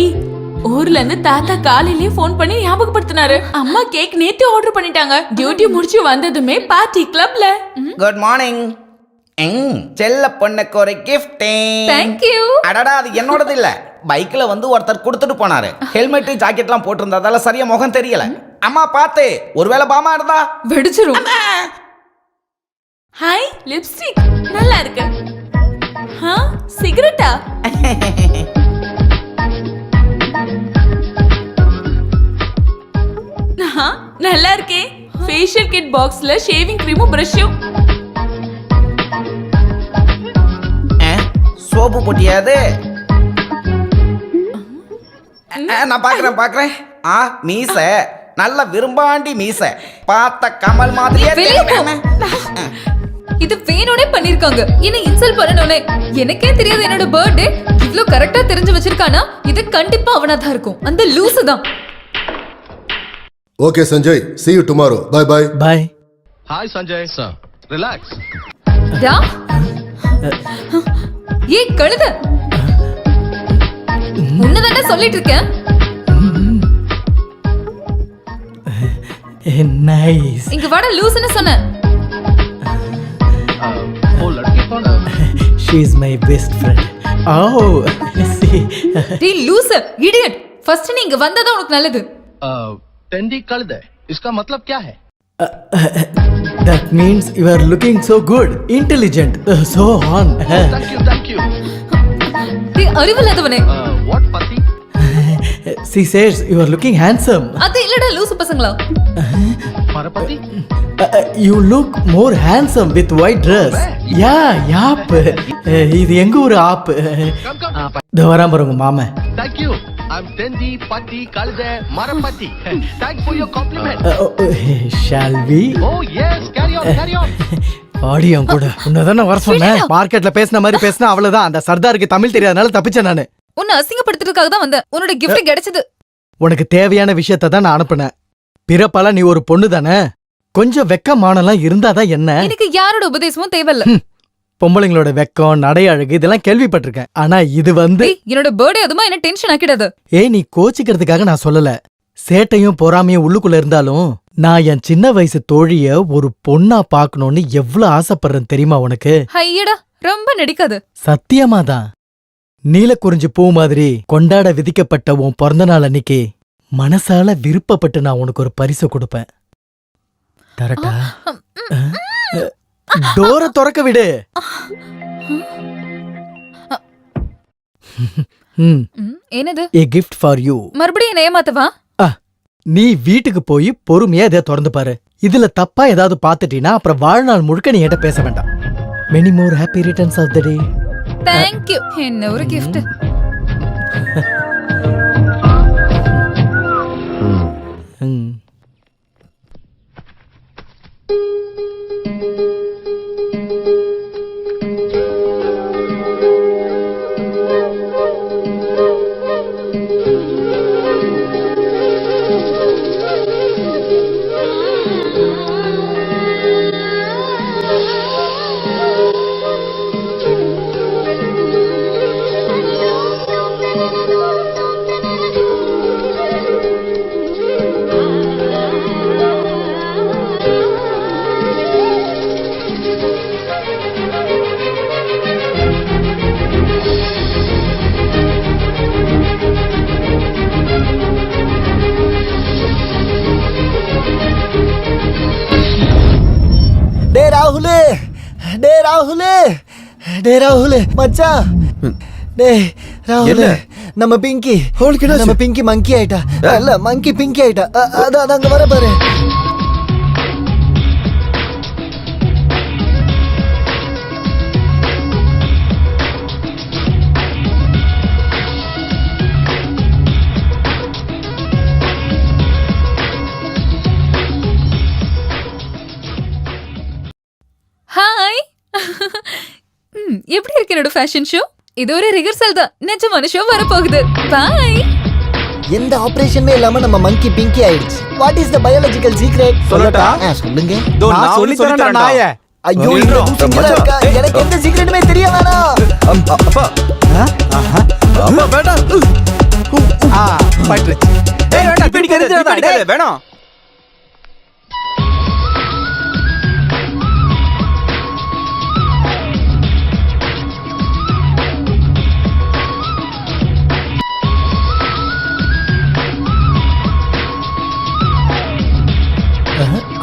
ஊர்ல இருந்து தாத்தா காலையிலேயே போன் பண்ணி ஞாபகப்படுத்தினாரு. அம்மா கேக் நேத்து ஆர்டர் பண்ணிட்டாங்க. டியூட்டி முடிச்சு வந்ததுமே பார்ட்டி கிளப்ல. Good morning. செல்ல பொண்ணுக்கு ஒரு கிஃப்ட். Thank you. அடடா, அது என்னோடது இல்ல. பைக்ல வந்து ஒருத்தர் கொடுத்துட்டு போனாரு. ஹெல்மெட் ஜாக்கெட்லாம் போட்டிருந்ததால சரியா முகம் தெரியல. அம்மா பார்த்து, ஒருவேளை பாமா இருந்தா வெடிச்சிரும். ஹாய், லிப்ஸ்டிக் நல்லா இருக்கு. சிகரெட்டா? நல்லா இருக்கே. ஃபேஷியல் கிட் பாக்ஸ்ல ஷேவிங் கிரீமும் பிரஷும். சோப்பு போட்டியாது. நான் பாக்குறேன். மீச நல்ல விரும்பாண்டி மீச. பார்த்த கமல் மாதிரியே. இது வேணும்னே பண்ணிருக்காங்க. என்ன இன்சல்ட் பண்ணனும்னே. எனக்கே தெரியாது என்னோட பர்த்டே. இவ்ளோ கரெக்ட்டா தெரிஞ்சு வச்சிருக்கானா? இது கண்டிப்பா அவனா தான் இருக்கும். அந்த லூசு தான். Okay, Sanjay. See you tomorrow. Bye bye. Bye. Hi, Sanjay. Sir, relax. ரா, ஏய் கழுத, உன்னதானே சொல்லிட்டு இருக்கேன். Nice. இங்க வாடா லூசுன்னு சொன்னேன். Oh, ladki kaun hai? She is my best friend. Oh, see. டேய் லூசு, இடியட். ஃபர்ஸ்ட் நீ இங்க வந்ததா உனக்கு நல்லது. Tendi kalde. इसका मतलब क्या है? That means you are looking so good, intelligent, so on. Thank you. டேய் அறிவில்லாதவனே. What pati? She says you are looking handsome. அது இல்லடா லூசு பசங்களா. Marapati? You look more handsome with white dress. Yeah yup. இது எங்க ஊர் ஆப். இந்த வராம பாருங்க மாமன். Thank you. I'm Tendi Patti Kalde Marapati. Thanks for your compliment. Shall we? Oh yes, carry on, carry on. ஆடியம் கூட உன்னதானே வர சொன்னேன். மார்க்கெட்ல பேசின மாதிரி பேசினா அவ்வளவுதான். அந்த சர்தாருக்கு தமிழ் தெரியாதனால தப்பிச்சேன் நானு. உன்னை அசிங்கப்படுத்துறதுக்காக தான் வந்தேன். உன்னோட கிஃப்ட் கிடைச்சது. உனக்கு தேவையான விஷயத்தை தான் நான் அனுப்புனேன். பிறப்பால நீ ஒரு பொண்ணு தானே, கொஞ்சம் வெக்கமானலாம் இருந்தாதான் என்ன. எனக்கு யாரோட உபதேசமும் தேவையில்ல. பொம்பளைங்களோட வெக்கம் நடை அழகு இதெல்லாம் கேள்விப்பட்டிருக்கேன். ஆனா இது என்னோட பர்த்டே அதுமா என்ன டென்ஷன் ஆக்கிடாது. நீ கோச்சிக்கிறதுக்காக நான் சொல்லல. சேட்டையும் பொறாமையும் உள்ளுக்குள்ள இருந்தாலும் நான் என் சின்ன வயசு தோழிய ஒரு பொண்ணா பாக்கணும்னு எவ்வளவு ஆசைப்படுறேன் தெரியுமா உனக்கு? ஐயடா ரொம்ப நடிக்காது. சத்தியமாதான். நீலக்குறிஞ்சி பூ மாதிரி கொண்டாட விதிக்கப்பட்ட உன் பிறந்த நாள் அன்னைக்கு மனசால விருப்பப்பட்டு நான் உனக்கு ஒரு பரிசு கொடுப்பேன். தரட்டா? டோர திறக்க விடு. என்னது? A gift for you. மறுபடியும் என்ன ஏமாத்தவா? நீ வீட்டுக்கு போய் பொறுமையா இதை திறந்து பாரு. இதுல தப்பா ஏதாவது பாத்துட்டீனா அப்புறம் வாழ்நாள் முழுக்க நீ என்கிட்ட பேச வேண்டாம். Many more happy returns of the day. Thank you. என்ன ஒரு gift. டே ராகுல் மச்சான். டே ராகுல் நம்ம பிங்கி மங்கி ஆயிட்டா. இல்ல மங்கி பிங்கி ஆயிட்டா. அதான் அங்க வர பாரு. ஹாய். எப்படி இருக்கு என்னோட ஃபேஷன் ஷோ? இது ஒரு ரிஹர்சல் தான். நிஜமான ஷோ வர போகுது. பை. எந்த ஆபரேஷனுமே இல்லாம நம்ம மங்கி பிங்கி ஆயிடுச்சு. What is the biological secret? சொல்லட்டா? சொல்லுங்க. நான் சொல்லி தரேன்டா நாயே. ஐயோ இந்த லூசுங்களா இருக்கா? எனக்கு எந்த சீக்ரெட்டுமே தெரிய வேணாம். அப்பா அப்பா வேண்டாம். பைட். வேண்டாம் பிடிக்காத வேணாம்.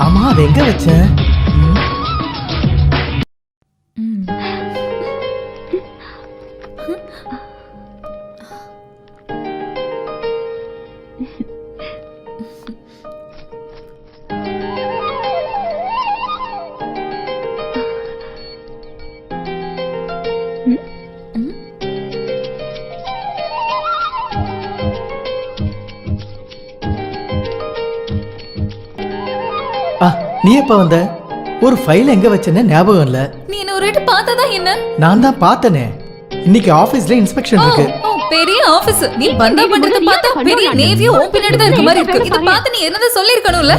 ஆமா அது எங்க வச்ச? நீ எப்ப வந்த? ஒரு ஃபைல் எங்க வச்சேன்னு ஞாபகம் இல்ல. நீ என்ன ஒரு பார்த்ததா என்ன? நான் தான் பார்த்தனே. இன்னைக்கு ஆபீஸ்ல இன்ஸ்பெக்ஷன் இருக்கு. பெரிய ஆபீஸ். நீ பந்தா பண்றத பார்த்தா பெரிய நேவியோ ஓ பின்னாடி தான் இருக்க மாதிரி இருக்கு. இத பார்த்து நீ என்னத சொல்லி இருக்கணும்ல?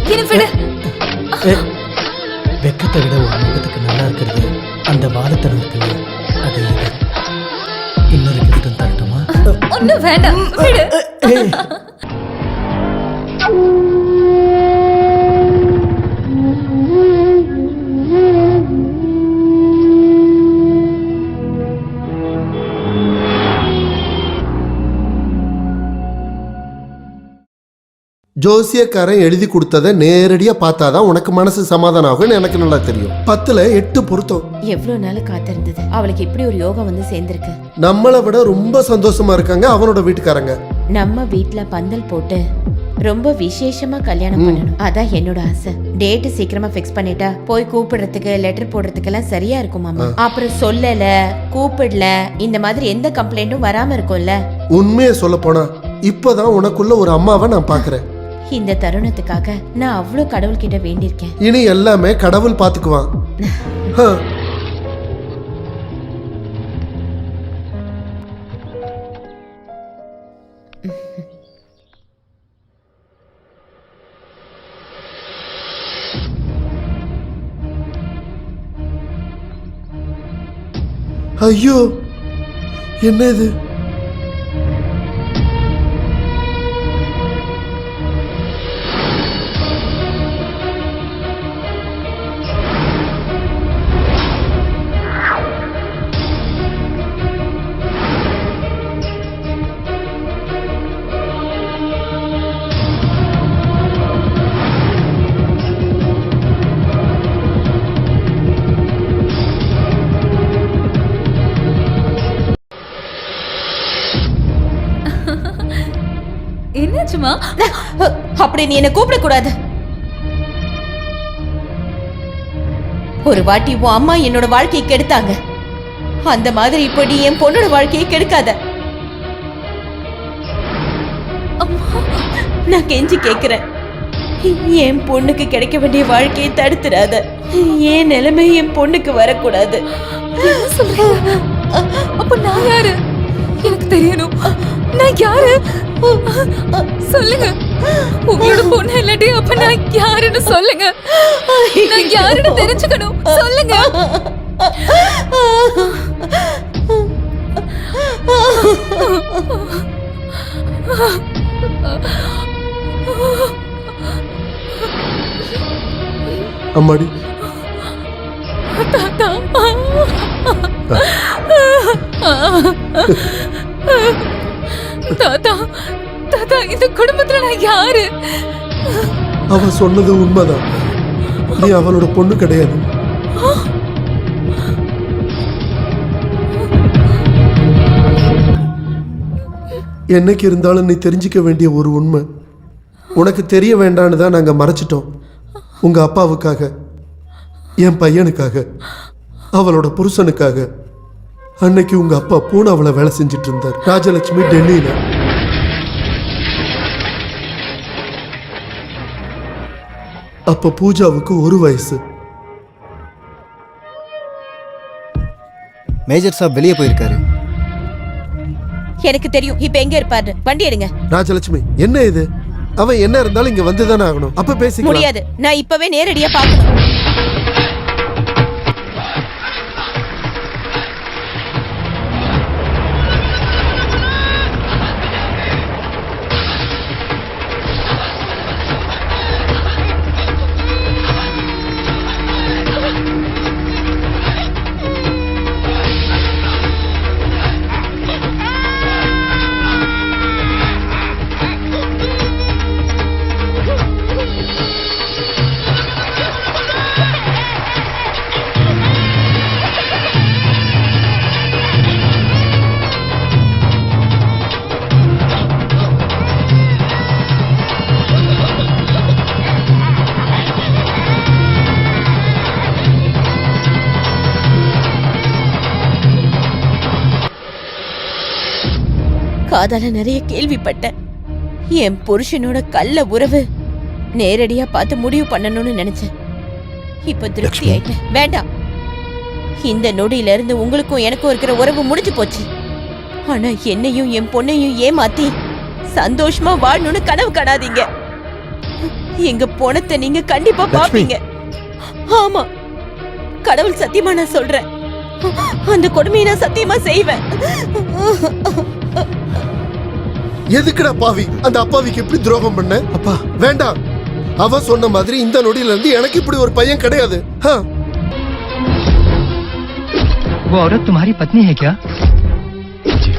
கினிஃபிட. வெக்கத்தை விட ஒரு முகத்துக்கு நல்லா இருக்குது அந்த வாலத்தனம் இருக்குல்ல, அது இன்னொரு கிஃப்ட் தரட்டுமா? ஒண்ணும் வேண்டாம் விடு. ஜோசியக்காரன் எழுதி கொடுத்ததை நேரடியா பார்த்தாதான் உனக்கு மனசு சமாதானம் ஆகும்னு எனக்கு நல்லா தெரியும். 10ல் 8 பொருத்தம். எவ்வளவு நாள் காத்திருந்தது. அவளுக்கு இப்படி ஒரு யோகம் வந்து சேர்ந்திருக்கு. நம்மளை விட ரொம்ப சந்தோஷமா இருக்காங்க அவனோட வீட்டுக்காரங்க. நம்ம வீட்ல பந்தல் போட்டு ரொம்ப விசேஷமா கல்யாணம் பண்ணணும். அதான் என்னோட ஆசை. டேட் சீக்கிரமா ஃபிக்ஸ் பண்ணிட்டா போய் கூப்பிடுறதுக்கு லெட்டர் போடுறதுக்கு எல்லாம் சரியா இருக்கும் மாமா. அப்புறம் சொல்லல கூப்பிடல இந்த மாதிரி எந்த கம்ப்ளைண்ட்டும் வராம இருக்கும்ல. உண்மையை சொல்ல போனா இப்பதான் உனக்குள்ள ஒரு அம்மாவை நான் பாக்குறேன். இந்த தருணத்துக்காக நான் அவ்வளவு கடவுள்கிட்ட வேண்டியிருக்கேன். இனி எல்லாமே கடவுள் பாத்துக்குவான். ஐயோ என்ன இது? என்னாச்சுமா? அப்படி நீ என்ன கூப்பிட கூடாது. ஒரு வாட்டி உன் அம்மா என்னோட வாழ்க்கையை கெடுத்தாங்க. அந்த மாதிரி இப்ப நீ என் பொண்ணோட வாழ்க்கையை கெடுக்காத. நான் கெஞ்சி கேக்குறேன். என் பொண்ணுக்கு கிடைக்க வேண்டிய வாழ்க்கையை தடுத்துடாத. என் நிலைமை என் பொண்ணுக்கு வரக்கூடாது. அப்ப நான் யாரு? எனக்கு தெரியணும். நான் யாரு சொல்லுங்க. உங்களோட பொண்ணு இல்லாட்டி அப்ப நான் யாருன்னு சொல்லுங்க. நான் யாருன்னு தெரிஞ்சுக்கணும். சொல்லுங்க. அம்மாடி தாத்தா தாத்தா தாத்தா இந்த குடும்பத்துல நான் யாரு? அவ சொன்னது உண்மைதான். நீ அவளோட பொண்ணு கிடையாது. என்னைக்கு இருந்தாலும் நீ தெரிஞ்சுக்க வேண்டிய ஒரு உண்மை உனக்கு தெரிய வேண்டான்னு தான் நாங்க மறைச்சிட்டோம். உங்க அப்பாவுக்காக, என் பையனுக்காக, அவளோட புருஷனுக்காக. அன்னைக்கு உங்க அப்பா பூனாவுல வேலை செஞ்சிட்டு இருந்தார். ராஜலட்சுமி டெல்லியில. அப்ப பூஜாவுக்கு 1 வயசு. மேஜர் சாப் வெளியே போயிருக்காரு. எனக்கு தெரியும் இப்ப எங்க இருப்பாரு. வண்டி எடுங்க. ராஜலட்சுமி என்ன இது? அவன் என்ன இருந்தாலும் இங்க வந்துதானே ஆகணும். அப்ப பேசிக்கலாம். முடியாது. நான் இப்பவே நேரடியா பார்க்கணும். காதால நிறைய கேள்விப்பட்டேன். என் புருஷனோட கள்ள உறவு நேரடியா பார்த்து முடிவு பண்ணணும்னு நினைச்சேன். இப்ப திருப்தி ஆயிட்டேன். வேண்டாம். இந்த நொடியில இருந்து உங்களுக்கும் எனக்கும் இருக்கிற உறவு முடிஞ்சு போச்சு. ஆனா என்னையும் என் பொண்ணையும் ஏமாத்தி சந்தோஷமா வாழணும்னு கனவு காணாதீங்க. எங்க பொணத்தை நீங்க கண்டிப்பா பாப்பீங்க. ஆமா, கடவுள் சத்தியமா நான் சொல்றேன். அந்த கொடுமையை நான் சத்தியமா செய்வேன். எதுக்குடா பாவி அந்த அப்பாவிக்கு எப்படி துரோகம் பண்ண? அப்பா வேண்டாம். அவ சொன்ன மாதிரி இந்த நொடியில இருந்து எனக்கு இப்படி ஒரு பையன் கிடையாது. वो औरत तुम्हारी पत्नी है क्या?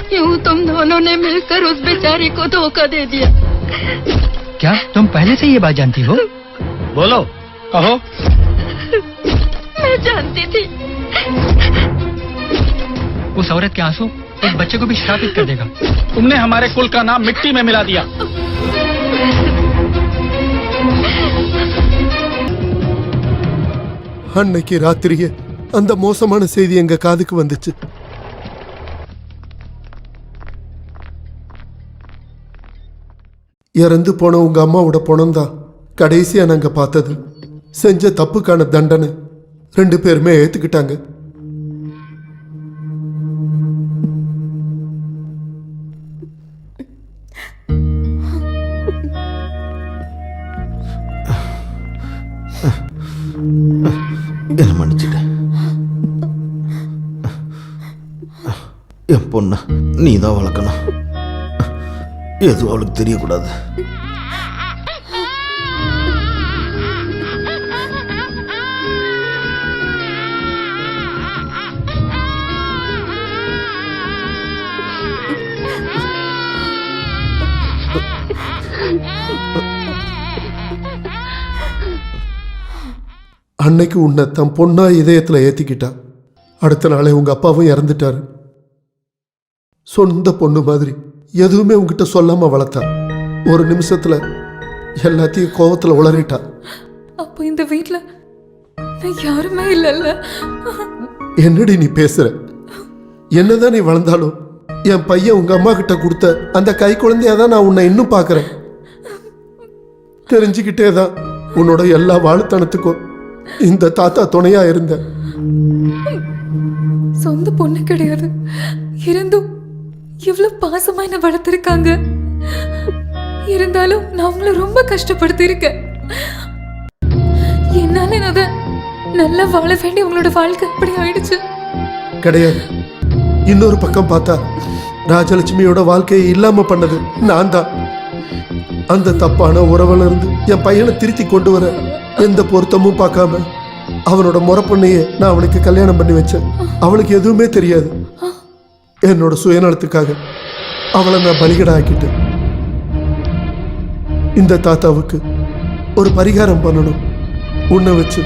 क्यों तुम दोनों ने मिलकर उस बेचारी को धोखा दे दिया? क्या तुम पहले से ये बात जानती हो? बोलो, कहो। मैं जानती थी। उस औरत के आंसू एक बच्चे को भी श्रापित कर देगा। तुमने हमारे कुल का नाम मिट्टी में मिला दिया। அன்னைக்கு ராத்திரியே அந்த மோசமான செய்தி எங்க காதுக்கு வந்துச்சு. இறந்து போன உங்க அம்மாவோட பணம்தான் கடைசியா நாங்க பார்த்தது. செஞ்ச தப்புக்கான தண்டனை 2 பேருமே ஏத்துக்கிட்டாங்க. என்ன மன்னிச்சிட்டேன். என் பொண்ண நீ தான் வளர்க்கணும். எதுவும் அவளுக்கு தெரியக்கூடாது. அன்னைக்கு உன்னை தன் பொண்ணா இதயத்துல ஏத்திக்கிட்டா. அடுத்த நாளே உங்க அப்பாவும் இறந்துட்டாரு. சொந்த பொண்ணு மாதிரி எதுவுமே உங்ககிட்ட சொல்லாம வளர்த்தா. ஒரு நிமிஷத்துல எல்லாத்தையும் கோவத்துல உளறிட்டா. அப்போ இந்த வீட்ல நான் யாருமே இல்லைல்ல. என்னடி நீ பேசுற? என்னதான் நீ வளர்ந்தாலும் என் பையன் உங்க அம்மா கிட்ட கொடுத்த அந்த கை குழந்தையாதான் நான் உன்னை இன்னும் பாக்குறேன். தெரிஞ்சுக்கிட்டே தான் உன்னோட எல்லா வாழுத்தனத்துக்கும் இந்த தாத்தா துணையா இருந்த. சொந்த பொண்ணு கிடையாது, இருந்தும் இவ்வளவு பாசமா என்ன வளர்த்திருக்காங்க. இருந்தாலும் நான் உங்களை ரொம்ப கஷ்டப்படுத்தி இருக்கேன். என்னால அத நல்லா வாழ வேண்டிய உங்களோட வாழ்க்கை அப்படி ஆயிடுச்சு. கிடையாது. இன்னொரு பக்கம் பார்த்தா ராஜலட்சுமியோட வாழ்க்கையை இல்லாம பண்ணது நான் தான். அந்த தப்பான உறவுல இருந்து என் பையனை திருத்தி கொண்டு வர எந்த பொருத்தமும் பார்க்காம அவனோட முறை பொண்ணையே நான் அவனுக்கு கல்யாணம் பண்ணி வச்சேன். அவளுக்கு எதுவுமே தெரியாது. என்னோட சுயநலத்துக்காக அவளை நான் பலிகடா ஆக்கிட்டேன். இந்த தாத்தாவுக்கு ஒரு பரிகாரம் பண்ணணும் உன்னை வச்சு.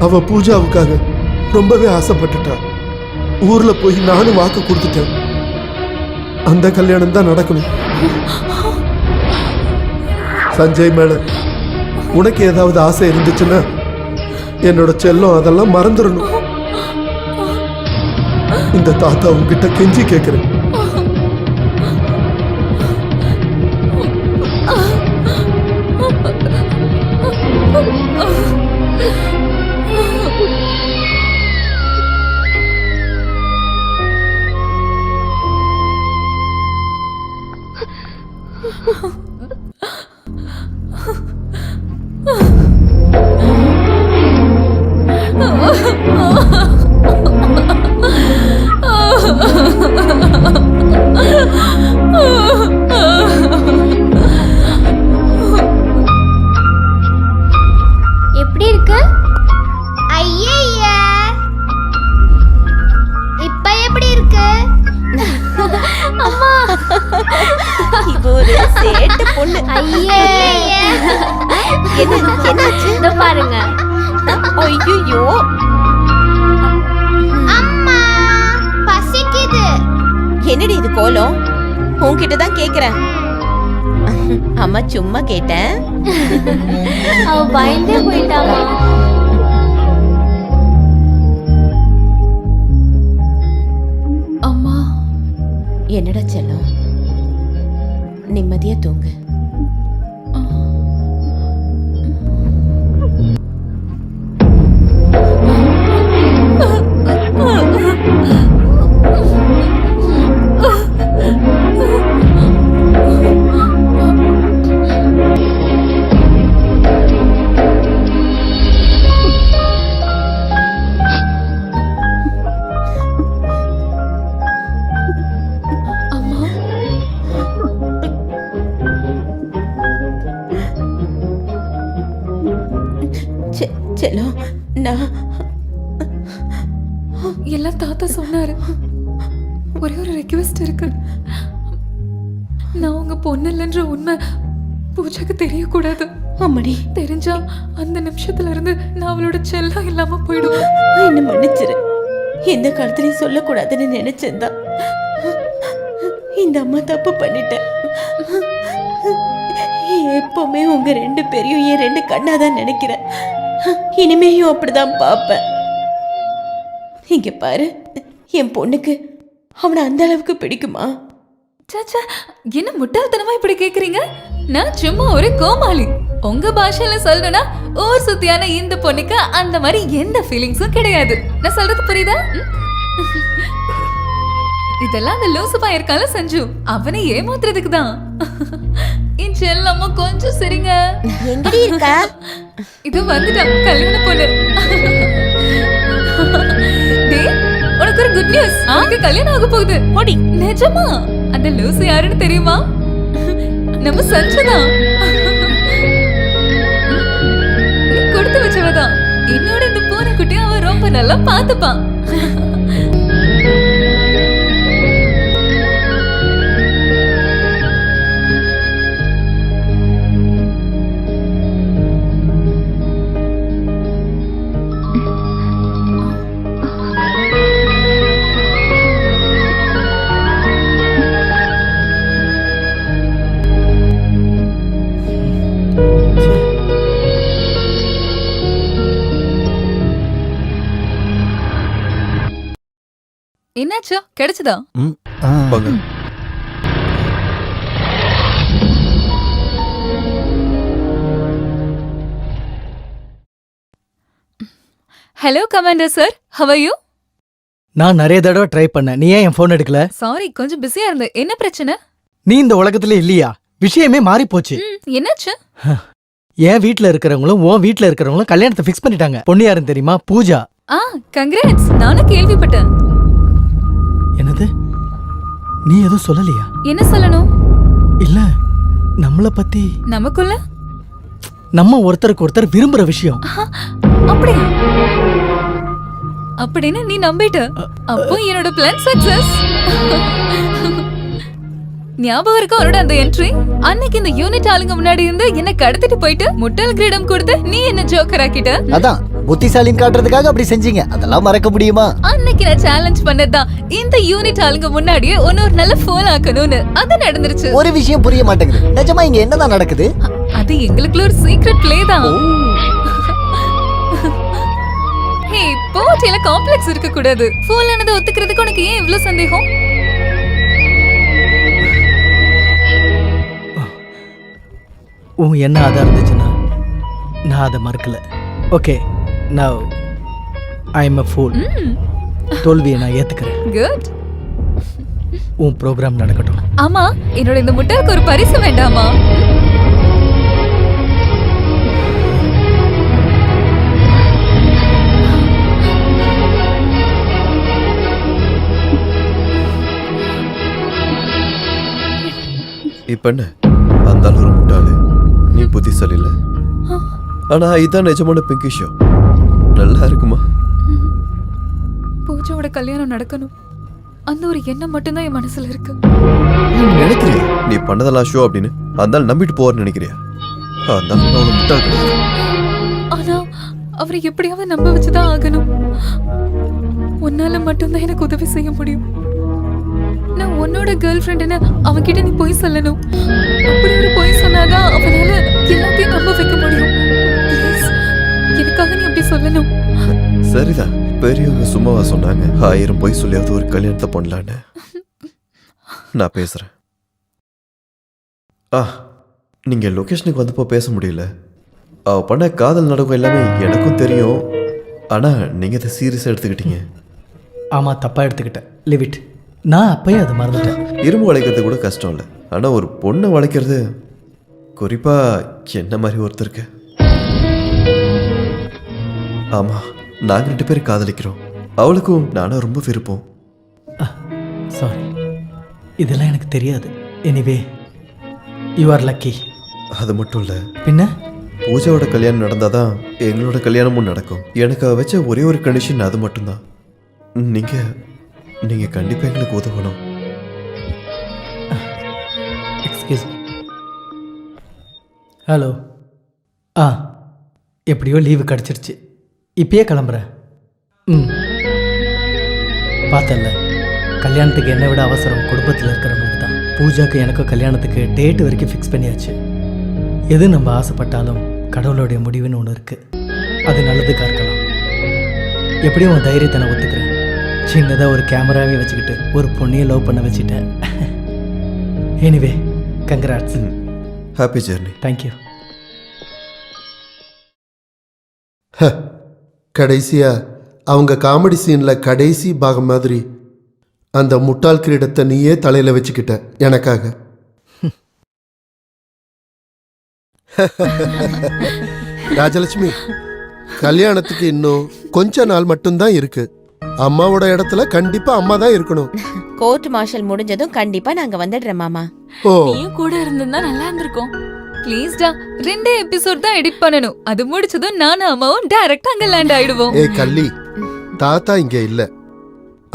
அவ பூஜாவுக்காக ரொம்பவே ஆசைப்பட்டுட்டா. ஊர்ல போய் நானும் வாக்கு கொடுத்துட்டேன். அந்த கல்யாணம் தான் நடக்கணும். சஞ்சய் மேல உனக்கு ஏதாவது ஆசை இருந்துச்சுன்னா என்னோட செல்லம் அதெல்லாம் மறந்துடணும். இந்த தாத்தா உங்ககிட்ட கெஞ்சி கேட்கிறேன். எப்படி இருக்கு? ஐயா, இப்ப எப்படி இருக்கு? அம்மா, இது ஒரு சேட்டு பொண்ணு. ஐயே, என்னாச்சு? இதோ பாருங்க. ஐயோ, அம்மா பசிக்குது. என்னடி இது கோலம்? உன்கிட்ட தான் கேக்குறேன். அம்மா சும்மா கேட்டேன். அவ பயந்தே போயிட்டாமா. அம்மா, என்னடா செல்லம், நிம்மதியா தூங்கு. செல்லம், நான் எல்லாம் தாத்தா சொன்னாரு. ஒரே ஒரு ரெக்வெஸ்ட் இருக்கு. நான் உங்க பொண்ணு இல்லைன்ற உண்மை பூஜைக்கு தெரியக்கூடாது. அம்மாடி, தெரிஞ்சா அந்த நிமிஷத்துல இருந்து நான் அவளோட செல்லம் இல்லாம போயிடுவேன். என்ன மன்னிச்சிரு. எந்த காலத்துலயும் சொல்லக்கூடாதுன்னு நினைச்சேன்தான். இந்த அம்மா தப்பு பண்ணிட்டேன். எப்பவுமே உங்க 2 பேரையும் என் 2 கண்ணாதான் நினைக்கிறேன். இனிமேயும் அப்படிதான் பாப்பேன். இங்க பாரு, என் பொண்ணுக்கு அவனை அந்த அளவுக்கு பிடிக்குமா? சாச்சா, என்ன முட்டாள்தனமா இப்படி கேக்குறீங்க? நான் சும்மா ஒரு கோமாளி. உங்க பாஷையில சொல்லணும்னா ஊர் சுத்தியான இந்த பொண்ணுக்கு அந்த மாதிரி எந்த ஃபீலிங்ஸும் கிடையாது. நான் சொல்றது புரியுதா? இதெல்லாம் அந்த லூசுப்பா இருக்கால சஞ்சு, அவனை ஏமாத்துறதுக்கு தான். என் செல்லம்மா கொஞ்சம் சரிங்க. எங்கடி இருக்கா? இது வந்துட்டான் கல்யாண பொண்ணு. டேய், உனக்கு ஒரு குட் நியூஸ். உனக்கு கல்யாணம் ஆக போகுது. ஓடி. நிஜமா? அந்த லூசு யாருன்னு தெரியுமா? நம்ம சஞ்சு தான். நீ கொடுத்து வச்சவதான். என்னோட இந்த பூனைக்குட்டி அவன் ரொம்ப நல்லா பாத்துப்பான். என்னாச்சு? கிடைச்சதா? வாங்க. Hello commander sir, how are you? நான் நிறைய தடவை ட்ரை பண்ணேன். நீ ஏன் என் ஃபோன் எடுக்கல? சாரி, கொஞ்சம் பிஸியா இருந்தேன். என்ன பிரச்சனை? நீ இந்த உலகத்துல இல்லையா? விஷயமே மாறி போச்சு. என்னாச்சு? என் வீட்ல இருக்கிறவங்களும் உன் வீட்ல இருக்கிறவங்களும் கல்யாணத்தை ஃபிக்ஸ் பண்ணிட்டாங்க. பொண்ணு யாருன்னு தெரியுமா? பூஜா. கங்க்ராட்ஸ். நானும் கேள்விப்பட்டேன். என்னது? நீ எதுவும் சொல்லலையா? என்ன சொல்லணும்? இல்ல, நம்மள பத்தி. நமக்குள்ள நம்ம ஒருத்தருக்கு ஒருத்தர் விரும்புற விஷயம். அப்படியா? அப்படின்னு நீ நம்பிட்ட. அப்போ என்னோட பிளான் சக்சஸ். ஞாபகம் இருக்கா அவரோட அந்த என்ட்ரி? அன்னைக்கு இந்த யூனிட் ஆளுங்க முன்னாடி இருந்து என்ன கடத்திட்டு போயிட்டு முட்டாள் கிரீடம் கொடுத்து நீ என்ன ஜோக்கர் ஆக்கிட்ட. அதான் புத்திசாலின்னு காட்டுறதுக்காக அப்படி செஞ்சீங்க. அதெல்லாம் மறக்க முடியுமா? அன்னைக்கு நான் சேலஞ்ச் பண்ணதான் இந்த யூனிட் ஆளுங்க முன்னாடியே ஒரு நல்ல ஃபோன் ஆக்கணும்னு. அது நடந்துருச்சு. ஒரு விஷயம் புரிய மாட்டேங்குது. நிஜமா இங்க என்னதான் நடக்குது? அது எங்களுக்குள்ள ஒரு சீக்ரெட் பிளே தான். ஹே, போட்டியில காம்ப்ளெக்ஸ் இருக்க கூடாது. ஃபோன் ஆனதை ஒத்துக்கிறதுக்கு உனக்கு ஏன் இவ்ளோ சந்தேகம்? என்ன அதா இருந்துச்சுன்னா நான் அதை மறக்கல. Okay, now I am a fool. தோல்வியை நான் ஏத்துக்கிறேன். குட். உன் ப்ரோக்ராம் நடக்கட்டும். ஆமா, என்னோட இந்த முட்டாளுக்கு ஒரு பரிசு வேண்டாமா? இப்ப என்ன, அந்த ஒரு முட்டாளு, நீ புத்திசாலி இல்ல. ஆனா இதான் நிஜமான பிங்கி ஷோ. நல்லா இருக்குமா? பூஜாவோட கல்யாணம் நடக்கணும், அந்த ஒரு எண்ணம் மட்டும்தான் என் மனசுல இருக்கு. நீ நினைக்கிறியா நீ பண்ணதெல்லாம் ஷோ அப்படின்னு? அந்த நம்பிட்டு போவார்னு நினைக்கிறியா? அதான் அவளை முட்டாள் கிடையாது. ஆனா அவரை எப்படியாவது நம்ப வச்சுதான் ஆகணும். உன்னால மட்டும்தான் எனக்கு உதவி செய்ய முடியும். நான் உன்னோட கேர்ள் ஃப்ரெண்டுன்னு அவன்கிட்ட நீ போய் சொல்லணும். அப்படி ஒரு போய் சொன்னாதான் அவனால எல்லாத்தையும் நம்ப வைக்க முடியும். எனக்காக நீ அப்படி சொல்லணும். சரிதான், பெரியவங்க சும்மாவா சொன்னாங்க 1000 போய் சொல்லியாவது ஒரு கல்யாணத்தை பண்ணலான்னு? நான் பேசுறேன். நீங்க லொகேஷனுக்கு வந்தப்போ பேச முடியல. அவ பண்ண காதல் நடக்கும் எல்லாமே எனக்கும் தெரியும். ஆனா நீங்க இதை சீரியஸா எடுத்துக்கிட்டீங்க. ஆமா, தப்பா எடுத்துக்கிட்டேன். Live it. நான் அப்பயே அதை மறந்துட்டேன். இரும்பு வளைக்கிறது கூட கஷ்டம் இல்லை, ஆனா ஒரு பொண்ணை வளைக்கிறது, குறிப்பா என்ன மாதிரி ஒருத்தருக்கு. ஆமா, நாங்க 2 பேரும் காதலிக்கிறோம். அவளுக்கும் நானும் ரொம்ப விருப்பம். சாரி, இதெல்லாம் எனக்கு தெரியாது. Anyway you are lucky. அது மட்டும் இல்ல, பின்ன பூஜாவோட கல்யாணம் நடந்தாதான் எங்களோட கல்யாணமும் நடக்கும். எனக்கு வச்ச ஒரே ஒரு கண்டிஷன் அது மட்டும்தான். நீங்க கண்டிப்பா எங்களுக்கு உதவணும். Excuse me. ஹலோ. எப்படியோ லீவு கிடச்சிருச்சு. இப்பயே கிளம்புறேன். பார்த்தல, கல்யாணத்துக்கு என்னை விட அவசரம் குடும்பத்தில் இருக்கிறவங்களுக்கு தான். பூஜாக்கு எனக்கும் கல்யாணத்துக்கு டேட் வரைக்கும் ஃபிக்ஸ் பண்ணியாச்சு. எது நம்ம ஆசைப்பட்டாலும் கடவுளுடைய முடிவுன்னு ஒன்று இருக்கு. அது நல்லதுக்காக இருக்கலாம். எப்படியும் உன் தைரியத்தை நான் ஒத்துக்கிறேன். சின்னதாக ஒரு கேமராவே வச்சுக்கிட்டு ஒரு பொண்ணையை லவ் பண்ண வச்சுட்டேன். Anyway, congrats. Happy journey. Thank you. கடைசியா அவங்க காமெடி சீன்ல கடைசி பாகம் மாதிரி அந்த முட்டாள் கிரீடத்தை நீயே தலையில வச்சுக்கிட்ட எனக்காக. ராஜலட்சுமி, கல்யாணத்துக்கு இன்னும் கொஞ்ச நாள் மட்டும்தான் இருக்கு. அம்மாவோட இடத்துல கண்டிப்பா அம்மா தான் இருக்கணும். கோர்ட் மார்ஷல் முடிஞ்சதும் கண்டிப்பா நாங்க வந்துடுறோம் மாமா. ஓ, நீயும் கூட இருந்திருந்தா நல்லா இருந்திருக்கும். ப்ளீஸ்டா, 2 எபிசோட் தான் எடிட் பண்ணணும். அது முடிச்சதும் நானும் அம்மாவும் டைரக்டா அங்க லேண்ட் ஆயிடுவோம். ஏ கள்ளி, தாத்தா இங்க இல்ல.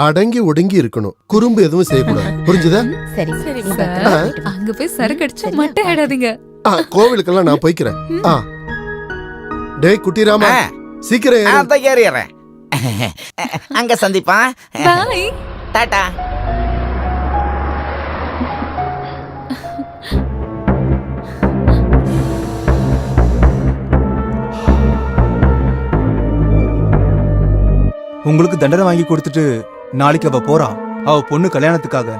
அடங்கி ஒடுங்கி இருக்கணும். குறும்பு எதுவும் செய்யக்கூடாது. புரிஞ்சுதா? சரி சரி சார், அங்க போய் சரக்கு அடிச்சு மட்டை ஆடாதீங்க. கோவிலுக்கெல்லாம் நான் போய்க்கிறேன். டேய் குட்டிராமா, சீக்கிரம் ஏறு. அந்த ஏறிறேன். அங்க சந்திப்பா. பை. டாடா. உங்களுக்கு தண்டனை வாங்கி கொடுத்துட்டு நாளைக்கு அவ போறா. அவ பொண்ணு கல்யாணத்துக்காக.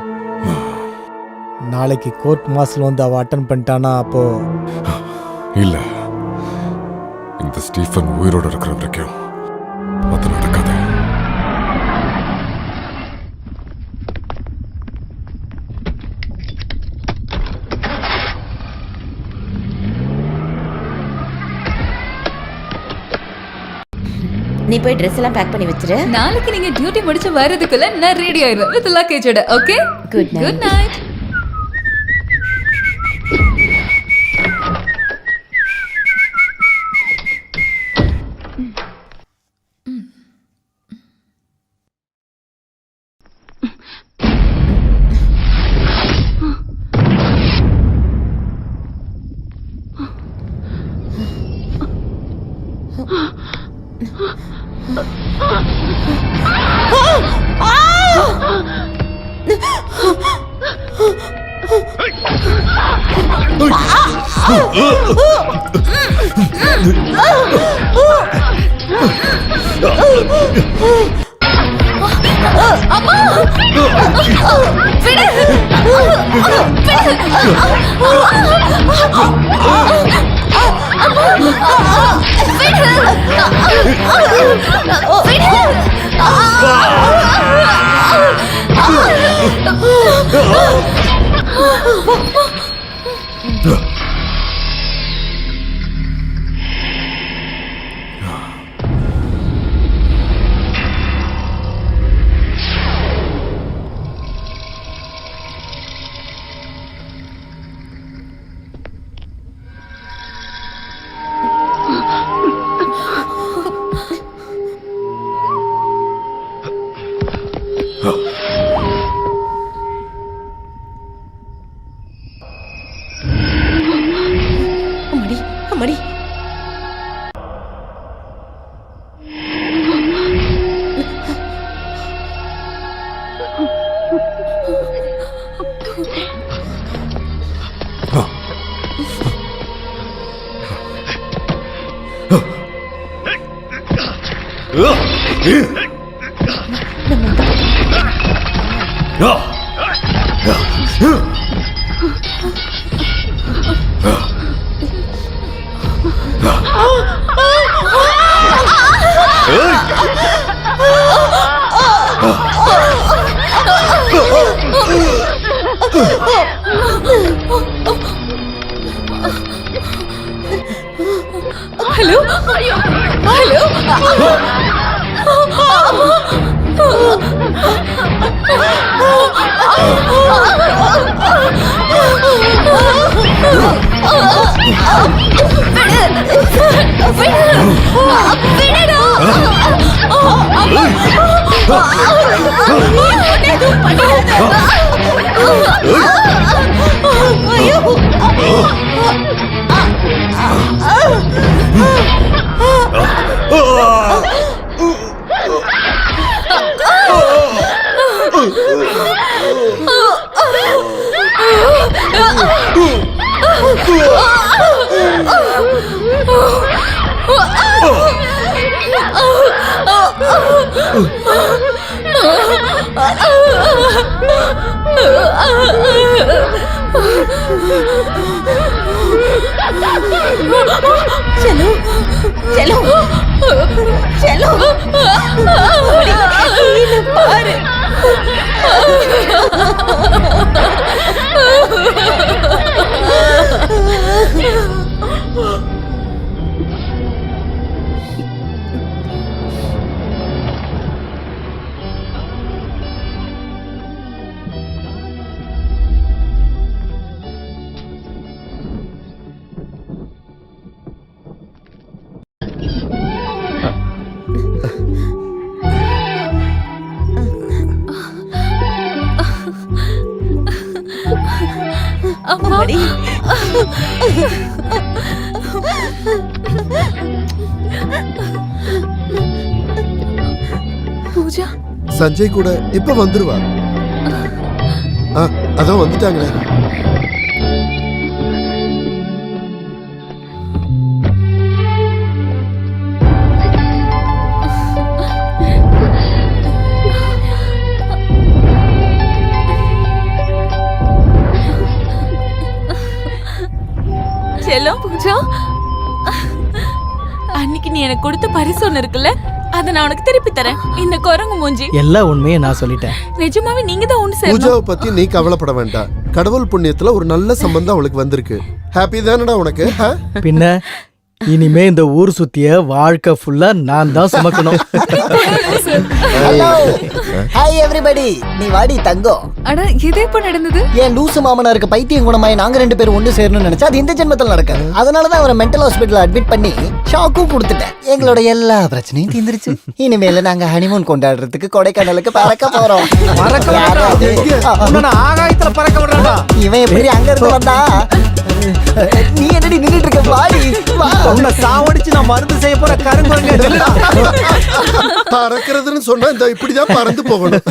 நாளைக்கு கோர்ட் மார்ஷல் வந்து அவ அட்டன் பண்ணிட்டானா அப்போ இல்ல, இந்த ஸ்டீஃபன் உயிரோட இருக்கிற வரைக்கும் அது நடக்காது. நீ போய் ட்ரெஸ் எல்லாம் பேக் பண்ணி வச்சிரு. நாளைக்கு நீங்க டியூட்டி முடிச்சு வரதுக்குள்ள நான் ரெடி ஆயிடுவேன் வித் லக்கேஜோட. Okay, good night. Good night. அம்மா, விடு. அம்மாடி, அம்மாடி. Hello, hello. செல்லு செல்லு செல்லு பாரு அம்மாடி பூஜா சஞ்சய் கூட இப்ப வந்துருவா. அதான் வந்துட்டாங்களே. செல்லம் பூஜா, அன்னைக்கு நீ எனக்கு கொடுத்த பரிசு ஒண்ணு இருக்குல்ல, அத நான் உனக்கு திருப்பி தரேன். இந்த குரங்கு மூஞ்சி. எல்லா உண்மையை நான் சொல்லிட்டேன். நிஜமாவே நீங்க தான் ஒண்ணு சேரணும். பூஜாவை பத்தி நீ கவலைப்பட வேண்டாம். கடவுள் புண்ணியத்துல ஒரு நல்ல சம்பந்தம் அவளுக்கு வந்திருக்கு. ஹாப்பி தானடா உனக்கு? பின்ன இனிமே இந்த ஊர் சுத்திய வாழ்க்கை ஃபுல்லா நான் தான் சுமக்கணும். Hello hi everybody. நீ வாடி தங்கம். அட இது எப்ப நடந்தது? ஏன் லூசு மாமனாருக்கு பைத்தியம் குணமாய் நாங்க 2 பேரும் ஒன்று சேரணும்னு நினைச்சா அது இந்த ஜென்மத்தில் நடக்காது. அதனாலதான் அவரை மென்டல் ஹாஸ்பிட்டல் அட்மிட் பண்ணி ஷாக்கும் கொடுத்துட்டேன். எங்களோட எல்லா பிரச்சனையும் தீர்ந்துருச்சு. இனிமேல நாங்க ஹனிமூன் கொண்டாடுறதுக்கு கொடைக்கானலுக்கு பறக்க போறோம். ஆகாயத்துல பறக்க விடுறா. இவன் எப்படி அங்க இருந்து வந்தா? நீ என்னடி நின்னுட்டு இருக்க? வாடி வா. உன்னை சாவடிச்சு நான் மருந்து செய்ய போற கருங்குரங்க. பறக்கிறதுன்னு சொன்னா இந்த இப்படிதான் பறந்து போகணும்.